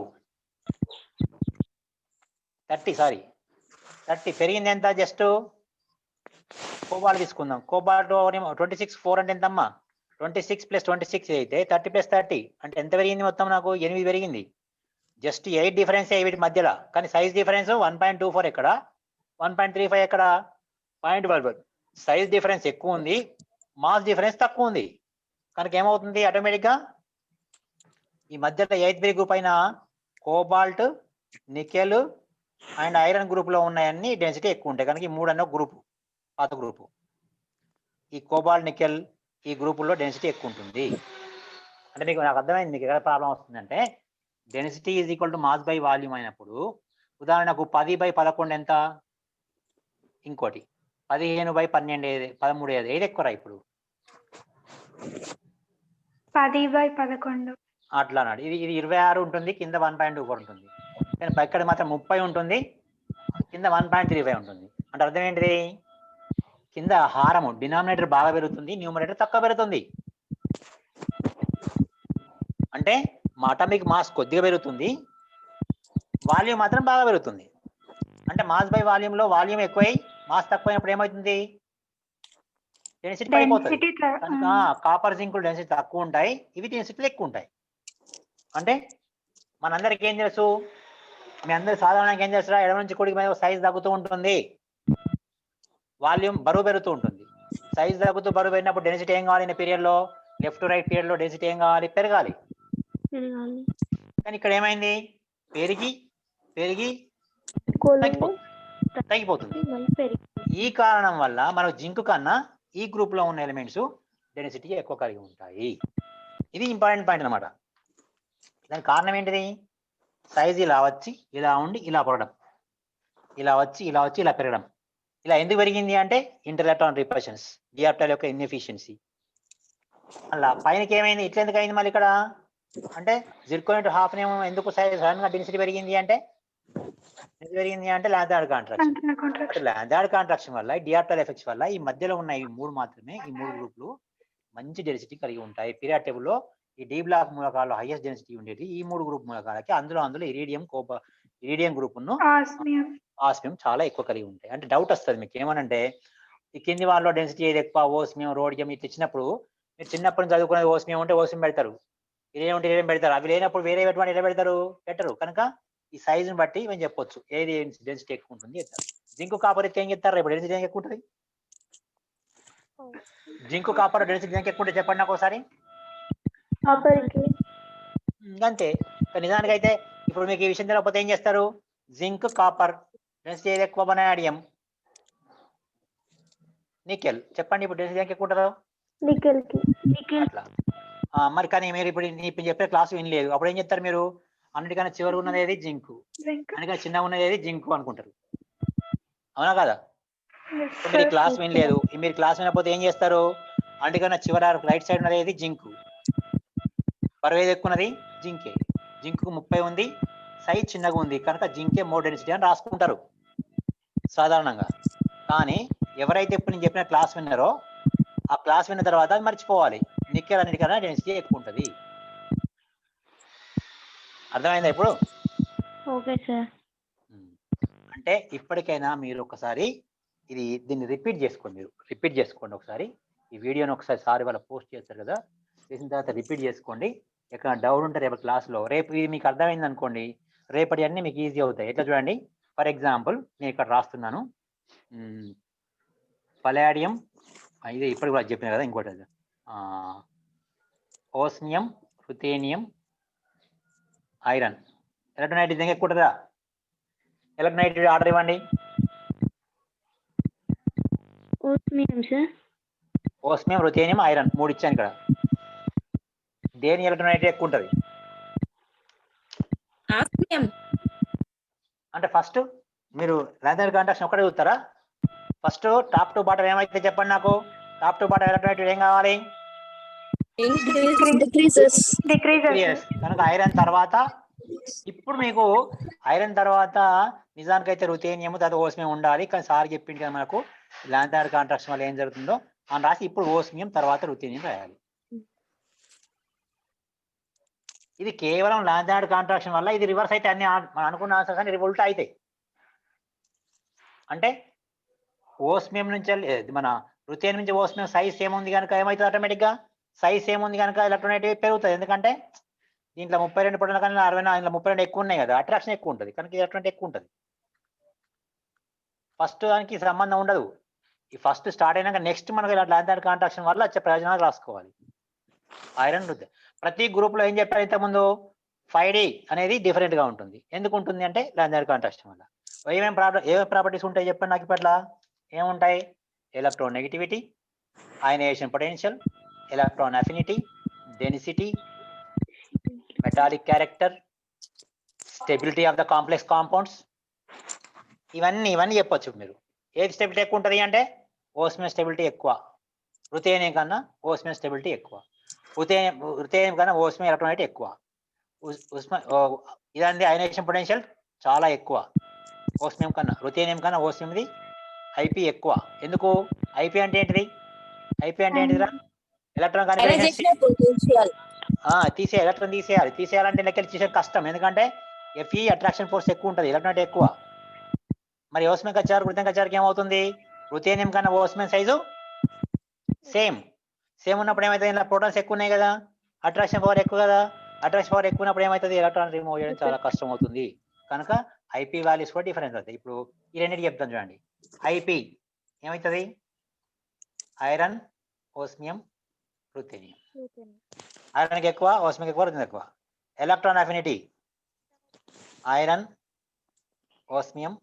30 పెరిగింది ఎంత? జస్ట్ కోబాల్ట్ తీసుకుందాం. కోబాల్ట్ 26/4 అంటే ఎంతమ్మా? 26 + 26 అయితే 30 + 30 అంటే ఎంత పెరిగింది మొత్తం? నాకు 8 పెరిగింది. జస్ట్ 8 డిఫరెన్స్ వీటి మధ్యలో. కానీ సైజ్ డిఫరెన్స్ 1.24 ఎక్కడ, 1.35 ఎక్కడ? 0.11. సైజ్ డిఫరెన్స్ ఎక్కువ ఉంది, మాస్ డిఫరెన్స్ తక్కువ ఉంది. కనుక ఏమవుతుంది? ఆటోమేటిక్గా ఈ మధ్యలో 8th గ్రూప్ అయిన cobalt, nickel and iron group లో ఉన్నాయన్నీ డెన్సిటీ ఎక్కువ ఉంటాయి. కనుక ఈ 3 అన్న గ్రూప్, పాత గ్రూపు. ఈ కోబాల్ట్, నికెల్ ఈ గ్రూపుల్లో డెన్సిటీ ఎక్కువ ఉంటుంది. అంటే మీకు నాకు అర్థమైంది మీకు ఎక్కడ ప్రాబ్లం వస్తుందంటే, density is equal to mass by volume అయినప్పుడు, ఉదాహరణకు 10/11 ఎంత? ఇంకోటి 15/12 13 ఏది ఎక్కువ రా ఇప్పుడు? 10/11. అట్లా అన్నాడు. ఇది 26 ఉంటుంది, కింద 1.24 ఉంటుంది. కానీ ఇక్కడ మాత్రం 30 ఉంటుంది, కింద 1.35 ఉంటుంది. అంటే అర్థం ఏంటిది? కింద హారము డినామినేటర్ బాగా పెరుగుతుంది, న్యూమరేటర్ తక్కువ పెరుగుతుంది. అంటే మా అటామిక్ మాస్ కొద్దిగా పెరుగుతుంది, వాల్యూమ్ మాత్రం బాగా పెరుగుతుంది. అంటే మాస్ బై వాల్యూమ్ లో వాల్యూమ్ ఎక్కువై మాస్ తక్కువైనప్పుడు ఏమవుతుంది? డెన్సిటీ పడిపోతుంది. డెన్సిటీ కనుక కాపర్ జింక్ డెన్సిటీ తక్కువ ఉంటాయి, ఇవి డెన్సిటీలు ఎక్కువ ఉంటాయి. అంటే మనందరికి ఏం తెలుసు, మీ అందరు సాధారణంగా ఏం చేస్తారా, ఎడమ నుంచి కుడికి మీద సైజ్ తగ్గుతూ ఉంటుంది, వాల్యూమ్ బరువు పెరుగుతూ ఉంటుంది. సైజ్ తగ్గుతూ బరువు పెరిగినప్పుడు డెన్సిటీ ఏం కావాలి, పీరియడ్ లో left right period low density ఏం కావాలి, పెరగాలి. కానీ ఇక్కడ ఏమైంది, పెరిగి పెరిగి తగ్గిపోతుంది. ఈ కారణం వల్ల మనకు జింక్ కన్నా ఈ గ్రూప్ లో ఉన్న ఎలిమెంట్స్ డెన్సిటీ ఎక్కువ కలిగి ఉంటాయి. ఇది ఇంపార్టెంట్ పాయింట్ అన్నమాట. దానికి కారణం ఏంటిది, సైజ్ ఇలా వచ్చి ఇలా ఉండి ఇలా పడడం, ఇలా వచ్చి ఇలా వచ్చి ఇలా పెరగడం. ఇలా ఎందుకు పెరిగింది అంటే ఇంటర్ఎలక్ట్రాన్ రిపల్షన్స్, డి ఆర్బిటాల్ యొక్క ఇన్ఎఫిషియన్సీ. అలా పైనకి ఏమైంది, ఇట్లా ఎందుకు అయింది మళ్ళీ ఇక్కడ అంటే జిర్కోనియం టు హాఫ్నియం ఎందుకు సడన్ గా డెన్సిటీ పెరిగింది అంటే లాంథార్డ్ కాంట్రాక్షన్. లాంథార్డ్ కాంట్రాక్షన్ వల్ల, డి ఆర్బిటాల్ ఎఫెక్ట్స్ వల్ల ఈ మధ్యలో ఉన్న ఈ మూడు మాత్రమే, ఈ మూడు గ్రూపులు మంచి డెన్సిటీ కలిగి ఉంటాయి. పీరియాడ్ టేబుల్ లో ఈ డి బ్లాక్ మూలకాల్లో హైయెస్ట్ డెన్సిటీ ఉండేది ఈ మూడు గ్రూప్ మూలకాలకి. అందులో ఇరీడియం గ్రూప్ ను ఆస్మియం చాలా ఎక్కువ కలిగి ఉంటాయి. అంటే డౌట్ వస్తుంది మీకు ఏమనంటే, ఈ కింది వాళ్ళలో డెన్సిటీ ఏది ఎక్కువ, ఓస్మియం రోడియం ఇట్లా ఇచ్చినప్పుడు మీరు చిన్నప్పటి నుంచి చదువుకునేది ఓస్మియం ఉంటే ఓస్మియం పెడతారు, ఇరేడియం ఉంటే ఇరేడియం పెడతారు. అవి లేనప్పుడు వేరే ఎటువంటి ఎలా పెడతారు, పెట్టరు. కనుక ఈ సైజుని బట్టి మేము చెప్పొచ్చు ఏది డెన్సిటీ ఎక్కువ ఉంటుంది చెప్తారు. జింకు కాపర్ ఏం చెప్తారు, ఇప్పుడు డెన్సిటీ ఎక్కువ ఉంటుంది, జింకు కాపర్ డెన్సిటీ ఎక్కువ ఉంటుంది చెప్పండి నాకు ఒకసారి. అంతే. నిజానికి అయితే ఇప్పుడు మీకు ఈ విషయం తెలియకపోతే ఏం చేస్తారు, జింక్ కాపర్ డెన్సిటీ ఏది ఎక్కువ, వనాడియం నికెల్. చెప్పండి ఇప్పుడు డెన్సిటీ ఎక్కువ ఉంటుందో, అట్లా. మరి కానీ మీరు ఇప్పుడు చెప్పే క్లాస్ వినలేదు, అప్పుడు ఏం చెప్తారు మీరు, అన్నిటికన్నా చివరి ఉన్నది ఏది జింకు, అన్నిటికన్నా చిన్నగా ఉన్నది ఏది జింకు అనుకుంటారు, అవునా కదా. మీరు క్లాస్ వినలేదు, మీరు క్లాస్ వినకపోతే ఏం చేస్తారు, అన్నిటికన్నా చివరి రైట్ సైడ్ ఉన్నది ఏది జింకు, బరువు ఏది ఎక్కువ ఉన్నది జింకే. జింకు 30 ఉంది, సైజ్ చిన్నగా ఉంది కనుక జింకే మోర్ డెన్సిటీ అని రాసుకుంటారు సాధారణంగా. కానీ ఎవరైతే ఇప్పుడు నేను చెప్పిన క్లాస్ విన్నారో ఆ క్లాస్ విన్న తర్వాత మర్చిపోవాలి, నికెల్ అన్నిటికన్నా డెన్సిటీ ఎక్కువ ఉంటుంది. అర్థమైందా ఇప్పుడు? Okay sir. అంటే ఇప్పటికైనా మీరు ఒకసారి దీన్ని రిపీట్ చేసుకోండి ఒకసారి. ఈ వీడియోని ఒకసారి సారి వాళ్ళ పోస్ట్ చేస్తారు కదా, చేసిన తర్వాత రిపీట్ చేసుకోండి. ఎక్కడ డౌట్ ఉంటే రేపు క్లాస్లో, రేపు ఇది మీకు అర్థమైంది అనుకోండి, రేపటి అన్ని మీకు ఈజీ అవుతాయి. ఎట్లా చూడండి, ఫర్ ఎగ్జాంపుల్ నేను ఇక్కడ రాస్తున్నాను, పలాడియం, ఇది ఇప్పుడు కూడా చెప్పిన కదా, ఇంకోటి ఓస్మియం, రుథేనియం, ఐరన్. ఎలక్ట్రోనైట్ ఇది ఎక్కువ ఉంటుందా, ఎలక్ట్రోనైట్ ఆర్డర్ ఇవ్వండి. ఓస్మియం, రుథేనియం, ఐరన్ 3 ఇచ్చాను ఇక్కడ. దేని ఎలక్ట్రోనైట్ ఎక్కువ ఉంటుంది అంటే ఫస్ట్ మీరు లాంథార్డ్ కాంట్రాక్షన్ ఒక్కడే చూస్తారా, ఫస్ట్ టాప్ టు బాటమ్ ఏమైతే చెప్పండి నాకు, టాప్ టు బాటమ్ ఎలక్ట్రోనైట్ ఏం కావాలి, కనుక ఐరన్ తర్వాత, ఇప్పుడు మీకు ఐరన్ తర్వాత నిజానికైతే రుథేనియం తర్వాత ఓస్మియం ఉండాలి, కానీ సార్ చెప్పింది కదా మనకు లాంథార్డ్ కాంట్రాక్షన్ వల్ల ఏం జరుగుతుందో అని రాసి ఇప్పుడు ఓస్మియం తర్వాత రుథేనియం రాయాలి. ఇది కేవలం లాంథార్డ్ కాంట్రాక్షన్ వల్ల, ఇది రివర్స్ అయితే అన్ని మనం అనుకున్న ఆన్సర్స్ అన్ని ఉల్టా అవుతాయి. అంటే ఓస్మియం నుంచి మన రుథేనియం నుంచి ఓస్మియం సైజ్ సేమ్ ఉంది కనుక ఏమవుతుంది, ఆటోమేటిక్గా సైజ్ సేమ్ ఉంది కనుక ఎలక్ట్రోనైట్ పెరుగుతుంది. ఎందుకంటే దీంట్లో 32 పడిన కానీ 60, ఇంట్లో 32 ఎక్కువ ఉన్నాయి కదా, అట్రాక్షన్ ఎక్కువ ఉంటుంది కనుక ఎలక్ట్రోనైట్ ఎక్కువ ఉంటుంది. ఫస్ట్ దానికి సంబంధం ఉండదు, ఈ ఫస్ట్ స్టార్ట్ అయినాక నెక్స్ట్ మనకు లాంథార్డ్ కాంట్రాక్షన్ వల్ల వచ్చే ప్రయోజనాలు రాసుకోవాలి. ఐరన్ ప్రతి గ్రూప్ లో ఏం చెప్పారు ఇంతకుముందు, 5D అనేది డిఫరెంట్ గా ఉంటుంది. ఎందుకు ఉంటుంది అంటే లాంథార్డ్ కాంట్రాక్షన్ వల్ల. ఏమేమి ప్రాపర్టీస్ ఉంటాయి చెప్పండి నాకు ఇప్పట్లా, ఏముంటాయి, electron negativity, ionisation potential, electron affinity, density, metallic character, stability of the complex compounds, ఇవన్నీ చెప్పొచ్చు మీరు. ఏది స్టెబిలిటీ ఎక్కువ ఉంటుంది అంటే ఓస్మియం స్టెబిలిటీ ఎక్కువ, రుథేనియం కన్నా ఓస్మియం స్టెబిలిటీ ఎక్కువ, రుథేనియం కన్నా ఓస్మియం ఎలక్ట్రోనైట్ ఎక్కువ, ఇదండి అయనైజేషన్ పొటెన్షియల్ చాలా ఎక్కువ ఓస్మియం కన్నా, రుథేనియం కన్నా ఓస్మియంది ఐపీ ఎక్కువ. ఎందుకు ఐపీ అంటే ఏంటిది, ఐపీ అంటే ఏంటిదిరా, ఎలక్ట్రాన్ కానీ తీసేయాలి, ఎలక్ట్రాన్ తీసేయాలంటే లెక్కలు తీసే కష్టం, ఎందుకంటే ఎఫ్ఈ అట్రాక్షన్ ఫోర్స్ ఎక్కువ ఉంటుంది, ఎలక్ట్రానైట్ ఎక్కువ. మరి ఓస్మియం కచ్చారు రుథేనియం కచ్చారుకి ఏమవుతుంది, రుథేనియం కన్నా ఓస్మియం సైజు సేమ్ ఉన్నప్పుడు ఏమవుతుంది, ఇలా ప్రోటాన్స్ ఎక్కువ ఉన్నాయి కదా, అట్రాక్షన్ పవర్ ఎక్కువ కదా, అట్రాక్షన్ పవర్ ఎక్కువ ఉన్నప్పుడు ఏమవుతుంది, ఎలక్ట్రాన్ రిమూవ్ చేయడం చాలా కష్టం అవుతుంది. కనుక ఐపీ వాల్యూస్ కూడా డిఫరెన్స్ అవుతాయి. ఇప్పుడు ఈ రెండింటికి చెప్తాను చూడండి. ఐపీ ఏమవుతుంది, ఐరన్, ఓస్మియం, రుథేనియం. ఐరన్కి ఎక్కువ, ఓస్మియం ఎక్కువ, రుథేనియం ఎక్కువ. Electron affinity iron, osmium.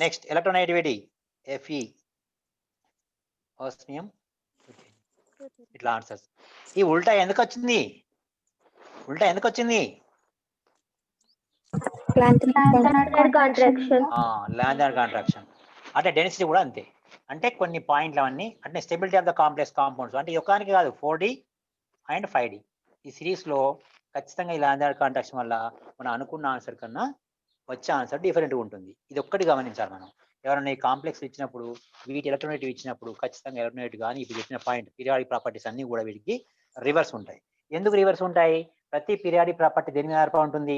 Next electronegativity Fe, osmium, ఇట్లా ఆన్సర్స్. ఈ ఉల్టా ఎందుకు వచ్చింది, లాంథర్ కాంట్రాక్షన్. అంటే డెన్సిటీ కూడా అంతే. అంటే కొన్ని పాయింట్లు అవన్నీ అంటే stability of the complex compounds అంటే ఒక్కదానికి కాదు, 4D అండ్ 5D. ఈ సిరీస్ లో ఖచ్చితంగా ఈ లాంథర్ కాంట్రాక్షన్ వల్ల మనం అనుకున్న ఆన్సర్ కన్నా వచ్చే ఆన్సర్ డిఫరెంట్గా ఉంటుంది. ఇది ఒక్కటి గమనించాలి మనం. ఎవరైనా ఈ కాంప్లెక్స్ ఇచ్చినప్పుడు, వీటి ఎలక్ట్రోనెగటివ్ ఇచ్చినప్పుడు ఖచ్చితంగా ఎలక్ట్రోనెగటివ్ కానీ ఇప్పుడు చెప్పిన పాయింట్ పీరియాడిక్ ప్రాపర్టీస్ అన్ని కూడా వీటికి రివర్స్ ఉంటాయి. ఎందుకు రివర్స్ ఉంటాయి? ప్రతి పీరియాడిక్ ప్రాపర్టీ దేని మీద ఆధారపడి ఉంటుంది,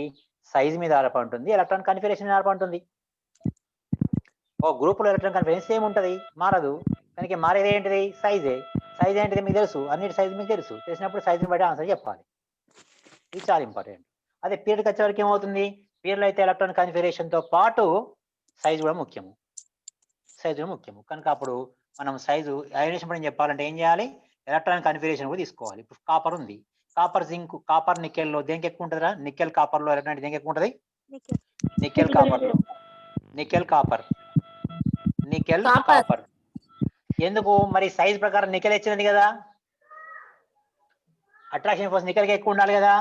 సైజ్ మీద ఆధారపడి ఉంటుంది, ఎలక్ట్రాన్ కన్ఫిగరేషన్ మీద ఆధారపడి ఉంటుంది. ఓ గ్రూప్ లో ఎలక్ట్రాన్ కన్ఫిగరేషన్ సేమ్ ఉంటుంది, మారదు. కనుక మారేది ఏంటిది, సైజే. సైజ్ ఏంటిది మీకు తెలుసు, అన్నిటి సైజ్ మీకు తెలుసు. తెలిసినప్పుడు సైజుని బట్టి ఆన్సర్ చెప్పాలి. ఇది చాలా ఇంపార్టెంట్. అదే పీరియడ్కి వచ్చేవరకు ఏమవుతుంది, పీరియడ్లో అయితే ఎలక్ట్రాన్ కన్ఫిగరేషన్ తో పాటు సైజ్ కూడా ముఖ్యము, కనుక అప్పుడు మనం సైజు అయనేషన్ పని చెప్పాలంటే ఏం చేయాలి, ఎలక్ట్రాన్ కన్ఫిగరేషన్ కూడా తీసుకోవాలి. ఇప్పుడు కాపర్ ఉంది, కాపర్ జింక్, కాపర్ నికెల్లో దేనికి ఎక్కువ ఉంటుందిరా, నికెల్ కాపర్ లో ఎలక్ట్రాన్ దేనికి ఎక్కువ ఉంటుంది, నికెల్ కాపర్. ఎందుకు మరి, సైజ్ ప్రకారం నికెల్ ఇచ్చినది కదా, అట్రాక్షన్ ఫోర్స్ నికెల్కి ఎక్కువ ఉండాలి కదా,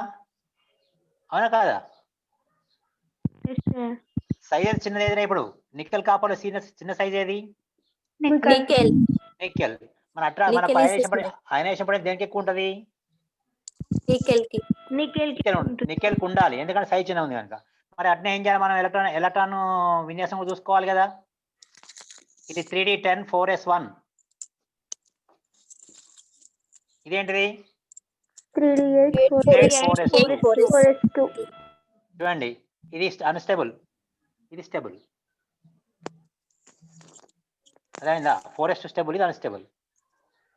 అవునా కాదా? సైజ్ చిన్నది ఏదైనా, ఇప్పుడు నికెల్ కాపర్ లో చిన్న సైజ్ ఏది, నికెల్. మన అయనేషన్ పడి దేనికి ఎక్కువ ఉంటది, నికెల్ ఉండాలి, ఎందుకంటే సైజ్ చిన్న ఉంది కనుక. మరి అట్నే ఏం చేయాలి మనం, ఎలక్ట్రాన్ విన్యాసం చూసుకోవాలి కదా. ఇది 3D10 4s1, ఇదేంటిది 4s2. చూడండి, ఇది అన్స్టేబుల్, ఇది స్టేబుల్. అదేందా 4s2 స్టేబుల్, ఇది అన్స్టేబుల్.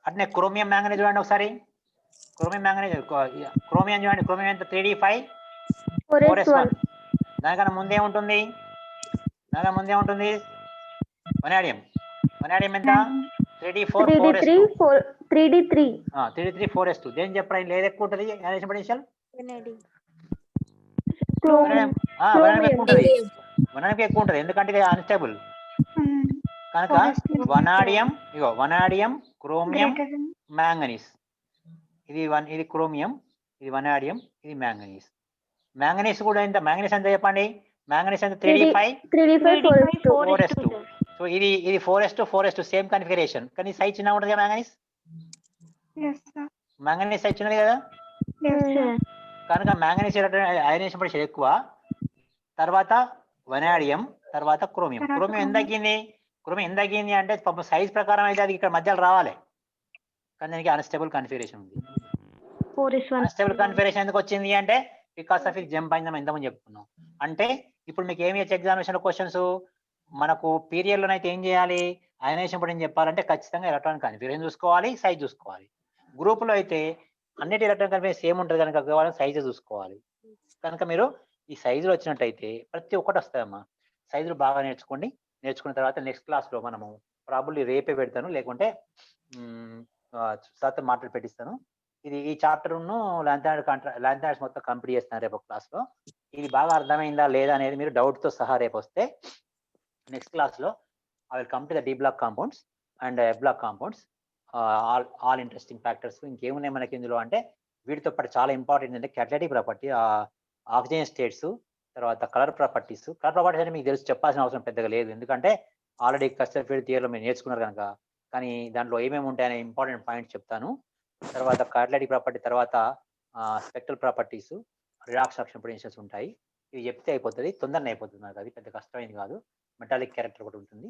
అట్నే క్రోమియం మ్యాంగనీస్ చూడండి ఒకసారి, క్రోమియం చూడండి, క్రోమియం ఎంత 3D5 4s1. దానికన్నా ముందే ఉంటుంది, వనాడియం ఎంత 3D4 4s2, 3D3 4s2. దేని చెప్పండి లేదు ఎక్కువ ఉంటుంది అయనేషన్ పొటెన్షియల్, వనాడియం ఎక్కువ ఉంటుంది, ఎందుకంటే ఇది అన్స్టేబుల్ కనుక. Vanadium, chromium, manganese. ఇది క్రోమియం, ఇది వనాడియం, ఇది మ్యాంగనీస్. మ్యాంగనీస్ కూడా ఎంత, మ్యాంగనీస్ ఎంత చెప్పండి, మ్యాంగనీస్ ఎంత 3D5 4s2. సో ఇది 4s2 సేమ్ కన్ఫిగరేషన్, కానీ సైజ్ చిన్న ఉంటుంది కదా మ్యాంగనీస్ సైజ్ చిన్నది కదా. కనుక మ్యాంగనీస్ అయనేషన్ పొటెన్షియల్ ఎక్కువ, తర్వాత వనాడియం, తర్వాత క్రోమియం. క్రోమియం ఎంత తగ్గింది అంటే పాపం సైజ్ ప్రకారం అయితే అది ఇక్కడ మధ్యలో రావాలి, కానీ దానికి అన్స్టేబుల్ కన్ఫిగరేషన్ ఉంది. అన్స్టేబుల్ కన్ఫిగరేషన్ ఎందుకు వచ్చింది అంటే బికాస్ ఆఫ్ ఇది జంప్ అయిందని ఇంతకుముందు చెప్పుకున్నాం. అంటే ఇప్పుడు మీకు ఏమి వచ్చే ఎగ్జామినేషన్ క్వశ్చన్స్, మనకు పీరియడ్ లోనైతే ఏం చేయాలి, అయనేషన్ పొటెన్షియల్ చెప్పాలంటే ఖచ్చితంగా ఎలక్ట్రాన్ కన్ఫిగరేషన్ చూసుకోవాలి, సైజ్ చూసుకోవాలి. గ్రూప్ లో అయితే అన్నిటి ఎలక్ట్రాన్ కన్ఫిగరేషన్ సేమ్ ఉంటుంది కనుక కేవలం సైజ్ చూసుకోవాలి. కనుక మీరు ఈ సైజులు వచ్చినట్టయితే ప్రతి ఒక్కటి వస్తాయమ్మా. సైజులు బాగా నేర్చుకున్న తర్వాత నెక్స్ట్ క్లాస్ లో మనము ప్రాబబ్లీ రేపే పెడతాను, లేకుంటే సార్తో మాట్లాడి పెట్టిస్తాను. ఈ చాప్టర్ లాంథర్స్ మొత్తం కంప్లీట్ చేస్తాను రేపు క్లాస్ లో. ఇది బాగా అర్థమైందా లేదా అనేది మీరు డౌట్ తో సహా రేపు వస్తే నెక్స్ట్ క్లాస్ లో I will come to the D block compounds and F block compounds, all interesting factors. ఇంకేమున్నాయి మనకి ఇందులో అంటే, వీటితో పాటు చాలా ఇంపార్టెంట్ అంటే క్యాటలిటిక్ ప్రాపర్టీ, ఆక్సిజన్ స్టేట్స్, తర్వాత కలర్ ప్రాపర్టీస్. కలర్ ప్రాపర్టీస్ అంటే మీకు తెలిసి చెప్పాల్సిన అవసరం పెద్దగా లేదు, ఎందుకంటే ఆల్రెడీ కస్టర్డ్ ఫీల్డ్ థియరీలో మీరు నేర్చుకున్నారు కనుక. కానీ దాంట్లో ఏమేమి ఉంటాయనే ఇంపార్టెంట్ పాయింట్స్ చెప్తాను. తర్వాత క్యాటలిటిక్ ప్రాపర్టీ, తర్వాత spectral properties, redox oxygen potentials ఉంటాయి. ఇవి చెప్తే అయిపోతుంది, తొందరగా అయిపోతుంది. నాకు అది పెద్ద కష్టమైంది కాదు. మెటాలిక్ క్యారెక్టర్ ఒకటి ఉంటుంది,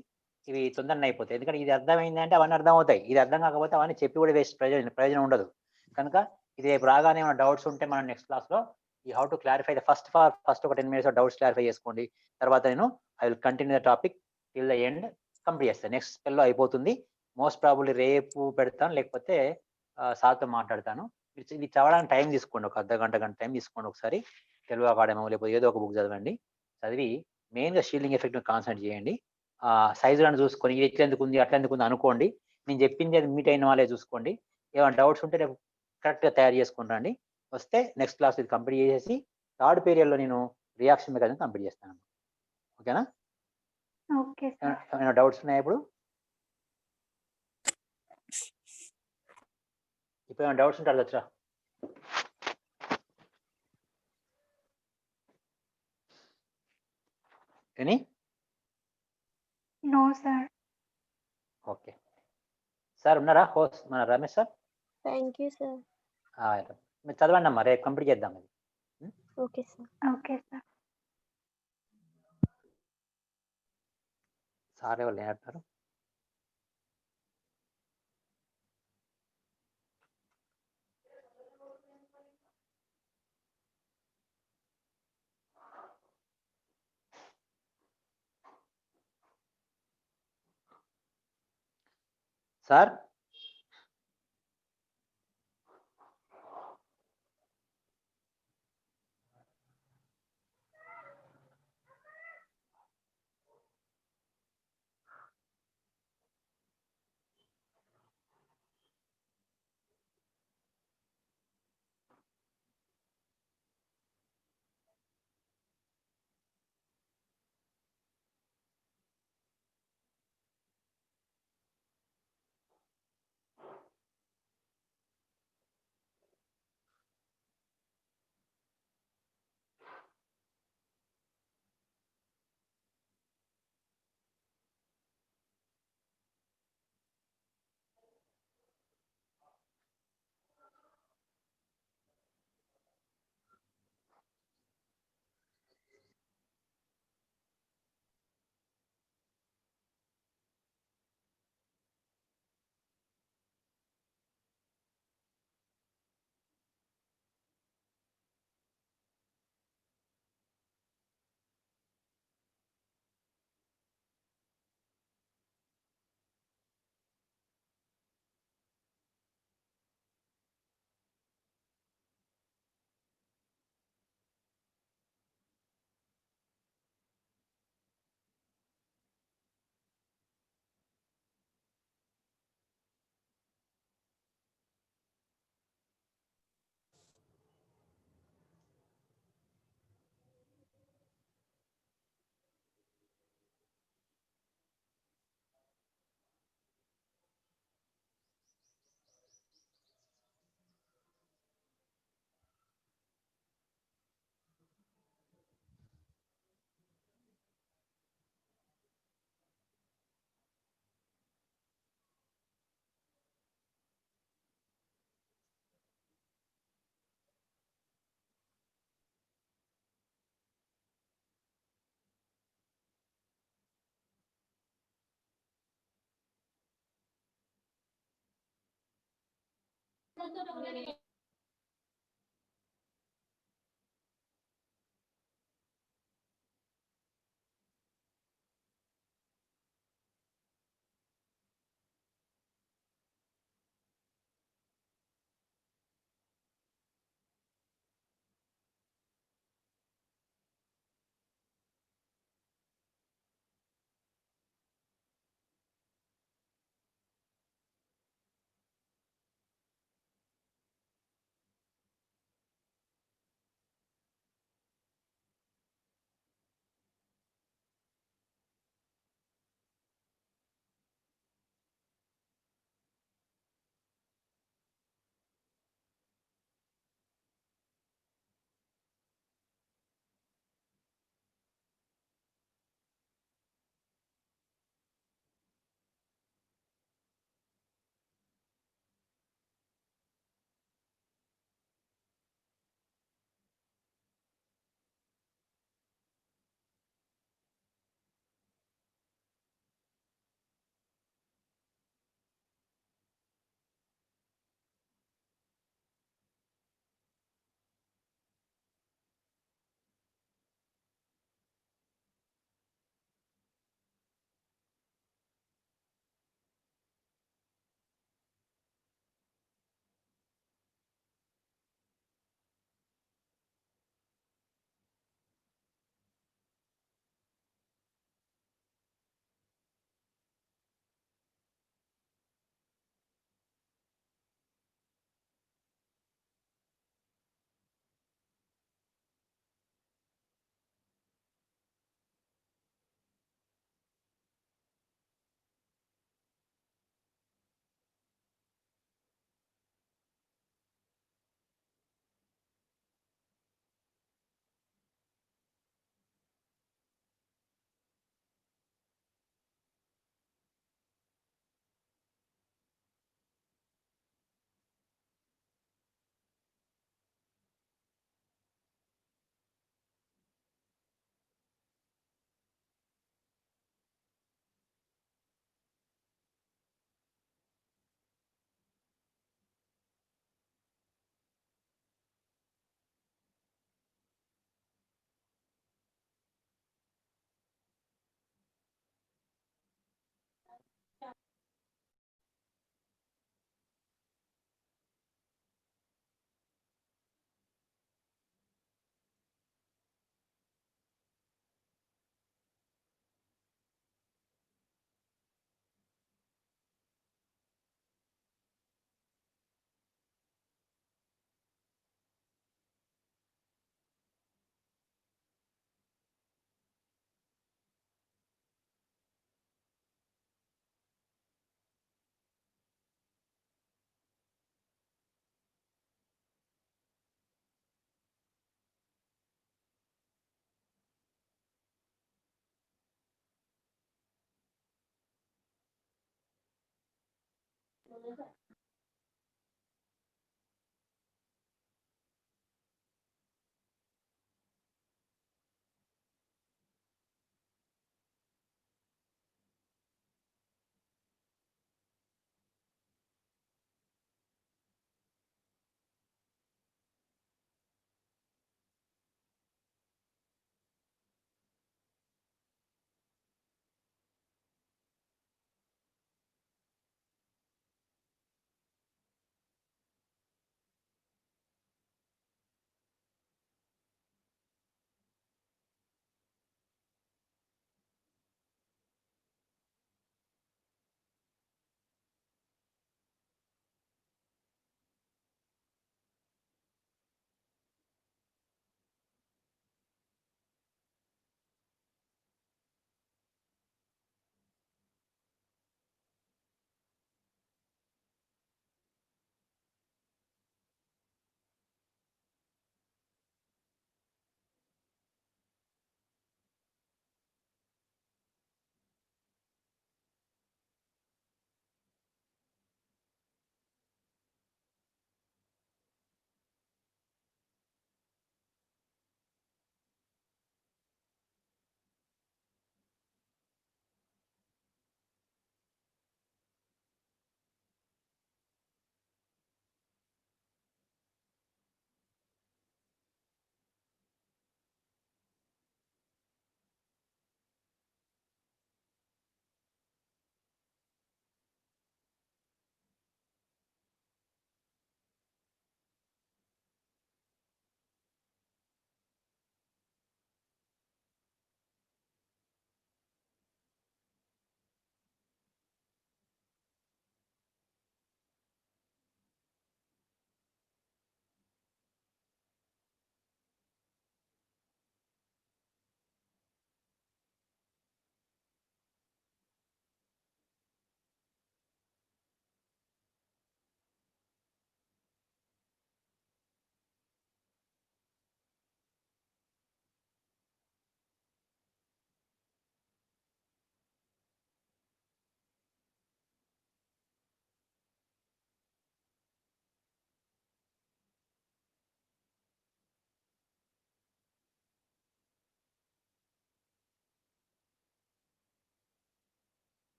ఇవి తొందరగా అయిపోతాయి. ఎందుకంటే ఇది అర్థమైంది అంటే అవన్నీ అర్థం అవుతాయి, ఇది అర్థం కాకపోతే అవన్నీ చెప్పి కూడా వేస్ట్, ప్రయోజనం ఉండదు. కనుక ఇది రేపు రాగానే ఏమైనా డౌట్స్ ఉంటే మనం నెక్స్ట్ క్లాస్ లో ఈ how to clarify the first ఒక 10 minutes డౌట్స్ క్లారిఫై చేసుకోండి. తర్వాత నేను I will continue the topic till the end, complete చేస్తాను. నెక్స్ట్ స్పెల్లో అయిపోతుంది. మోస్ట్ ప్రాబబ్లీ రేపు పెడతాను, లేకపోతే సార్తో మాట్లాడతాను. ఇది చదవడానికి టైం తీసుకోండి, ఒక అర్ధ గంట టైం తీసుకోండి. ఒకసారి తెలుగు అకాడమీ లేకపోతే ఏదో ఒక బుక్ చదవండి. చదివి మెయిన్గా షీల్డింగ్ ఎఫెక్ట్ కాన్సన్ట్రేట్ చేయండి. సైజులను చూసుకొని ఇది ఎట్లా ఎందుకు ఉంది అట్లా ఎందుకు ఉంది అనుకోండి. నేను చెప్పింది అది మీట్ అయిన వాళ్ళే చూసుకోండి. ఏమైనా డౌట్స్ ఉంటే రేపు కరెక్ట్గా తయారు చేసుకుని రండి. వస్తే నెక్స్ట్ క్లాస్ ఇది కంప్లీట్ చేసేసి థర్డ్ పీరియడ్లో నేను రియాక్షన్ మెకానిజం కంప్లీట్ చేస్తాను. ఓకేనా? Okay sir. ఏమైనా డౌట్స్ ఉన్నాయా ఇప్పుడు ఏమైనా డౌట్స్ ఉంటే అడగచ్చురా. Any? No sir. Okay sir ఉన్నారా? హోస్ట్ మన Ramesh sir. Thank you sir. మీరు చదవండి అమ్మా, రేపు కంప్లీట్ చేద్దాం అది. Okay sir. Okay sir. Sir ఎవరు లేనట్టున్నారు. Sir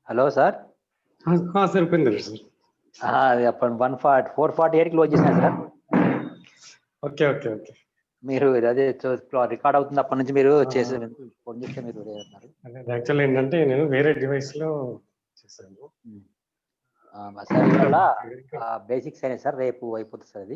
hello sir. Sir Upender sir. అది అప్పుడు 448 క్లోజ్ చేసిన సార్. Okay okay okay. మీరు అదే రికార్డ్ అవుతుంది అప్పటి నుంచి మీరు చేసే ఫోన్ చేస్తే మీరు అన్నారు. యాక్చువల్ ఏంటంటే నేను వేరే డివైస్ లో చేశాను. సార్ ఇవాళ బేసిక్స్ అయినాయి సార్, రేపు అయిపోతుంది సార్ అది.